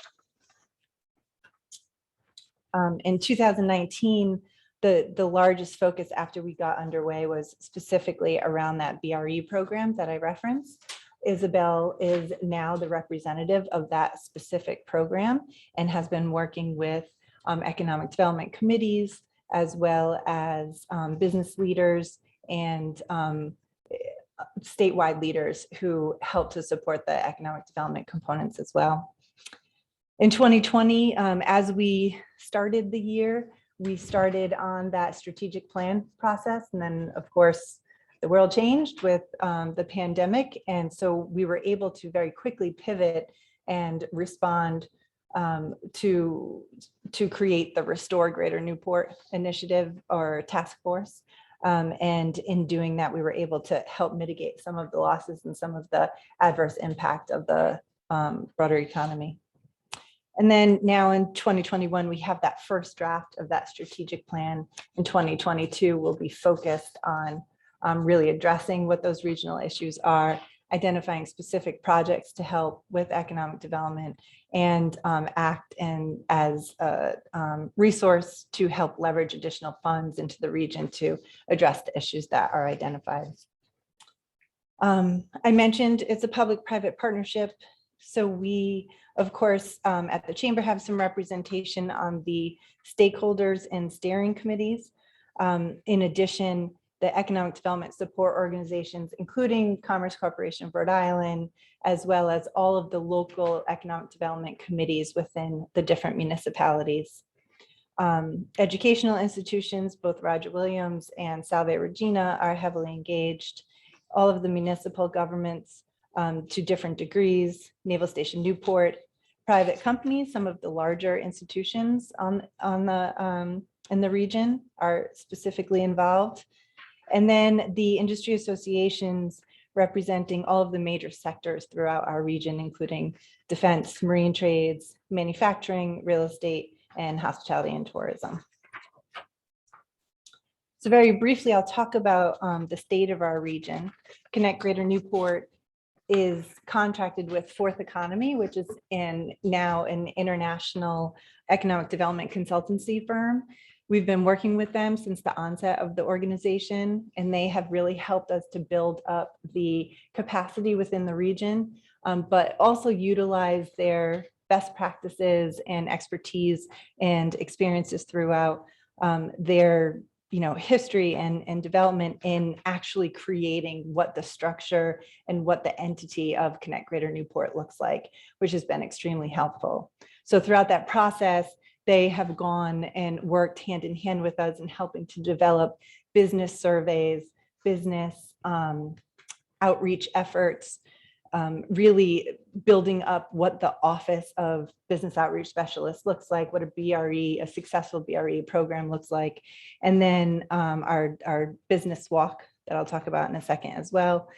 In 2019, the largest focus after we got underway was specifically around that BRE program that I referenced. Isabel is now the representative of that specific program and has been working with economic development committees, as well as business leaders and statewide leaders who help to support the economic development components as well. In 2020, as we started the year, we started on that strategic plan process. And then, of course, the world changed with the pandemic. And so we were able to very quickly pivot and respond to create the Restore Greater Newport initiative or task force. And in doing that, we were able to help mitigate some of the losses and some of the adverse impact of the broader economy. And then now in 2021, we have that first draft of that strategic plan. In 2022, we'll be focused on really addressing what those regional issues are, identifying specific projects to help with economic development, and act as a resource to help leverage additional funds into the region to address the issues that are identified. I mentioned it's a public-private partnership. So we, of course, at the Chamber have some representation on the stakeholders and steering committees. In addition, the economic development support organizations, including Commerce Corporation of Rhode Island, as well as all of the local economic development committees within the different municipalities. Educational institutions, both Roger Williams and Salve Regina, are heavily engaged. All of the municipal governments to different degrees, Naval Station Newport, private companies, some of the larger institutions in the region are specifically involved. And then the industry associations representing all of the major sectors throughout our region, including defense, marine trades, manufacturing, real estate, and hospitality and tourism. So very briefly, I'll talk about the state of our region. Connect Greater Newport is contracted with Fourth Economy, which is now an international economic development consultancy firm. We've been working with them since the onset of the organization, and they have really helped us to build up the capacity within the region, but also utilize their best practices and expertise and experiences throughout their history and development in actually creating what the structure and what the entity of Connect Greater Newport looks like, which has been extremely helpful. So throughout that process, they have gone and worked hand in hand with us in helping to develop business surveys, business outreach efforts, really building up what the Office of Business Outreach Specialist looks like, what a BRE, a successful BRE program looks like, and then our business walk that I'll talk about in a second as well.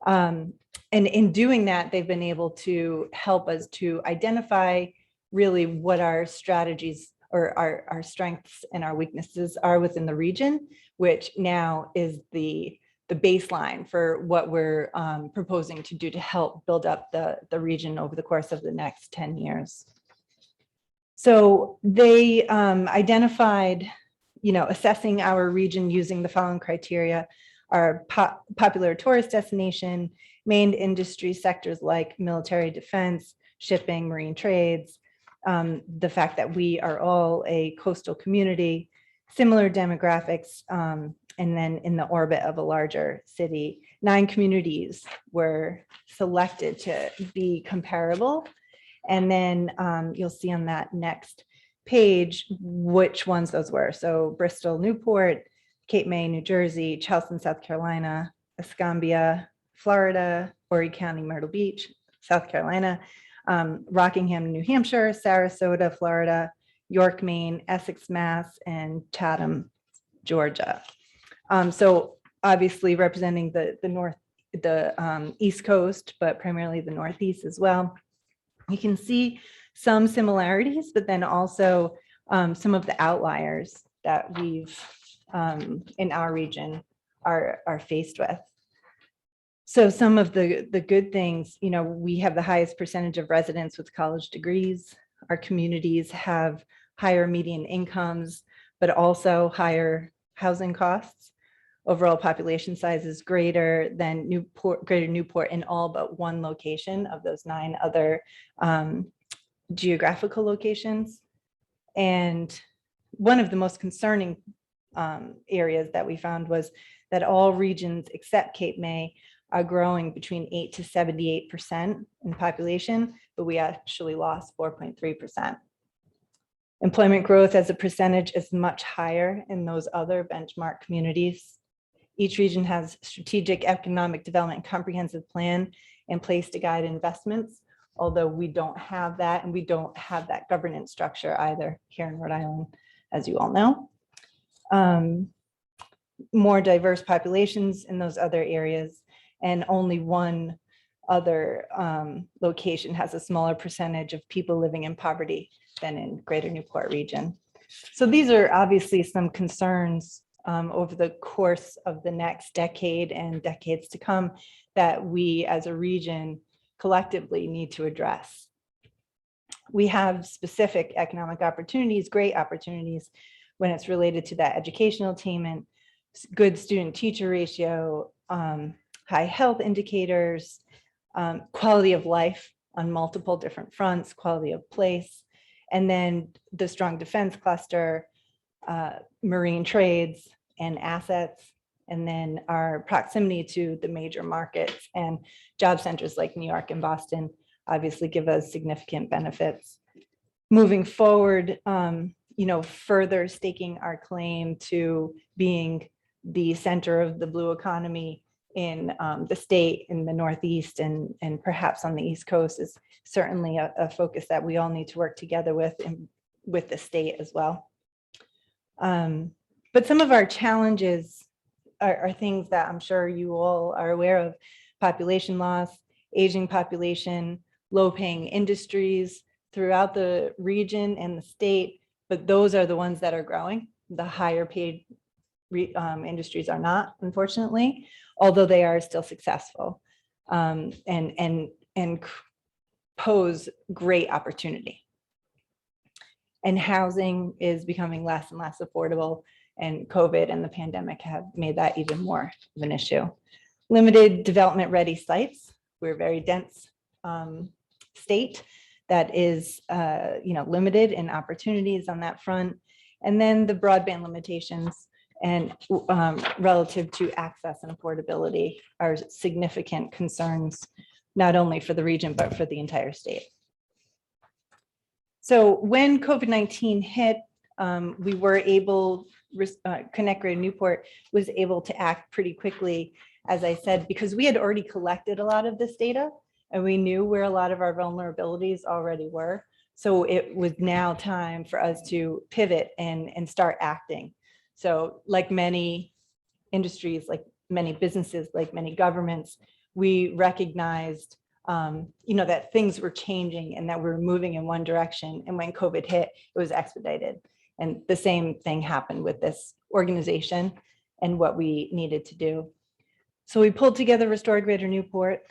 And in doing that, they've been able to help us to identify really what our strategies or our strengths and our weaknesses are within the region, which now is the baseline for what we're proposing to do to help build up the region over the course of the next 10 years. So they identified, assessing our region using the following criteria: our popular tourist destination, main industry sectors like military defense, shipping, marine trades, the fact that we are all a coastal community, similar demographics, and then in the orbit of a larger city. 9 communities were selected to be comparable. And then you'll see on that next page which ones those were. So Bristol, Newport, Cape May, New Jersey, Charleston, South Carolina, Escambia, Florida, Horry County, Myrtle Beach, South Carolina, Rockingham, New Hampshire, Sarasota, Florida, York, Maine, Essex, Mass, and Chatham, Georgia. So obviously representing the East Coast, but primarily the Northeast as well. You can see some similarities, but then also some of the outliers that we've in our region are faced with. So some of the good things, you know, we have the highest percentage of residents with college degrees. Our communities have higher median incomes, but also higher housing costs. Overall population size is greater than Greater Newport in all but one location of those 9 other geographical locations. And one of the most concerning areas that we found was that all regions except Cape May are growing between 8 to 78% in population, but we actually lost 4.3%. Employment growth as a percentage is much higher in those other benchmark communities. Each region has strategic economic development comprehensive plan in place to guide investments, although we don't have that, and we don't have that governance structure either here in Rhode Island, as you all know. More diverse populations in those other areas, and only one other location has a smaller percentage of people living in poverty than in Greater Newport region. So these are obviously some concerns over the course of the next decade and decades to come that we as a region collectively need to address. We have specific economic opportunities, great opportunities when it's related to that educational attainment, good student-teacher ratio, high health indicators, quality of life on multiple different fronts, quality of place, and then the strong defense cluster, marine trades and assets, and then our proximity to the major markets and job centers like New York and Boston obviously give us significant benefits. Moving forward, you know, further staking our claim to being the center of the blue economy in the state, in the Northeast, and perhaps on the East Coast is certainly a focus that we all need to work together with, and with the state as well. But some of our challenges are things that I'm sure you all are aware of: population loss, aging population, low-paying industries throughout the region and the state, but those are the ones that are growing. The higher paid industries are not, unfortunately, although they are still successful and pose great opportunity. And housing is becoming less and less affordable, and COVID and the pandemic have made that even more of an issue. Limited development ready sites. We're a very dense state that is limited in opportunities on that front. And then the broadband limitations and relative to access and affordability are significant concerns, not only for the region, but for the entire state. So when COVID-19 hit, we were able, Connect Greater Newport was able to act pretty quickly, as I said, because we had already collected a lot of this data and we knew where a lot of our vulnerabilities already were. So it was now time for us to pivot and start acting. So like many industries, like many businesses, like many governments, we recognized that things were changing and that we were moving in one direction. And when COVID hit, it was expedited. And the same thing happened with this organization and what we needed to do. So we pulled together Restore Greater Newport.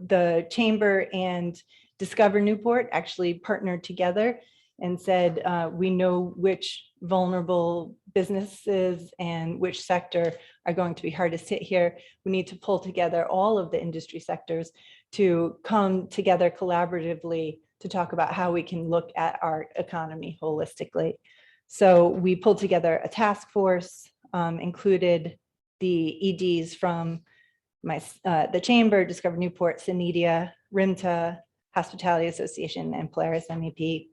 The Chamber and Discover Newport actually partnered together and said, we know which vulnerable businesses and which sector are going to be hardest hit here. We need to pull together all of the industry sectors to come together collaboratively to talk about how we can look at our economy holistically. So we pulled together a task force, included the EDs from the Chamber, Discover Newport, Synedia, RIMTA, Hospitality Association, and Polaris MEP.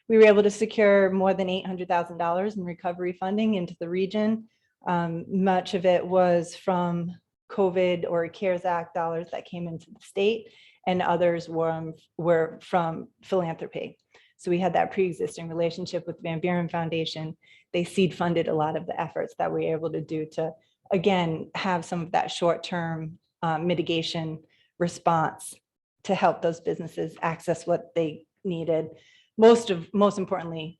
We were able to secure more than $800,000 in recovery funding into the region. Much of it was from COVID or CARES Act dollars that came into the state, and others were from philanthropy. So we had that pre-existing relationship with Van Buren Foundation. They seed funded a lot of the efforts that we were able to do to, again, have some of that short-term mitigation response to help those businesses access what they needed. Most importantly,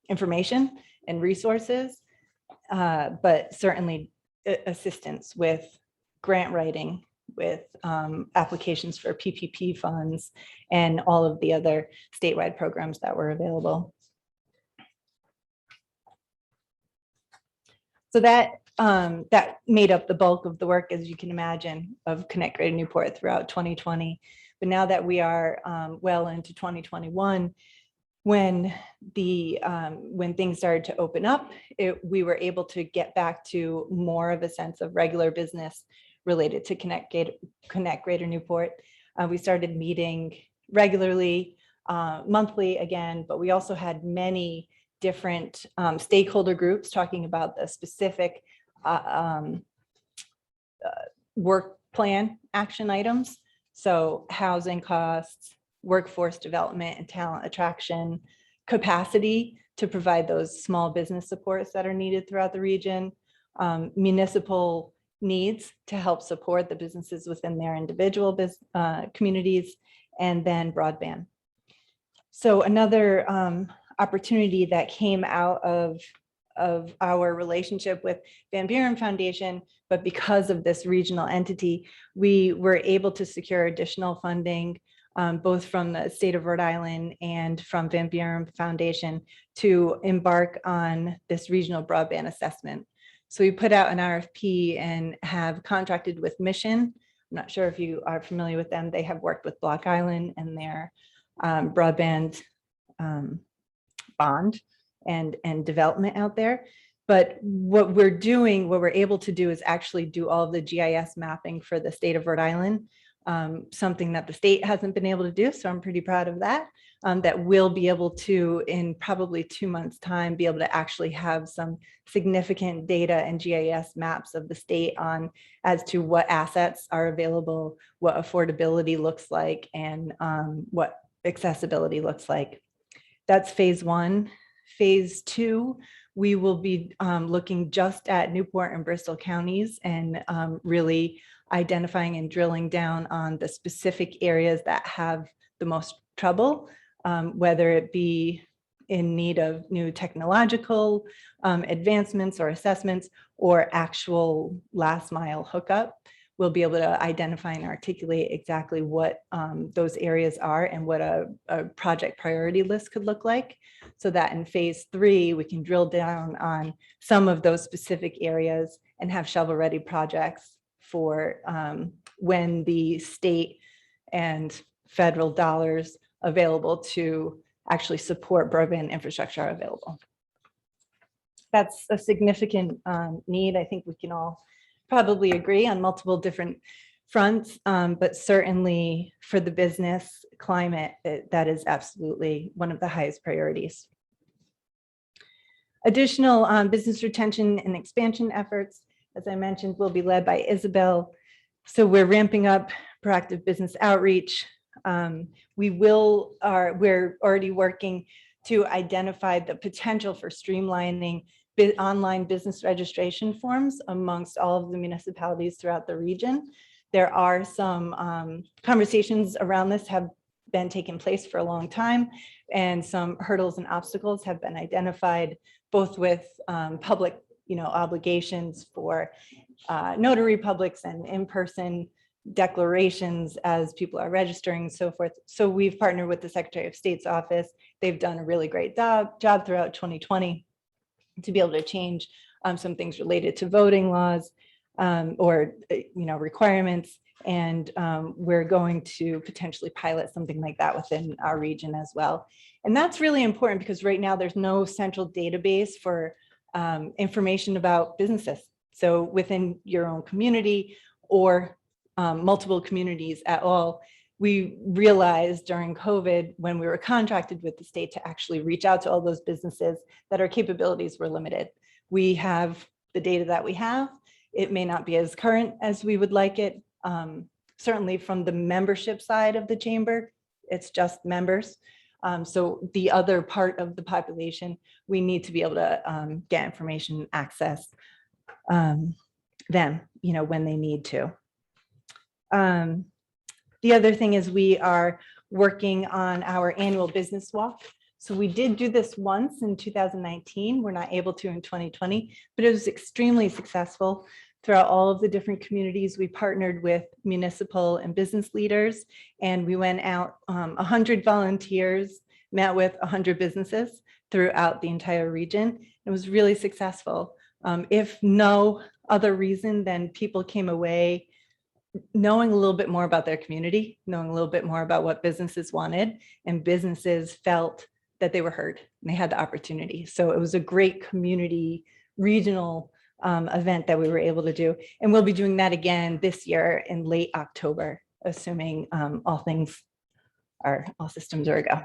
information and resources, but certainly assistance with grant writing, with applications for PPP funds and all of the other statewide programs that were available. So that made up the bulk of the work, as you can imagine, of Connect Greater Newport throughout 2020. But now that we are well into 2021, when things started to open up, we were able to get back to more of a sense of regular business related to Connect Greater Newport. We started meeting regularly, monthly again, but we also had many different stakeholder groups talking about the specific work plan action items. So housing costs, workforce development and talent attraction, capacity to provide those small business supports that are needed throughout the region, municipal needs to help support the businesses within their individual communities, and then broadband. So another opportunity that came out of our relationship with Van Buren Foundation, but because of this regional entity, we were able to secure additional funding both from the state of Rhode Island and from Van Buren Foundation to embark on this regional broadband assessment. So we put out an RFP and have contracted with Mission. I'm not sure if you are familiar with them. They have worked with Block Island and their broadband bond and development out there. But what we're able to do is actually do all of the GIS mapping for the state of Rhode Island, something that the state hasn't been able to do. So I'm pretty proud of that. That we'll be able to, in probably 2 months' time, be able to actually have some significant data and GIS maps of the state on as to what assets are available, what affordability looks like, and what accessibility looks like. That's phase one. Phase two, we will be looking just at Newport and Bristol counties and really identifying and drilling down on the specific areas that have the most trouble, whether it be in need of new technological advancements or assessments or actual last mile hookup. We'll be able to identify and articulate exactly what those areas are and what a project priority list could look like, so that in phase three, we can drill down on some of those specific areas and have shovel-ready projects for when the state and federal dollars available to actually support broadband infrastructure are available. That's a significant need. I think we can all probably agree on multiple different fronts, but certainly for the business climate, that is absolutely one of the highest priorities. Additional business retention and expansion efforts, as I mentioned, will be led by Isabel. So we're ramping up proactive business outreach. We're already working to identify the potential for streamlining online business registration forms amongst all of the municipalities throughout the region. There are some conversations around this have been taking place for a long time, and some hurdles and obstacles have been identified, both with public obligations for notary publics and in-person declarations as people are registering and so forth. So we've partnered with the Secretary of State's office. They've done a really great job throughout 2020 to be able to change some things related to voting laws or requirements. And we're going to potentially pilot something like that within our region as well. And that's really important because right now there's no central database for information about businesses. So within your own community or multiple communities at all, we realized during COVID, when we were contracted with the state to actually reach out to all those businesses, that our capabilities were limited. We have the data that we have. It may not be as current as we would like it. Certainly from the membership side of the chamber, it's just members. So the other part of the population, we need to be able to get information, access them, when they need to. The other thing is we are working on our annual business walk. So we did do this once in 2019. We're not able to in 2020, but it was extremely successful. Throughout all of the different communities, we partnered with municipal and business leaders, and we went out, 100 volunteers, met with 100 businesses throughout the entire region. It was really successful. If no other reason than people came away knowing a little bit more about their community, knowing a little bit more about what businesses wanted, and businesses felt that they were heard and they had the opportunity. So it was a great community regional event that we were able to do. And we'll be doing that again this year in late October, assuming all systems are a go.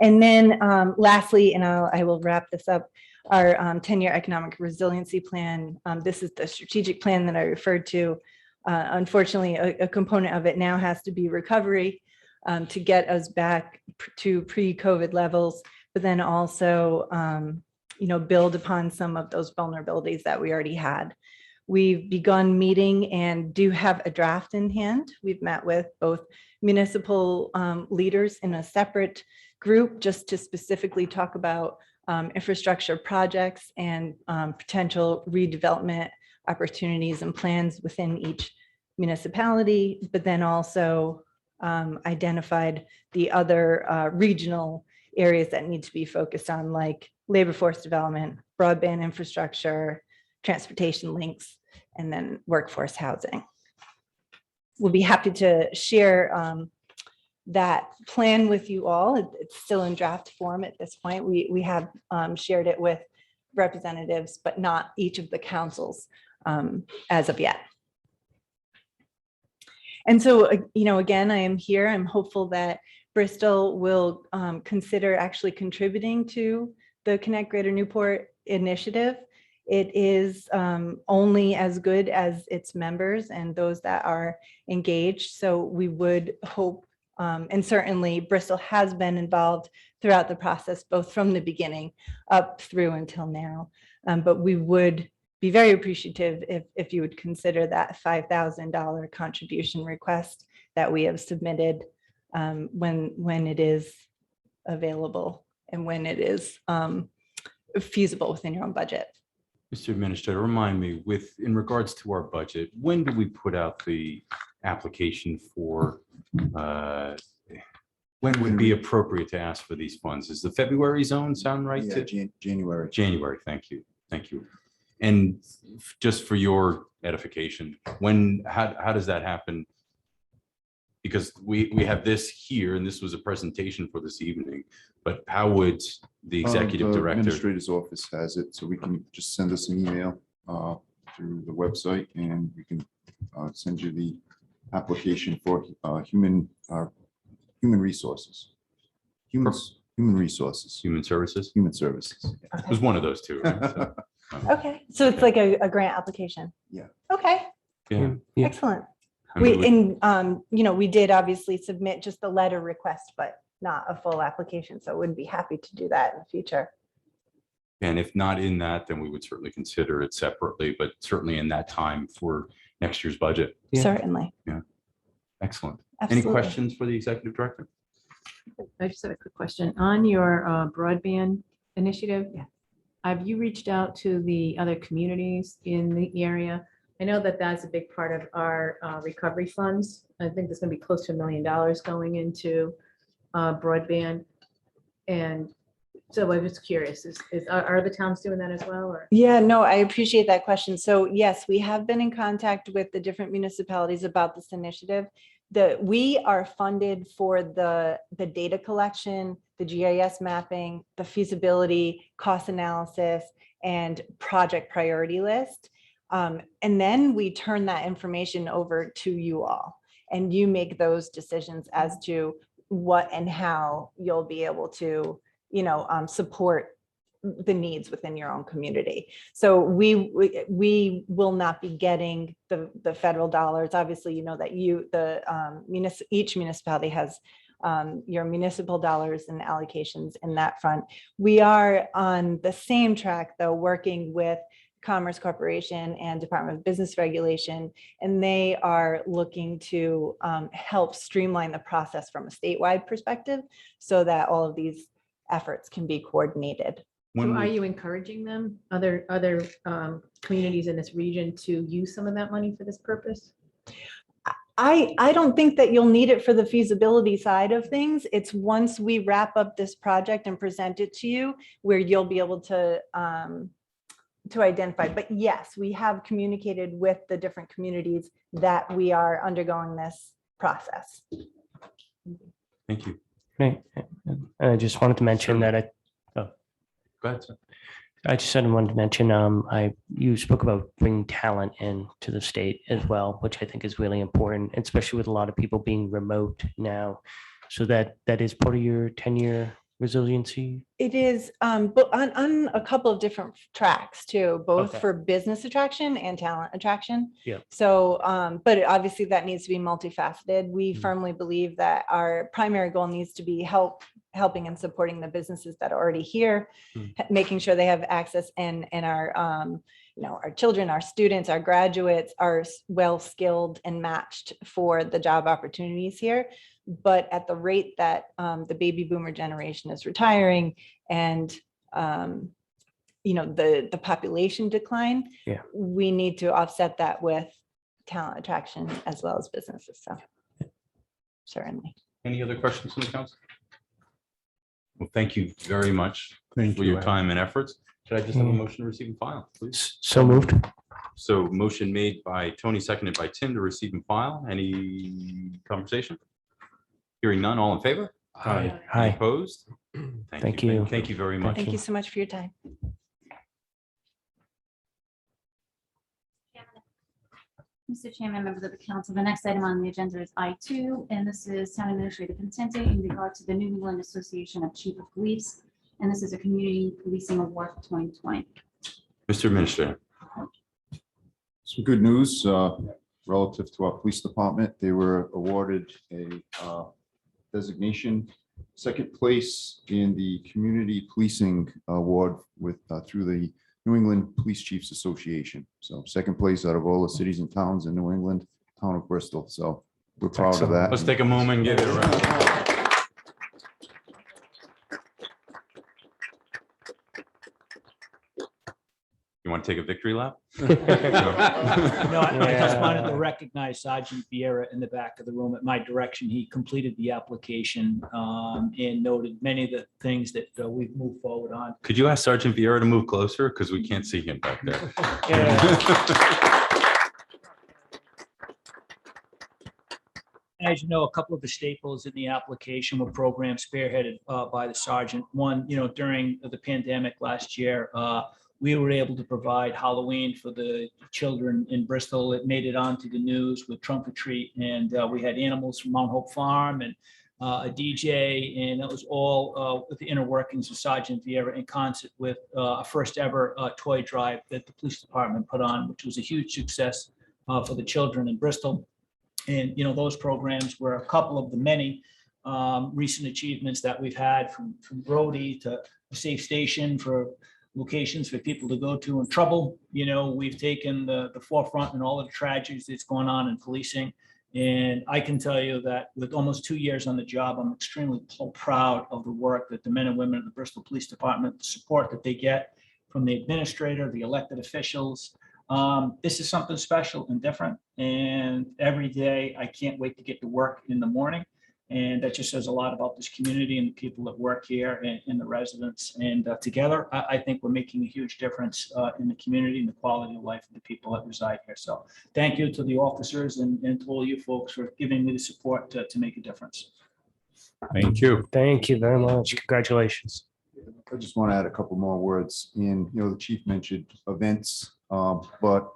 And then lastly, and I will wrap this up, our 10-year economic resiliency plan. This is the strategic plan that I referred to. Unfortunately, a component of it now has to be recovery to get us back to pre-COVID levels, but then also, build upon some of those vulnerabilities that we already had. We've begun meeting and do have a draft in hand. We've met with both municipal leaders in a separate group just to specifically talk about infrastructure projects and potential redevelopment opportunities and plans within each municipality, but then also identified the other regional areas that need to be focused on, like labor force development, broadband infrastructure, transportation links, and then workforce housing. We'll be happy to share that plan with you all. It's still in draft form at this point. We have shared it with representatives, but not each of the councils as of yet. And so, again, I am here. I'm hopeful that Bristol will consider actually contributing to the Connect Greater Newport initiative. It is only as good as its members and those that are engaged. So we would hope, and certainly Bristol has been involved throughout the process, both from the beginning up through until now. But we would be very appreciative if you would consider that $5,000 contribution request that we have submitted when it is available and when it is feasible within your own budget. Mr. Administrator, remind me, in regards to our budget, when do we put out the application for, when would be appropriate to ask for these funds? Is the February zone sound right? Yeah, January. January, thank you. Thank you. And just for your edification, how does that happen? Because we have this here, and this was a presentation for this evening, but how would the executive The director? Administrator's office has it, so we can just send us an email through the website, and we can send you the application for human resources. Human resources. Human services? Human services. It was one of those two, right? So, Okay, so it's like a grant application. Yeah. Okay, yeah. excellent. I mean, We did obviously submit just the letter request, but not a full application. So we'd be happy to do that in the future. And if not in that, then we would certainly consider it separately, but certainly in that time for next year's budget. Yeah. Certainly. Excellent. Absolutely. Any questions for the executive director? I just have a quick question. On your broadband initiative, have you reached out to the other communities in the area? I know that that's a big part of our recovery funds. I think there's going to be close to $1 million going into broadband. And so I was curious, are the towns doing that as well? Or? Yeah, no, I appreciate that question. So yes, we have been in contact with the different municipalities about this initiative. We are funded for the data collection, the GIS mapping, the feasibility, cost analysis, and project priority list. And then we turn that information over to you all, and you make those decisions as to what and how you'll be able to, support the needs within your own community. So we will not be getting the federal dollars. Obviously, you know that each municipality has your municipal dollars and allocations in that front. We are on the same track, though, working with Commerce Corporation and Department of Business Regulation, and they are looking to help streamline the process from a statewide perspective so that all of these efforts can be coordinated. So are you encouraging them, other communities in this region, to use some of that money for this purpose? I don't think that you'll need it for the feasibility side of things. It's once we wrap up this project and present it to you where you'll be able to identify. But yes, we have communicated with the different communities that we are undergoing this process. Thank you. Right. And I just wanted to mention that Go ahead, sir. I just wanted to mention, you spoke about bringing talent in to the state as well, which I think is really important, especially with a lot of people being remote now. So that is part of your 10-year resiliency. It is, but on a couple of different tracks too, both Okay. for business attraction and talent attraction. Yeah. So, but obviously that needs to be multifaceted. We Mhm. firmly believe that our primary goal needs to be helping and supporting the businesses that are already here, making sure they have access, and our, our children, our students, our graduates are well-skilled and matched for the job opportunities here. But at the rate that the baby boomer generation is retiring and, the population decline, Yeah. we need to offset that with talent attraction as well as businesses. So certainly. Any other questions from the council? Well, thank you very much Thank for you, your Ed. time and efforts. Should I just have a motion to receive and file, please? So moved. So motion made by Tony, seconded by Tim to receive and file. Any conversation? Hearing none, all in favor? Aye. Any Hi. opposed? Thank you. Thank you very much. Thank you so much for your time. Mr. Chairman, members of the council, the next item on the agenda is I2, and this is Town Administrator Consente in regard to the New England Association of Chief of Police, and this is a Community Policing Award for 2020. Mr. Administrator. Some good news relative to our police department. They were awarded a designation, second place in the Community Policing Award through the New England Police Chiefs Association. So second place out of all the cities and towns in New England, town of Bristol. So we're proud of that. Let's take a moment and give it a round. You want to take a victory lap? No, I just wanted to Yeah. recognize Sergeant Vieira in the back of the room at my direction. He completed the application and noted many of the things that we've moved forward on. Could you ask Sergeant Vieira to move closer? Because we can't see him back there. As you know, a couple of the staples in the application were programs spearheaded by the sergeant. One, during the pandemic last year, we were able to provide Halloween for the children in Bristol. It made it onto the news with Trunk or Treat, and we had animals from Mount Hope Farm and a DJ, and it was all with the inner workings of Sergeant Vieira in concert with a first ever toy drive that the police department put on, which was a huge success for the children in Bristol. And, those programs were a couple of the many recent achievements that we've had, from Brody to a safe station for locations for people to go to in trouble. We've taken the forefront in all of the tragedies that's going on in policing. And I can tell you that with almost 2 years on the job, I'm extremely proud of the work that the men and women of the Bristol Police Department, the support that they get from the administrator, the elected officials. This is something special and different. And every day I can't wait to get to work in the morning. And that just says a lot about this community and the people that work here and the residents. And together, I think we're making a huge difference in the community and the quality of life of the people that reside here. So thank you to the officers and to all you folks for giving me the support to make a difference. Thank you. Thank you very much. Congratulations. I just want to add a couple more words. And, the chief mentioned events, but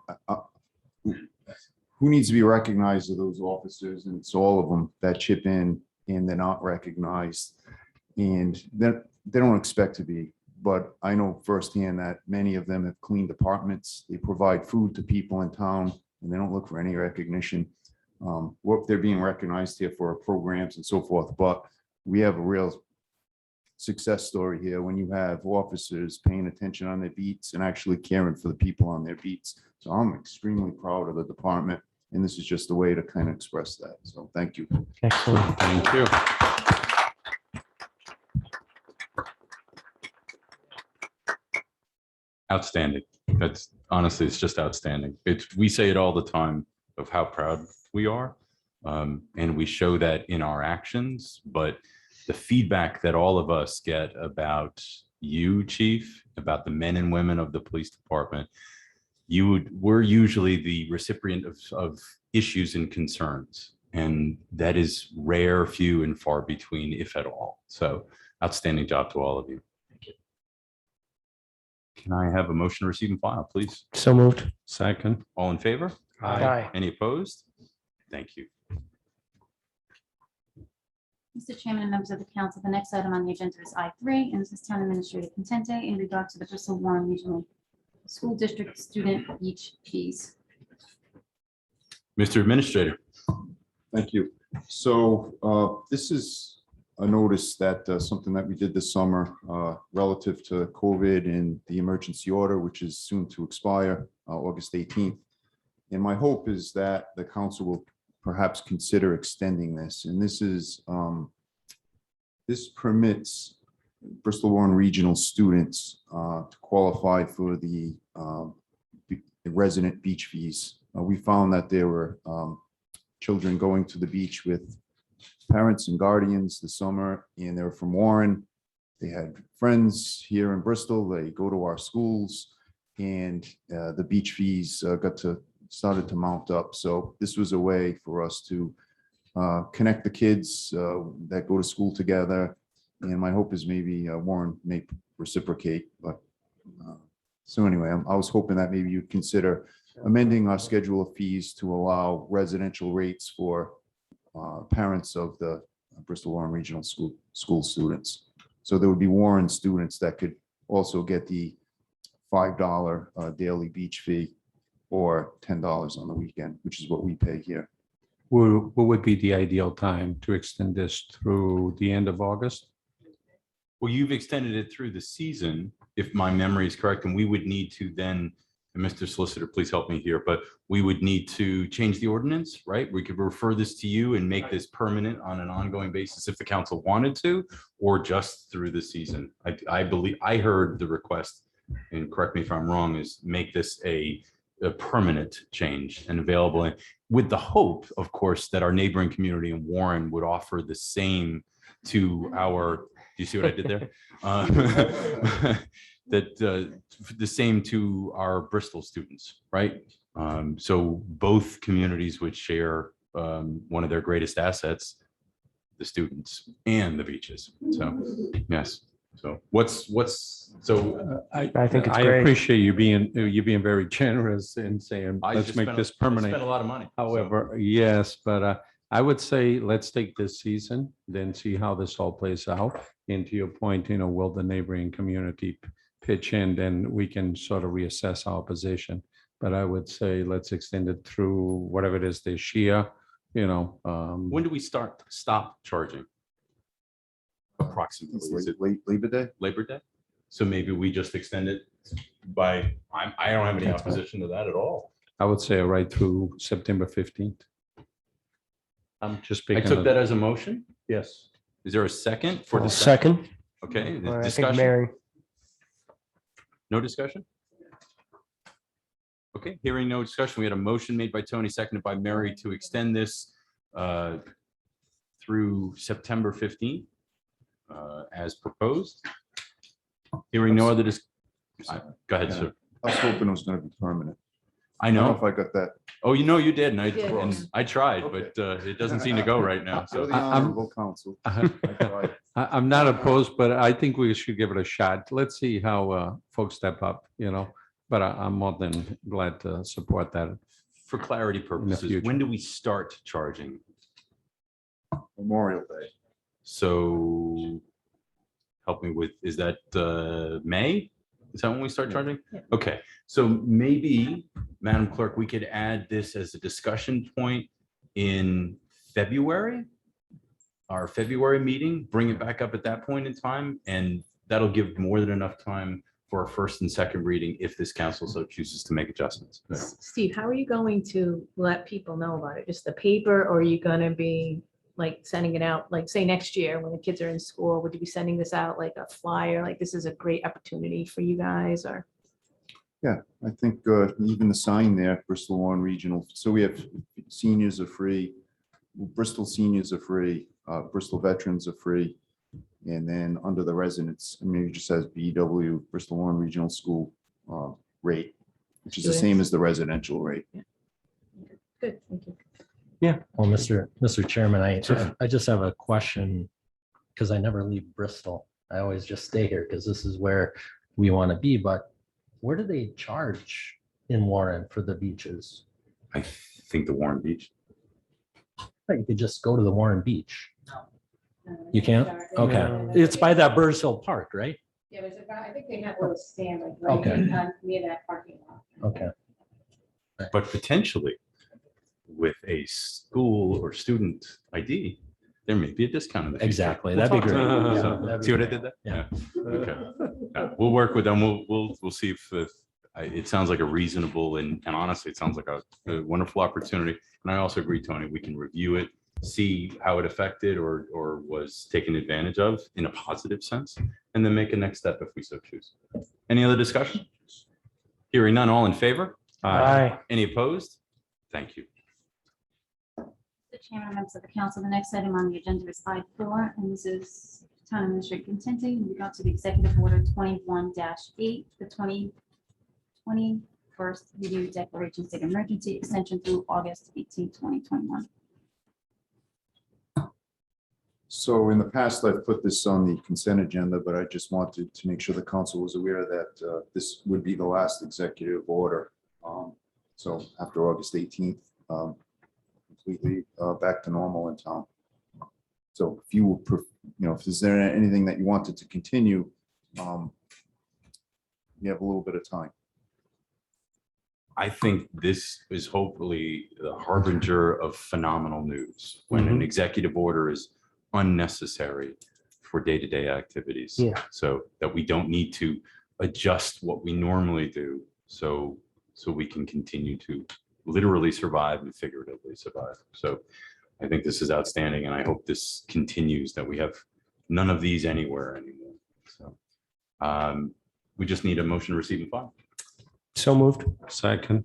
who needs to be recognized are those officers, and it's all of them that chip in and they're not recognized. And they don't expect to be. but I know firsthand that many of them have cleaned apartments. They provide food to people in town, and they don't look for any recognition. What they're being recognized here for programs and so forth, but we have a real success story here when you have officers paying attention on their beats and actually caring for the people on their beats. So I'm extremely proud of the department, and this is just a way to kind of express that. So thank you. Excellent. Thank you. Outstanding. That's honestly, it's just outstanding. We say it all the time of how proud we are. And we show that in our actions, but the feedback that all of us get about you, Chief, about the men and women of the police department, we're usually the recipient of issues and concerns. And that is rare, few and far between, if at all. So outstanding job to all of you. Thank you. Can I have a motion to receive and file, please? So moved. Second. All in favor? Aye. Any opposed? Thank you. Mr. Chairman and members of the council, the next item on the agenda is I3, and this is Town Administrator Contente in regard to the Bristol Warren Regional School District student beach fees. Mr. Administrator. Thank you. So this is a notice that something that we did this summer relative to COVID and the emergency order, which is soon to expire August 18th. And my hope is that the council will perhaps consider extending this. And this is this permits Bristol Warren Regional students to qualify for the resident beach fees. We found that there were children going to the beach with parents and guardians this summer, and they were from Warren. They had friends here in Bristol. They go to our schools, and the beach fees started to mount up. So this was a way for us to connect the kids that go to school together. And my hope is maybe Warren may reciprocate. But so anyway, I was hoping that maybe you'd consider amending our schedule of fees to allow residential rates for parents of the Bristol Warren Regional School students. So there would be Warren students that could also get the $5 daily beach fee or $10 on the weekend, which is what we pay here. What would be the ideal time to extend this through the end of August? Well, you've extended it through the season, if my memory is correct, and we would need to then, and Mr. Solicitor, please help me here, but we would need to change the ordinance, right? We could refer this to you and make this permanent on an ongoing basis if the council wanted to, or just through the season. I believe, I heard the request, and correct me if I'm wrong, is make this a permanent change and available, and with the hope, of course, that our neighboring community in Warren would offer the same to our, do you see what I did there? That the same to our Bristol students, right? So both communities would share one of their greatest assets, the students and the beaches. So yes. So I think it's I great. appreciate you being very generous in saying, let's make this permanent. Spent a lot of money. However, yes, but I would say let's take this season, then see how this all plays out. And to your point, will the neighboring community pitch in, then we can sort of reassess our position. But I would say let's extend it through whatever it is this year, When do we stop charging? Approximately, is it Late Labor Day? Labor Day? So maybe we just extend it by, I don't have any That's fine. opposition to that at all. I would say right through September 15th. I'm just I picking. took that as a motion. Yes. Is there a second for discussion? Second. Okay, I think discussion? Mary. No discussion? Okay, hearing no discussion, we had a motion made by Tony, seconded by Mary to extend this through September 15th as proposed. Hearing no other go ahead, sir. I was hoping it was going to be permanent. I I don't know know. if I got that. Oh, you did, and did. I tried, Okay. but it doesn't seem to go right now. You're So the I'm- honorable counsel. I tried. I'm not opposed, but I think we should give it a shot. Let's see how folks step up, but I'm more than glad to support that. for clarity purposes, future. when do we start charging? Memorial Day. So help me with, is that May? Is that when we start charging? Yeah. Okay, so maybe, Madam Clerk, we could add this as a discussion point in February, our February meeting, bring it back up at that point in time, and that'll give more than enough time for a first and second reading if this council so chooses to make adjustments. Steve, how are you going to let people know about it? Just the paper, or are you gonna be like sending it out, like say next year when the kids are in school, would you be sending this out like a flyer, like this is a great opportunity for you guys, or? Yeah, I think even the sign there, Bristol Warren Regional, so we have seniors are free, Bristol seniors are free, Bristol veterans are free. And then under the residents, I mean, it just says BW, Bristol Warren Regional School rate, which is the same as the residential rate. Good, thank you. Yeah. Well, Mr. Chairman, I just have a question because I never leave Bristol. I always just stay here because this is where we want to be. But where do they charge in Warren for the beaches? I think the Warren Beach. You could just go to the Warren Beach. You can't? Okay. It's by that Burrs Hill Park, right? Yeah, there's I think they have a little stand like Okay. near that parking lot. Okay. But potentially with a school or student ID, there may be a discount in the future. Exactly. That'd be great. So, That'd be see what I great. did there? Yeah. Okay. We'll work with them. We'll see if it sounds like a reasonable and honestly, it sounds like a wonderful opportunity. And I also agree, Tony, we can review it, see how it affected or was taken advantage of in a positive sense, and then make a next step if we so choose. Any other discussion? Hearing none, all in favor? Aye. Any opposed? Thank you. Mr. Chairman, members of the council, the next item on the agenda is I4, and this is Town Administrator Contenting in regard to the Executive Order 21-8, the 2021st Review Declaration State of Emergency extension through August 18, 2021. So in the past, I've put this on the consent agenda, but I just wanted to make sure the council was aware that this would be the last executive order. So after August 18th, completely back to normal in town. So if you will, if there's anything that you wanted to continue, you have a little bit of time. I think this is hopefully the harbinger of phenomenal news when an executive order is unnecessary for day-to-day activities. Yeah. So that we don't need to adjust what we normally do. So we can continue to literally survive and figuratively survive. So I think this is outstanding, and I hope this continues, that we have none of these anywhere anymore. So we just need a motion to receive and file. So moved. Second.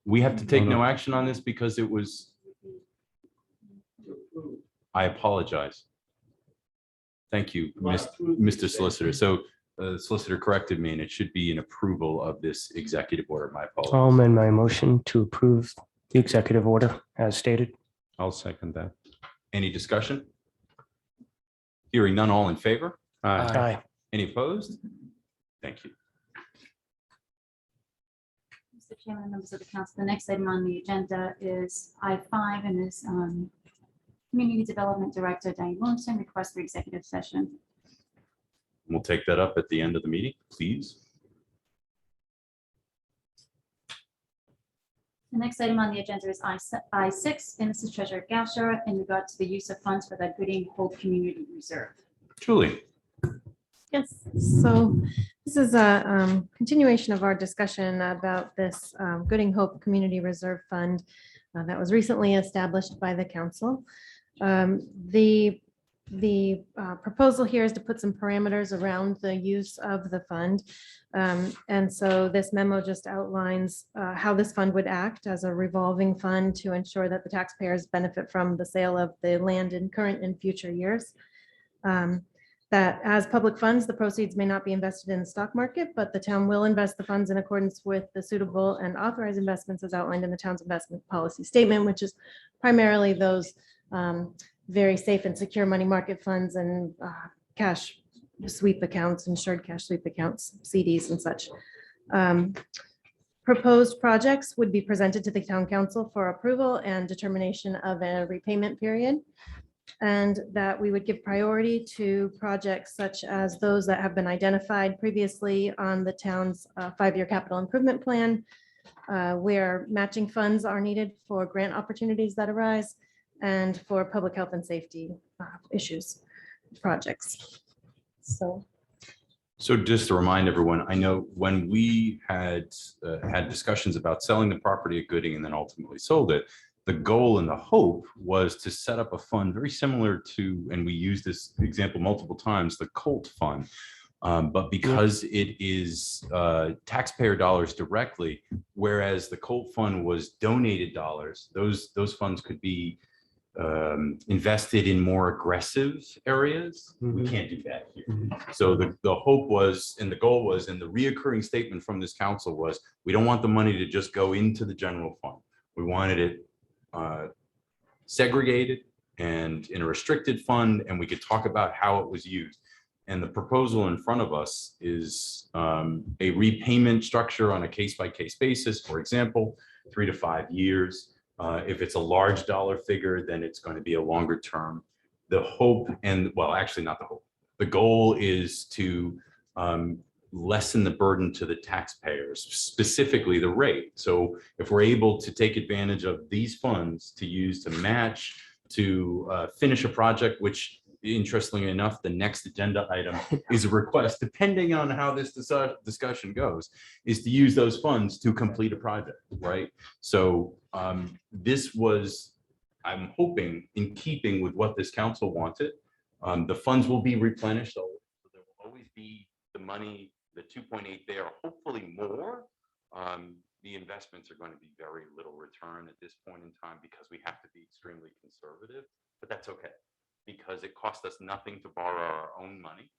We have to take no action on this because it was. I apologize. Thank you, Mr. Solicitor. So the solicitor corrected me, and it should be an approval of this executive order. My I'll apologies. amend my motion to approve the executive order as stated. I'll second that. Any discussion? Hearing none, all in favor? Aye. Any opposed? Thank you. Mr. Chairman, members of the council, the next item on the agenda is I5, and is Community Development Director Diane Williamson request for executive session. We'll take that up at the end of the meeting, please. The next item on the agenda is I6, and this is Treasurer Gasher in regard to the use of funds for the Gooding Hope Community Reserve. Julie. Yes, so this is a continuation of our discussion about this Gooding Hope Community Reserve Fund that was recently established by the council. The proposal here is to put some parameters around the use of the fund. And so this memo just outlines how this fund would act as a revolving fund to ensure that the taxpayers benefit from the sale of the land in current and future years. That as public funds, the proceeds may not be invested in the stock market, but the town will invest the funds in accordance with the suitable and authorized investments as outlined in the town's investment policy statement, which is primarily those very safe and secure money market funds and cash sweep accounts, insured cash sweep accounts, CDs and such. Proposed projects would be presented to the town council for approval and determination of a repayment period. And that we would give priority to projects such as those that have been identified previously on the town's 5-year capital improvement plan, where matching funds are needed for grant opportunities that arise and for public health and safety issues, projects. So So just to remind everyone, I know when we had discussions about selling the property at Gooding and then ultimately sold it, the goal and the hope was to set up a fund very similar to, and we used this example multiple times, the Colt Fund. But because it is taxpayer dollars directly, whereas the Colt Fund was donated dollars, those funds could be invested in more aggressive areas. We can't do that here. So the hope was, and the goal was, and the reoccurring statement from this council was, we don't want the money to just go into the general fund. We wanted it segregated and in a restricted fund, and we could talk about how it was used. And the proposal in front of us is a repayment structure on a case-by-case basis. For example, 3 to 5 years. If it's a large dollar figure, then it's going to be a longer term. The hope, and well, actually not the hope. The goal is to lessen the burden to the taxpayers, specifically the rate. So if we're able to take advantage of these funds to use to match, to finish a project, which interestingly enough, the next agenda item is a request, depending on how this discussion goes, is to use those funds to complete a project, right? So this was, I'm hoping, in keeping with what this council wanted. The funds will be replenished, so there will always be the money, the 2.8 there, hopefully more. The investments are going to be very little return at this point in time because we have to be extremely conservative, but that's okay, because it cost us nothing to borrow our own money,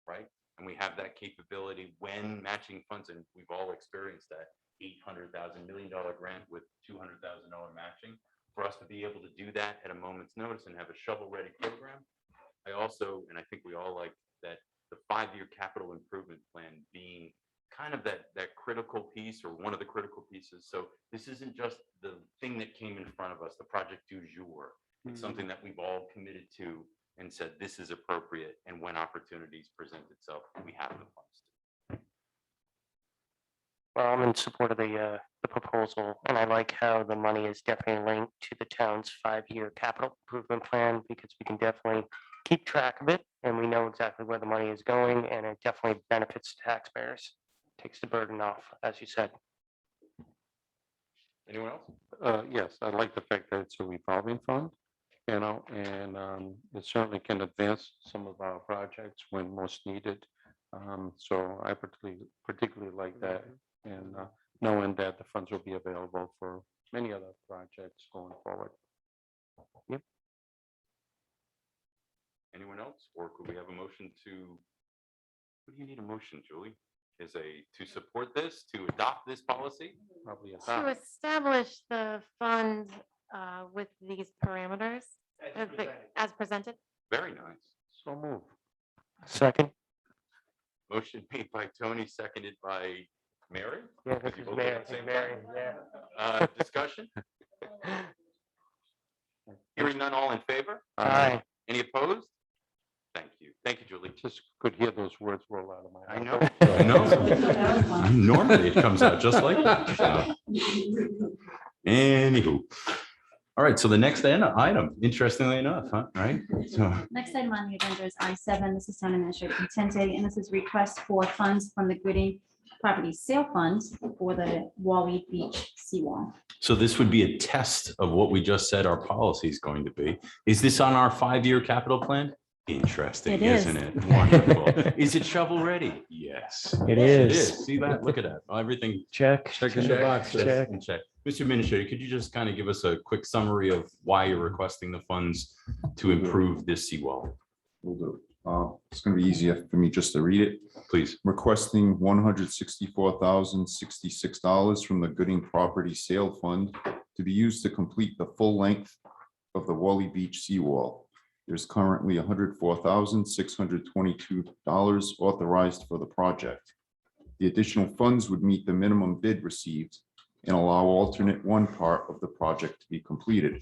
right? And we have that capability when matching funds, and we've all experienced that $800,000 million grant with $200,000 matching. For us to be able to do that at a moment's notice and have a shovel-ready program. I also, and I think we all like that, the 5-year capital improvement plan being kind of that critical piece, or one of the critical pieces. So this isn't just the thing that came in front of us, the project du jour. It's something that we've all committed to and said this is appropriate, and when opportunities present itself, we have the funds. Well, I'm in support of the proposal, and I like how the money is definitely linked to the town's 5-year capital improvement plan, because we can definitely keep track of it, and we know exactly where the money is going, and it definitely benefits taxpayers. Takes the burden off, as you said. Anyone else? Yes, I like the fact that it's a revolving fund, you know, and it certainly can advance some of our projects when most needed. So I particularly like that, and knowing that the funds will be available for many other projects going forward. Yep. Anyone else? Or could we have a motion to, what do you need a motion, Julie? Is to support this, to adopt this policy? Probably to establish the fund with these parameters as presented. Very nice. So move. Second. Motion made by Tony, seconded by Mary. Yeah, Because this you is both did Mary. at the same Mary, time. yeah. Discussion? Hearing none, all in favor? Aye. Any opposed? Thank you. Thank you, Julie. Just could hear those words roll out of my I mouth. know. I know. Normally it comes out just like that. So. Anywho. All right. So the next item, interestingly enough, huh? Right. So Next item on the agenda is I7. This is Town Administrator Contente, and this is request for funds from the Gooding Property Sale Fund for the Wally Beach seawall. So this would be a test of what we just said our policy is going to be. Is this on our 5-year capital plan? Interesting, It is. isn't it? Wonderful. Is it shovel ready? Yes. It It is. is. See that? Look at that. Everything. Check. Checking the boxes. Check. And check. Mr. Administrator, could you just kind of give us a quick summary of why you're requesting the funds to improve this seawall? We'll do it. It's going to be easier for me just to read it. Please. Requesting $164,066 from the Gooding Property Sale Fund to be used to complete the full length of the Wally Beach seawall. There's currently $104,622 authorized for the project. The additional funds would meet the minimum bid received and allow alternate one part of the project to be completed.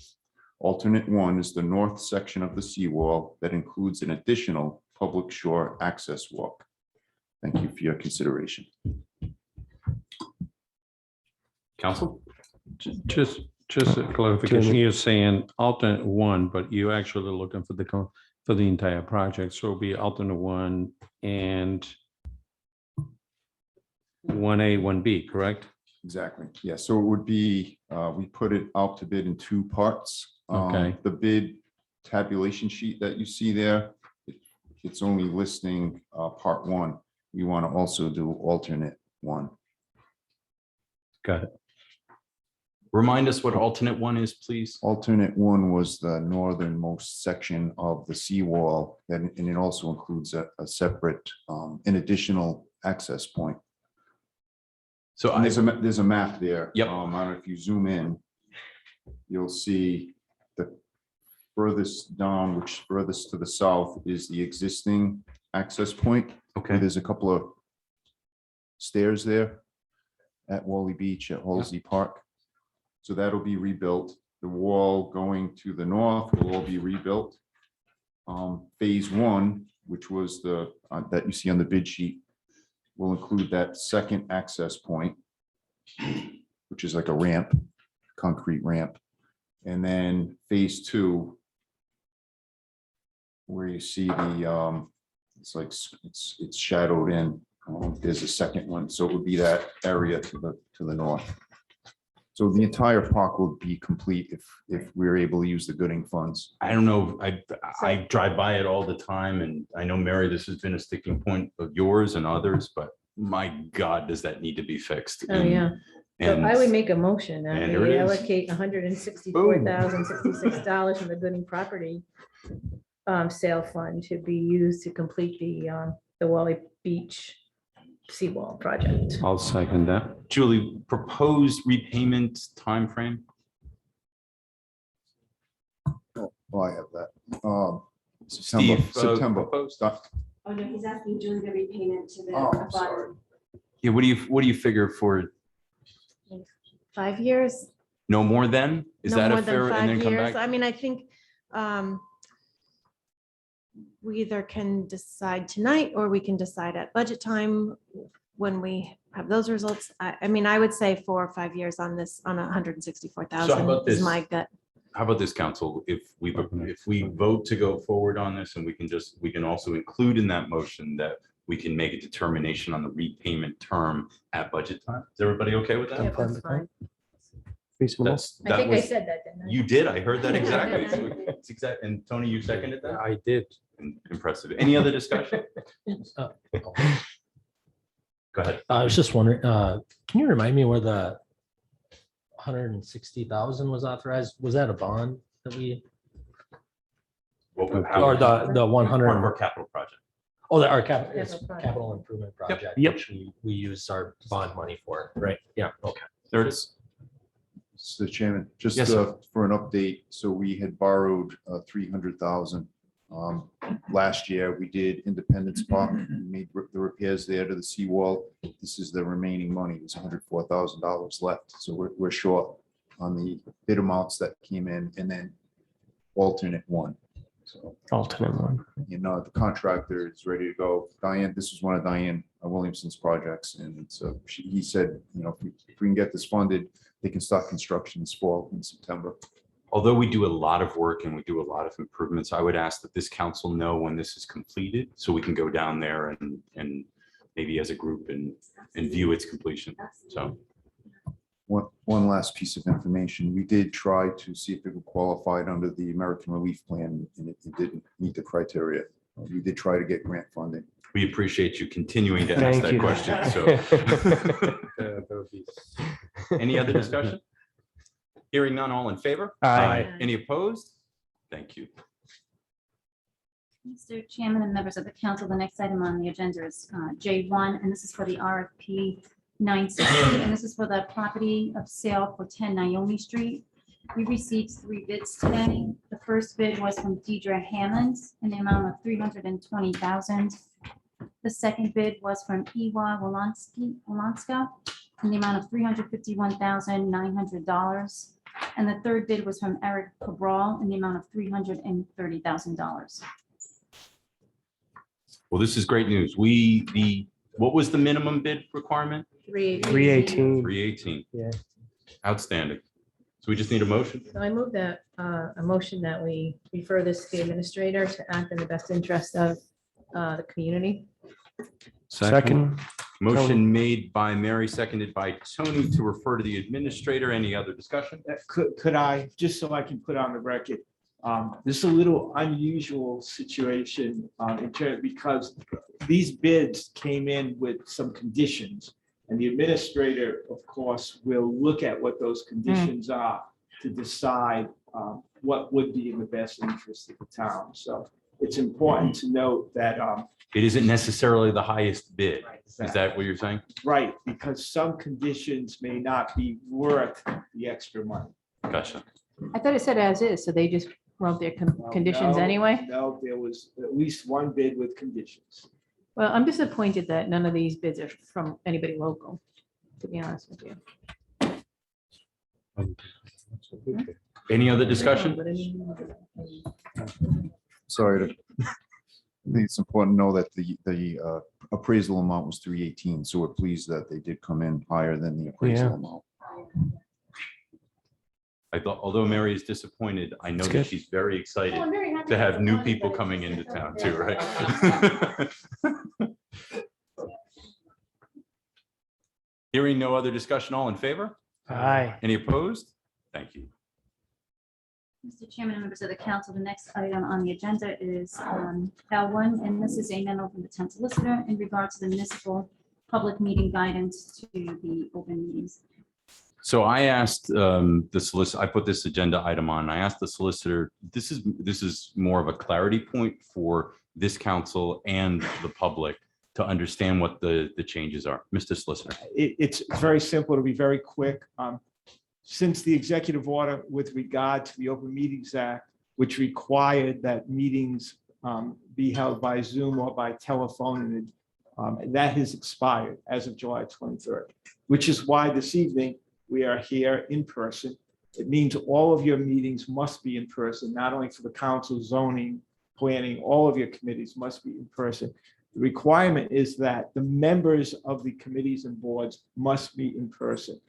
Alternate 1 is the north section of the seawall that includes an additional public shore access walk. Thank you for your consideration. Council? Just a clarification, you're saying alternate 1, but you're actually looking for for the entire project, so it'll be alternate 1 and 1A, 1B, correct? Exactly. Yeah, so it would be, we put it out to bid in 2 parts. Okay. The bid tabulation sheet that you see there, it's only listing part 1. We want to also do alternate 1. Got it. Remind us what alternate 1 is, please. Alternate 1 was the northernmost section of the seawall, and it also includes a separate, an additional access point. So And there's a map there. Yep. I don't know if you zoom in, you'll see the furthest down, which furthest to the south is the existing access point. Okay. There's a couple of stairs there at Wally Beach at Halsey Park. So that'll be rebuilt. The wall going to the north will all be rebuilt. Phase 1, which was the, that you see on the bid sheet, will include that second access point, which is like a ramp, concrete ramp. And then phase 2, where you see the, it's like, it's shadowed in. There's a second one. So it would be that area to the north. So the entire park will be complete if we're able to use the Gooding funds. I don't know, I drive by it all the time, and I know, Mary, this has been a sticking point of yours and others, but my God, does that need to be fixed? Oh, yeah. So And I would make a motion that and there we it is. allocate $164,066 from the Gooding property sale fund to be used to complete the Wally Beach seawall project. I'll second that. Julie, proposed repayment timeframe? Oh, I have that. Steve, September. proposed? Oh, no, he's asking Julie the repayment to the. Oh, I'm sorry. Yeah, what do you figure for 5 years? no more than? Is No that more a than fair, and 5 then come years. back? I mean, I think we either can decide tonight or we can decide at budget time when we have those results. I mean, I would say 4 or 5 years on this, on So how about 164,000 is this? my gut. How about this, council? If we vote to go forward on this, and we can also include in that motion that we can make a determination on the repayment term at budget time. Is everybody okay with that? Yeah, that's fine. Reasonable. I think I said that, didn't I? You did. I heard that exactly. So it's exact. And Tony, you seconded that? I did. Impressive. Any other discussion? Go ahead. I was just wondering, can you remind me where the 160,000 was authorized? Was that a bond that we, or the 100? Part of our capital project. Oh, our Capital project. capital improvement project, Yep. which we use our bond money for, right? Yeah, okay. There it is. So Chairman, just Yes, sir. for an update, so we had borrowed 300,000. Last year, we did Independence Park, we made the repairs there to the seawall. This is the remaining money, it's $104,000 left, so we're short on the bid amounts that came in, and then alternate 1. So, Alternate 1. the contractor is ready to go. Diane, this is one of Diane Williamson's projects, and so he said, if we can get this funded, they can start construction this fall in September. Although we do a lot of work and we do a lot of improvements, I would ask that this council know when this is completed, so we can go down there and maybe as a group and view its completion. So One last piece of information, we did try to see if it would qualify under the American Relief Plan, and it didn't meet the criteria. We did try to get grant funding. we appreciate you continuing to ask Thank that you. question. So any other discussion? Hearing none, all in favor? Aye. Any opposed? Thank you. Mr. Chairman and members of the council, the next item on the agenda is J1, and this is for the RFP 960, and this is for the property of sale for 10 Naomi Street. We received 3 bids today. The first bid was from Deidre Hammond in the amount of $320,000. The second bid was from Iwa Wolanska in the amount of $351,900. And the third bid was from Eric Cabral in the amount of $330,000. Well, this is great news. What was the minimum bid requirement? 318. 318. Yeah. Outstanding. So we just need a motion. So I move that, a motion that we refer this to the administrator to act in the best interest of the community. Second. Motion made by Mary, seconded by Tony to refer to the administrator. Any other discussion? Could I, just so I can put on the record, this is a little unusual situation in terms, because these bids came in with some conditions. And the administrator, of course, will look at what those conditions are to decide what would be in the best interest of the town. So it's important to note that. It isn't necessarily the highest bid. Is that what you're saying? Right, because some conditions may not be worth the extra money. Gotcha. I thought it said as is, so they just wrote their conditions No, anyway. No, there was at least one bid with conditions. Well, I'm disappointed that none of these bids are from anybody local, to be honest with you. Any other discussion? Sorry to, I think it's important to know that the appraisal amount was 318, so we're pleased that they did come in higher than the appraisal Yeah. amount. I thought, although Mary is disappointed, I know That's that good. she's very excited I'm very happy to have the new money, people but coming it's- into town yeah. too, right? Hearing no other discussion, all in favor? Aye. Any opposed? Thank you. Mr. Chairman and members of the council, the next item on the agenda is L1, and this is a memo from the town solicitor in regards to the municipal public meeting guidance to the open meetings. So I asked the solicitor, I put this agenda item on, I asked the solicitor, this is more of a clarity point for this council and the public to understand what the changes are. Mr. Solicitor. It's very simple, to be very quick. Since the executive order with regard to the Open Meetings Act, which required that meetings be held by Zoom or by telephone, and that has expired as of July 23rd, which is why this evening we are here in person. It means all of your meetings must be in person, not only for the council, zoning, planning, all of your committees must be in person. The requirement is that the members of the committees and boards must be in person.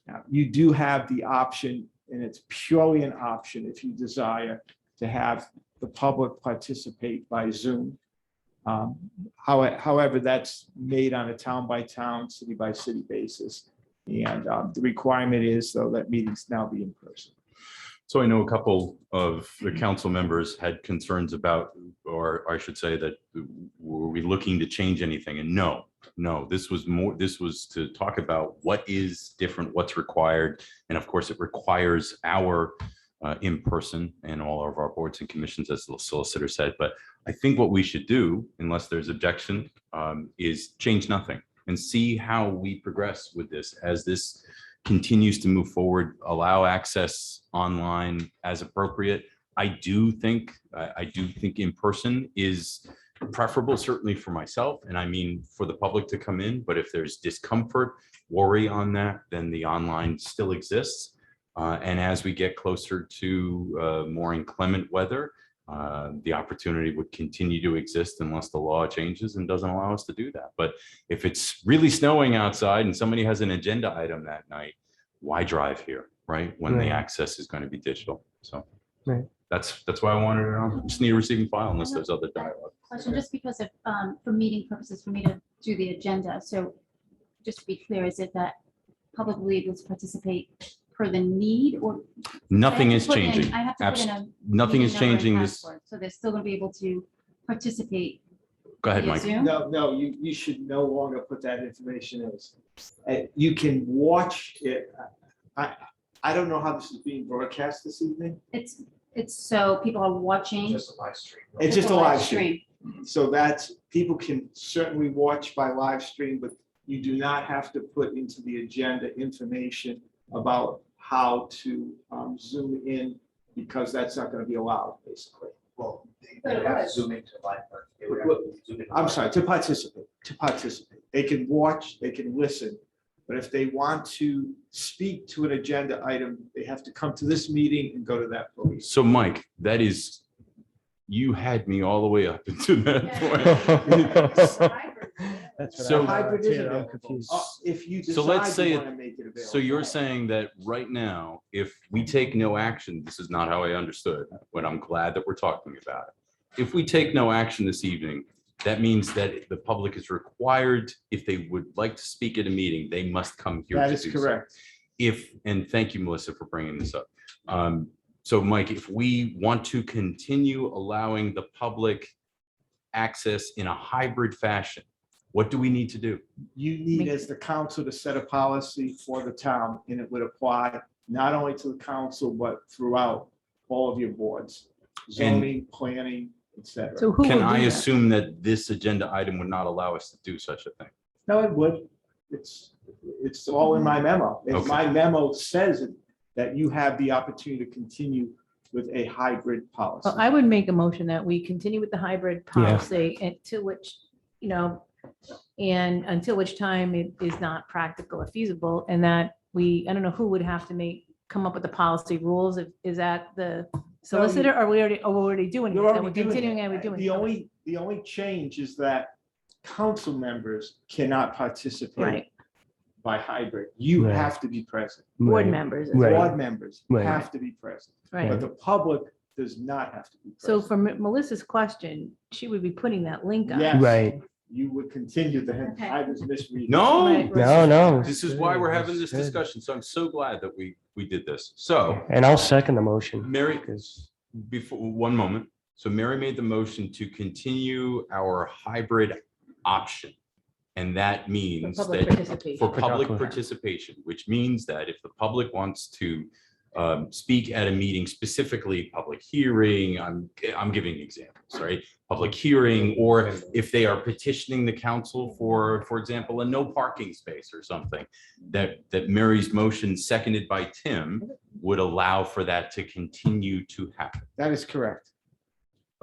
Now, you do have the option, and it's purely an option if you desire to have the public participate by Zoom. However, that's made on a town by town, city by city basis. And the requirement is, though, that meetings now be in person. So I know a couple of the council members had concerns about, or I should say that, were we looking to change anything? And no, this was to talk about what is different, what's required. And of course, it requires our in-person and all of our boards and commissions, as the solicitor said. But I think what we should do, unless there's objection, is change nothing and see how we progress with this as this continues to move forward, allow access online as appropriate. I do think in person is preferable, certainly for myself, and I mean for the public to come in, but if there's discomfort, worry on that, then the online still exists. And as we get closer to more inclement weather, the opportunity would continue to exist unless the law changes and doesn't allow us to do that. But if it's really snowing outside and somebody has an agenda item that night, why drive here, right? When the access is going to be digital. So that's why I wanted to just need a receiving file unless there's other dialogue. Question, just because of, for meeting purposes, for me to do the agenda. So just to be clear, is it that public will be able to participate per the need, or? Nothing I have is to put in- changing. I have to put in a Nothing is meeting number and changing this. password, so they're still going to be able to participate. Go ahead, via Mike. Zoom? No, you should no longer put that information in. You can watch it. I don't know how this is being broadcast this evening. It's so people are watching. It's just a live stream. So that's, people can certainly watch by live stream, but you do not have to put into the agenda information about how to zoom in, because that's not going to be allowed, basically. Well, they have to zoom into live. I'm sorry, to participate. They can watch, they can listen, But if they want to speak to an agenda item, they have to come to this meeting and go to that podium. So Mike, that is, you had me all the way up into that point. That's So- what Hybrid is I'm available. confused. If you So let's decide say you it- want to make it available. So you're saying that right now, if we take no action, this is not how I understood, but I'm glad that we're talking about it. If we take no action this evening, that means that the public is required, if they would like to speak at a meeting, they must come here. That to is do so. correct. If, and thank you, Melissa, for bringing this up. So Mike, if we want to continue allowing the public access in a hybrid fashion, what do we need to do? You need as the council to set a policy for the town, and it would apply not only to the council, but throughout all of your boards, zoning, planning, etc. So who will Can do I that? assume that this agenda item would not allow us to do such a thing? No, it would. It's all in my memo. If Okay. my memo says it, that you have the opportunity to continue with a hybrid policy. Well, I would make a motion that we continue with the hybrid policy until which, you know, and until which time it is not practical or feasible, and that I don't know who would have to come up with the policy rules. Is that the solicitor, or we're already doing it? You're That already we're doing continuing it. and we're doing The it. only change is that council members cannot participate Right, by hybrid. You Right. have to be present. board Right. members. Right. Board members Right. have to be present, but Right. the public does not have to be So present. for Melissa's question, she would be putting that link up. Yes. Right. You would continue Okay. I was misreading. No, Right. No. this is why we're having this Good. discussion. So I'm so glad that we did this. So And I'll second the motion. Mary, Because before, one moment. So Mary made the motion to continue our hybrid option. And that means public that participation. for public Exactly. participation, which means that if the public wants to speak at a meeting, specifically public hearing, I'm giving examples, right? Public hearing, or if they are petitioning the council for example, a no parking space or something, that Mary's motion, seconded by Tim, would allow for that to continue to happen. That is correct.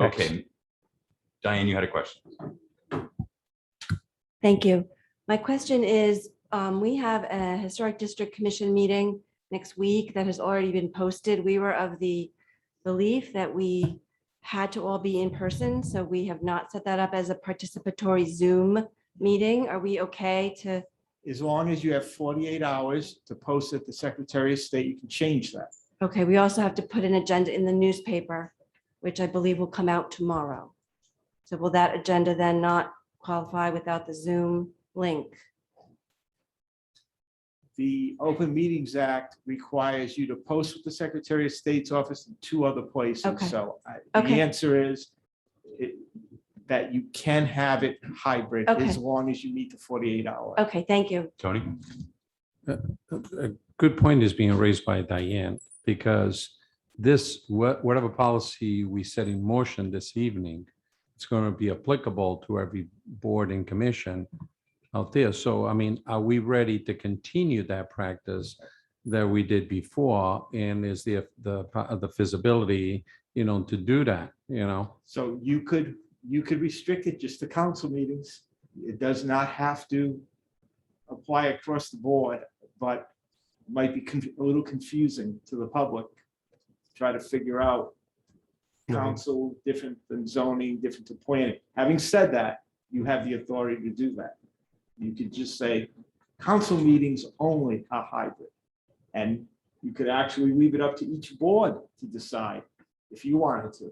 Okay. Diane, you had a question. Thank you. My question is, we have a Historic District Commission meeting next week that has already been posted. We were of the belief that we had to all be in person, so we have not set that up as a participatory Zoom meeting. Are we okay to? As long as you have 48 hours to post at the Secretary of State, you can change that. Okay, we also have to put an agenda in the newspaper, which I believe will come out tomorrow. So will that agenda then not qualify without the Zoom link? The Open Meetings Act requires you to post with the Secretary of State's office in 2 other places. Okay. So the Okay. answer is that you can have it hybrid Okay. as long as you meet the 48 hour. Okay, thank you. Tony? A good point is being raised by Diane, because whatever policy we set in motion this evening, it's going to be applicable to every board and commission out there. So, I mean, are we ready to continue that practice that we did before? And is the feasibility, to do that, So you could restrict it just to council meetings. It does not have to apply across the board, but might be a little confusing to the public. Try to figure out council different than zoning, different to planning. Having said that, you have the authority to do that. You could just say, council meetings only are hybrid. And you could actually leave it up to each board to decide if you wanted to.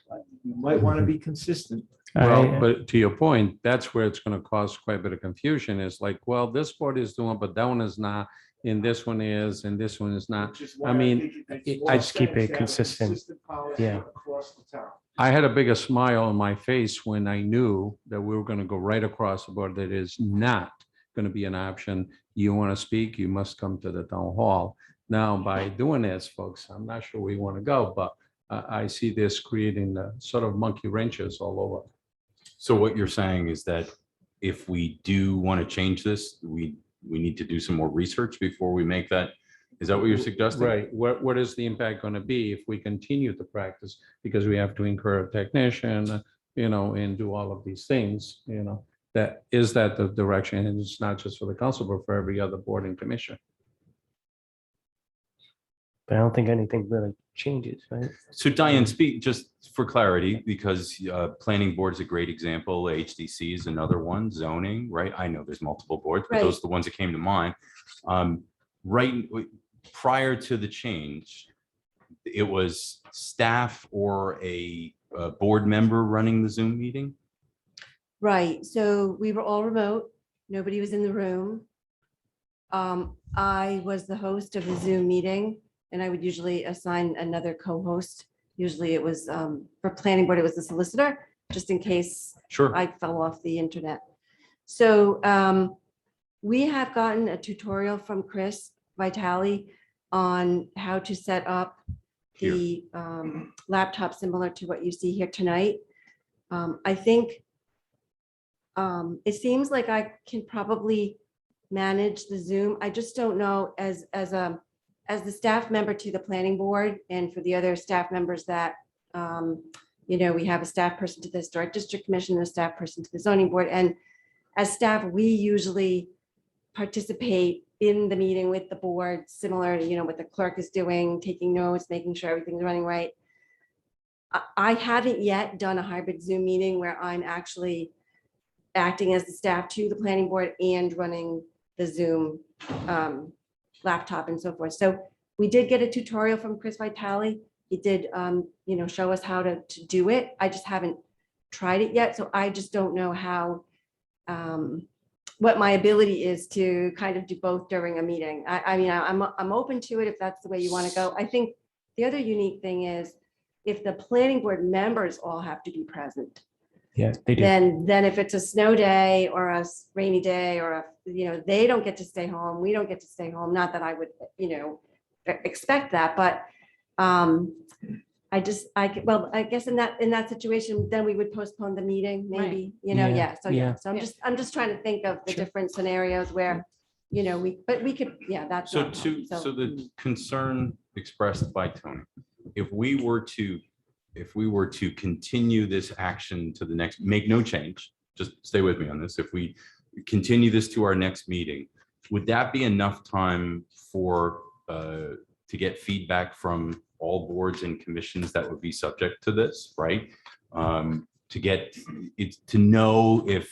But you might want to be consistent. Well, but to your point, that's where it's going to cause quite a bit of confusion. It's like, well, this board is doing, but that one is not, and this one is, and this one is not. which is I why mean, think it makes I more just keep sense it to have consistent. policy Yeah. across the town. I had a bigger smile on my face when I knew that we were going to go right across the board. That is not going to be an option. You want to speak, you must come to the town hall. Now, by doing this, folks, I'm not sure we want to go, but I see this creating sort of monkey wrenches all over. So what you're saying is that if we do want to change this, we need to do some more research before we make that. Is that what you're suggesting? Right. What is the impact going to be if we continue to practice? Because we have to incur a technician, and do all of these things, that the direction, and it's not just for the council, but for every other board and commission. But I don't think anything really changes, right? So Diane, speak just for clarity, because planning board's a great example. HDC is another one, zoning, right? I know there's multiple boards, but those are the ones that came to mind. Right prior to the change, it was staff or a board member running the Zoom meeting? Right, so we were all remote, nobody was in the room. I was the host of the Zoom meeting, and I would usually assign another co-host. Usually it was, for planning board, it was the solicitor, just in case Sure. I fell off the internet. So we have gotten a tutorial from Chris Vitale on how to set up the laptop similar to what you see here tonight. I think it seems like I can probably manage the Zoom. I just don't know as the staff member to the planning board, and for the other staff members that, you know, we have a staff person to the Historic District Commission, and a staff person to the zoning board. And as staff, we usually participate in the meeting with the board, similar to, you know, what the clerk is doing, taking notes, making sure everything's running right. I haven't yet done a hybrid Zoom meeting where I'm actually acting as the staff to the planning board and running the Zoom laptop and so forth. So we did get a tutorial from Chris Vitale. He did, you know, show us how to do it. I just haven't tried it yet. So I just don't know how, what my ability is to kind of do both during a meeting. I mean, I'm open to it if that's the way you want to go. I think the other unique thing is if the planning board members all have to be present, Yeah, they do. then if it's a snow day or a rainy day or a, you know, they don't get to stay home, we don't get to stay home. Not that I would, you know, expect that, but I guess in that situation, then we would postpone the meeting, maybe, you know, Yeah, So yeah. So I'm just trying to think of the different scenarios where, you know, we could, that's. So not a problem. so the concern expressed by Tony, if we were to continue this action to the next, make no change, just stay with me on this. If we continue this to our next meeting, would that be enough time for, to get feedback from all boards and commissions that would be subject to this, right? To get it, to know if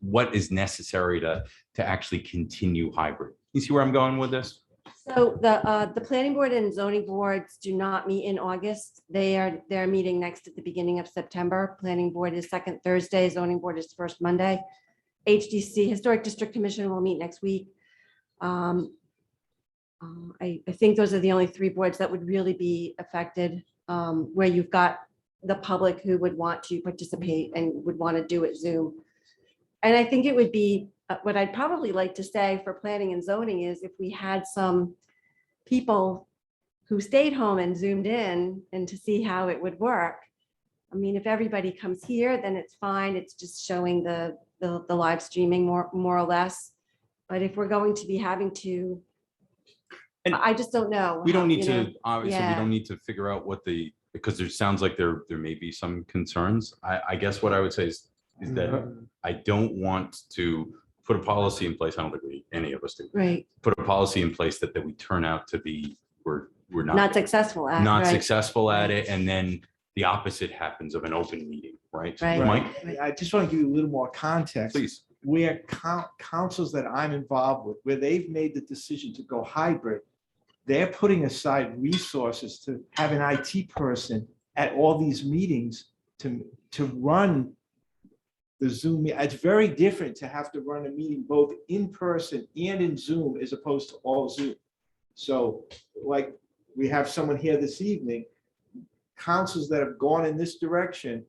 what is necessary to actually continue hybrid. You see where I'm going with this? So the planning board and zoning boards do not meet in August. They're meeting next at the beginning of September. Planning board is second Thursday, zoning board is first Monday. HDC, Historic District Commission, will meet next week. I think those are the only three boards that would really be affected, where you've got the public who would want to participate and would want to do it Zoom. And I think it would be, what I'd probably like to say for planning and zoning is if we had some people who stayed home and Zoomed in and to see how it would work. I mean, if everybody comes here, then it's fine. It's just showing the live streaming more or less. But if we're going to be having to, And I just don't know. We don't need you know, to, obviously, we don't need to figure out what because there sounds like there may be some concerns. I guess what I would say is that I don't want to put a policy in place. I don't think any of us do. Right. Put a policy in place that we turn out to be, we're Not successful at. not right. successful at it. And then the opposite happens of an open meeting, right? Right. Mike, I just want to give you a little more context. please. Where councils that I'm involved with, where they've made the decision to go hybrid, they're putting aside resources to have an IT person at all these meetings to run the Zoom. It's very different to have to run a meeting both in person and in Zoom as opposed to all Zoom. So like we have someone here this evening, councils that have gone in this direction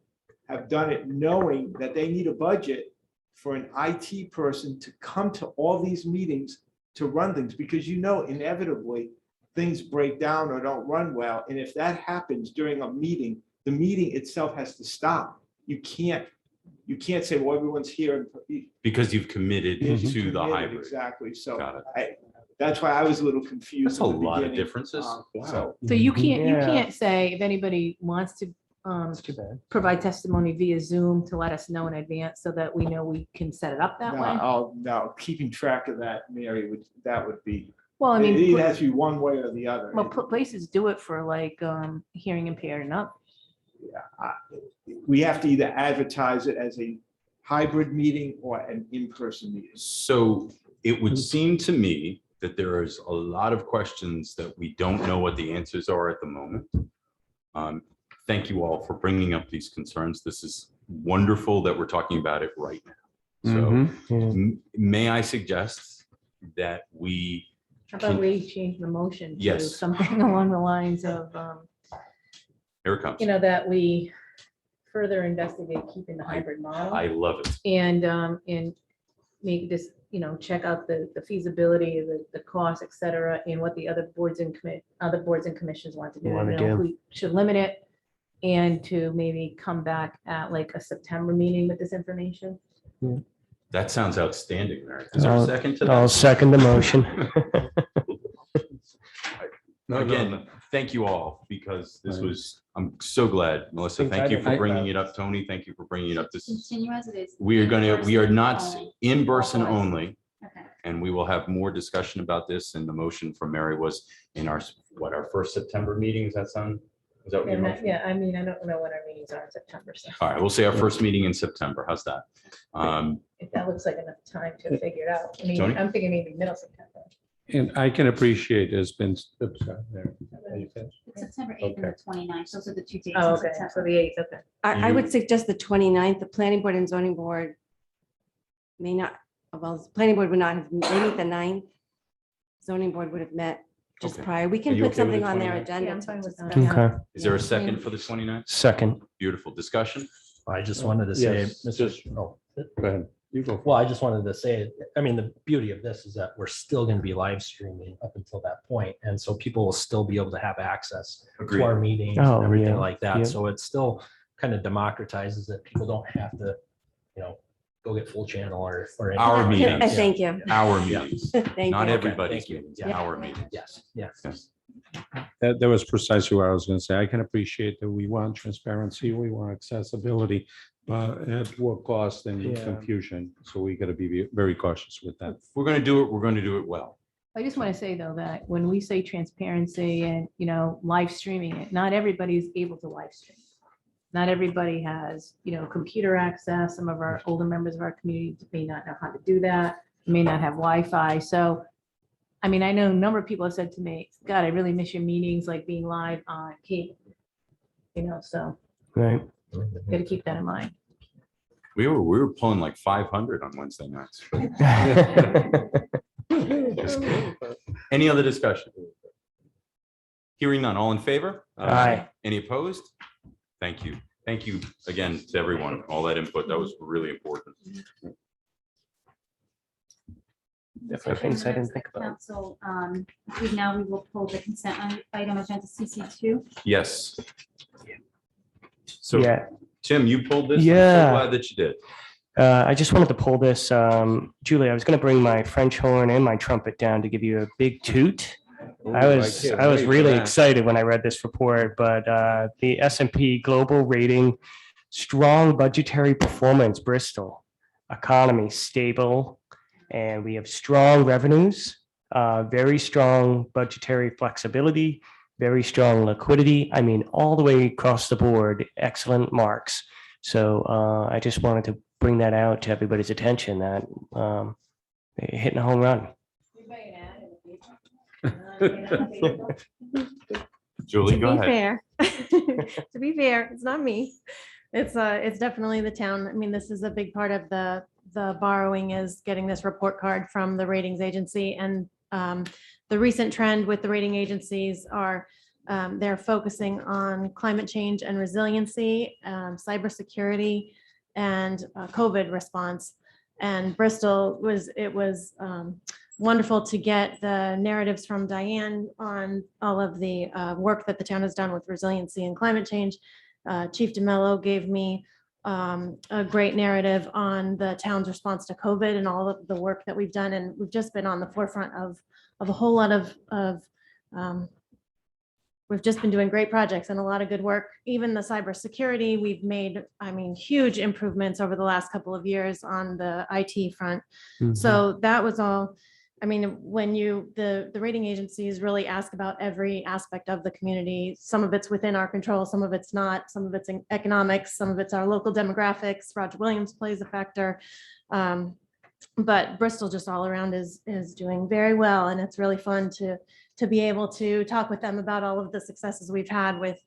have done it knowing that they need a budget for an IT person to come to all these meetings to run things, because you know inevitably things break down or don't run well. And if that happens during a meeting, the meeting itself has to stop. You can't say, well, everyone's here. Because you've committed to the hybrid. Exactly. So Got it. that's why I was a little confused. That's a in the lot of beginning. differences. So So you Yeah. can't say if anybody wants to That's too bad. provide testimony via Zoom to let us know in advance so that we know we can set it up that way? No, keeping track of that, Mary, would be, Well, I it mean, either has to be one way or the other. well, places do it for like hearing impaired and up. We have to either advertise it as a hybrid meeting or an in-person meeting. So it would seem to me that there is a lot of questions that we don't know what the answers are at the moment. Thank you all for bringing up these concerns. This is wonderful that we're talking about it right now. So may I suggest that we, How about we change the motion to Yes. something along the lines of, here it comes. that we further investigate keeping the hybrid model. I love it. And make this, check out the feasibility of the cost, et cetera, and what the other boards and commissions want to do. Want to If do. We should limit it and to maybe come back at like a September meeting with this information. That sounds outstanding, Mary. Is there a second to I'll that? second the motion. Again, thank you all, because this was, I'm so glad. Melissa, Think thank you for I- bringing it up. Tony, thank you for bringing it up. This is, Continue as it is. we are not Only. in person only. Okay. And we will have more discussion about this. And the motion from Mary was in our first September meeting. Does that sound? Is that what your motion? Yeah, I mean, I don't know when our meetings are in September, so All right, we'll say our first meeting in September. How's that? if that looks like enough time to figure it out. I mean, Tony? I'm thinking maybe middle September. And I can appreciate it's been. It's September 8th and the 29th. Those are the 2 dates. Oh, in okay, September. so the 8th, okay. I would suggest the 29th. The planning board and zoning board may not, well, the planning board would not have, they meet the 9th. Zoning board would have met just Okay. prior. We Are can you put okay with the something on their 29th? agenda. Yeah, I'm fine with to that. discuss. Okay, Is there a second for the 29th? second. Beautiful discussion. I just wanted to say, Yes, Mr. just- Oh, Go ahead. You go. well, I just wanted to say, I mean, the beauty of this is that we're still going to be live streaming up until that point, and so people will still be able to have access Agreed. to our meetings Oh, and everything yeah, like yeah. that. So it still kind of democratizes it. People don't have to, go get full channel or. Our anything like that. meetings. Thank you. Our meetings, Thank not you. everybody's Thank you. meetings, Yeah. our meetings. Yes, yes. Yes. That was precisely what I was going to say. I can appreciate that we want transparency, we want accessibility, but at what cost and Yeah. confusion. So we got to be very cautious with that. If we're going to do it, we're going to do it well. I just want to say though, that when we say transparency and, live streaming it, not everybody is able to live stream. Not everybody has, computer access. Some of our older members of our community may not know how to do that, may not have Wi-Fi. So, I mean, I know a number of people have said to me, God, I really miss your meetings, like being live on cable. So Right. got to keep that in mind. We were pulling like 500 on Wednesday nights. Just kidding. Any other discussion? Hearing none, all in favor? Aye. Any opposed? Thank you. Thank you again to everyone, all that input. That was really important. Definitely things I didn't think about. Council, now we will pull the consent item agenda CC2. Yes. So Yeah, Tim, you pulled this. I'm Yeah. so glad that you did. I just wanted to pull this. Julie, I was going to bring my French horn and my trumpet down to give you a big toot. I was really excited when I read this report, but the S&P Global Rating, strong budgetary performance, Bristol, economy stable, and we have strong revenues, very strong budgetary flexibility, very strong liquidity. I mean, all the way across the board, excellent marks. So I just wanted to bring that out to everybody's attention that hitting a home run. Julie, To go be ahead. fair, to be fair, it's not me. It's definitely the town. I mean, this is a big part of the borrowing is getting this report card from the ratings agency. And the recent trend with the rating agencies are they're focusing on climate change and resiliency, cybersecurity, and COVID response. And Bristol was wonderful to get the narratives from Diane on all of the work that the town has done with resiliency and climate change. Chief DeMello gave me a great narrative on the town's response to COVID and all of the work that we've done. And we've just been on the forefront of a whole lot of we've just been doing great projects and a lot of good work. Even the cybersecurity, we've made, I mean, huge improvements over the last couple of years on the IT front. So that was all. I mean, when the rating agencies really ask about every aspect of the community, some of it's within our control, some of it's not, some of it's in economics, some of it's our local demographics. Roger Williams plays a factor. But Bristol just all around is doing very well. And it's really fun to be able to talk with them about all of the successes we've had with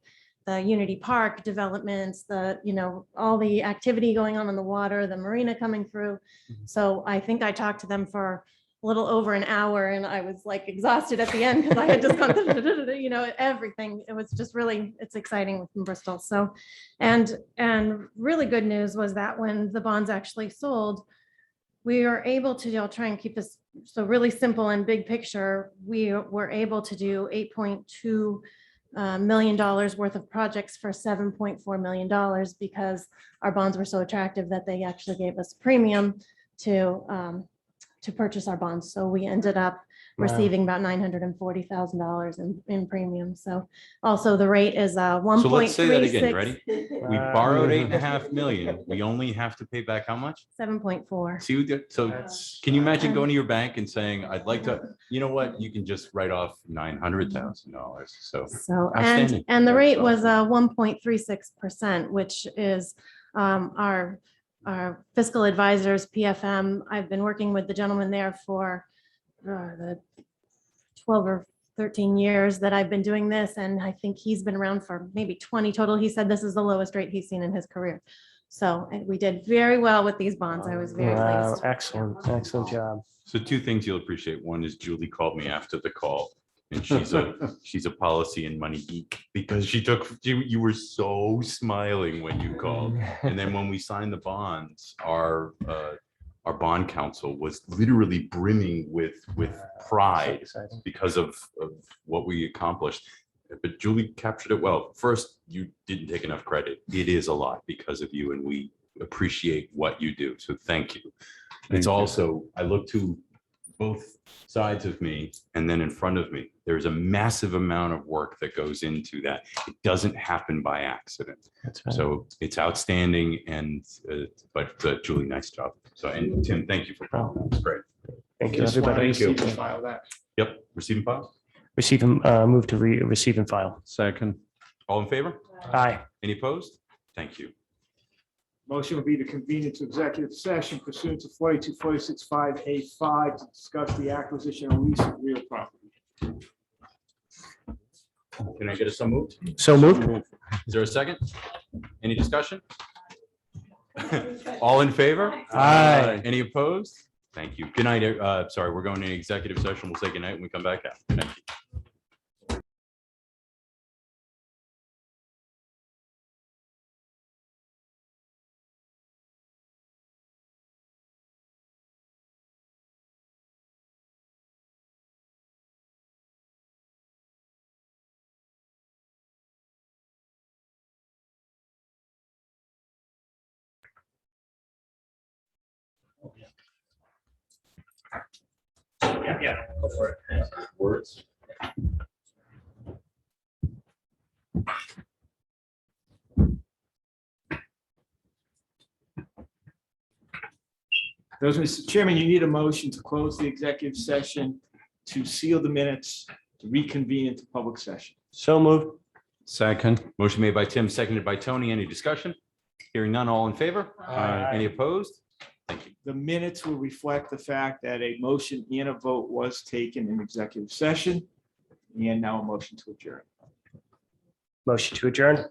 the Unity Park developments, all the activity going on the water, the marina coming through. So I think I talked to them for a little over an hour and I was like exhausted at the end because I had just gone through, everything. It was just really, it's exciting in Bristol. So, and really good news was that when the bonds actually sold, we are able to, I'll try and keep this so really simple and big picture. We were able to do $8.2 million worth of projects for $7.4 million because our bonds were so attractive that they actually gave us premium to purchase our bonds. So we ended up receiving about $940,000 in premium. So also the rate is 1.36. So let's say that again. Ready? We borrowed 8.5 million. We only have to pay back how much? 7.4. See, so can you imagine going to your bank and saying, "I'd like to," you know what? You can just write off $900,000. So outstanding. and the rate was 1.36%, which is our fiscal advisors, PFM. I've been working with the gentleman there for the 12 or 13 years that I've been doing this. And I think he's been around for maybe 20 total. He said this is the lowest rate he's seen in his career. So we did very well with these bonds. I was very pleased. Excellent job. So two things you'll appreciate. One is Julie called me after the call. And she's a policy and money geek because you were so smiling when you called. And then when we signed the bonds, our bond counsel was literally brimming with pride because of what we accomplished. But Julie captured it well. First, you didn't take enough credit. It is a lot because of you, and we appreciate what you do. So thank you. It's also, I look to both sides of me and then in front of me. There's a massive amount of work that goes into that. It doesn't happen by accident. That's right. So it's outstanding. And but Julie, nice job. So, and Tim, thank you for following. That's great. Thank you, everybody. Thank you. Yep. Receive and file. Receive and move to receive and file. Second. All in favor? Aye. Any opposed? Thank you. Motion will be to convene into executive session pursuant to 42-46-5A5 to discuss the acquisition or lease of real property. Can I get a so moved? So moved. Is there a second? Any discussion? All in favor? Aye. Any opposed? Thank you. Good night. Sorry, we're going to executive session. We'll say good night when we come back out. Good night. Yeah, go for it. Words. Mr. Chairman, you need a motion to close the executive session, to seal the minutes, to reconvene into public session. So moved. Second. Motion made by Tim, seconded by Tony. Any discussion? Hearing none, all in favor? Aye. Any opposed? Thank you. The minutes will reflect the fact that a motion and a vote was taken in executive session. And now a motion to adjourn. Motion to adjourn.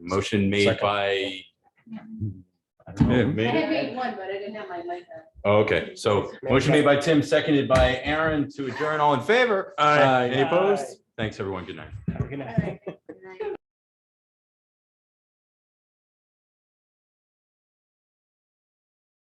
Motion made Second. by. I had made one, but I didn't have my mic on. Okay, so motion made by Tim, seconded by Aaron to adjourn. All in favor? Aye. Any opposed? Thanks, everyone. Good night. Have a good night.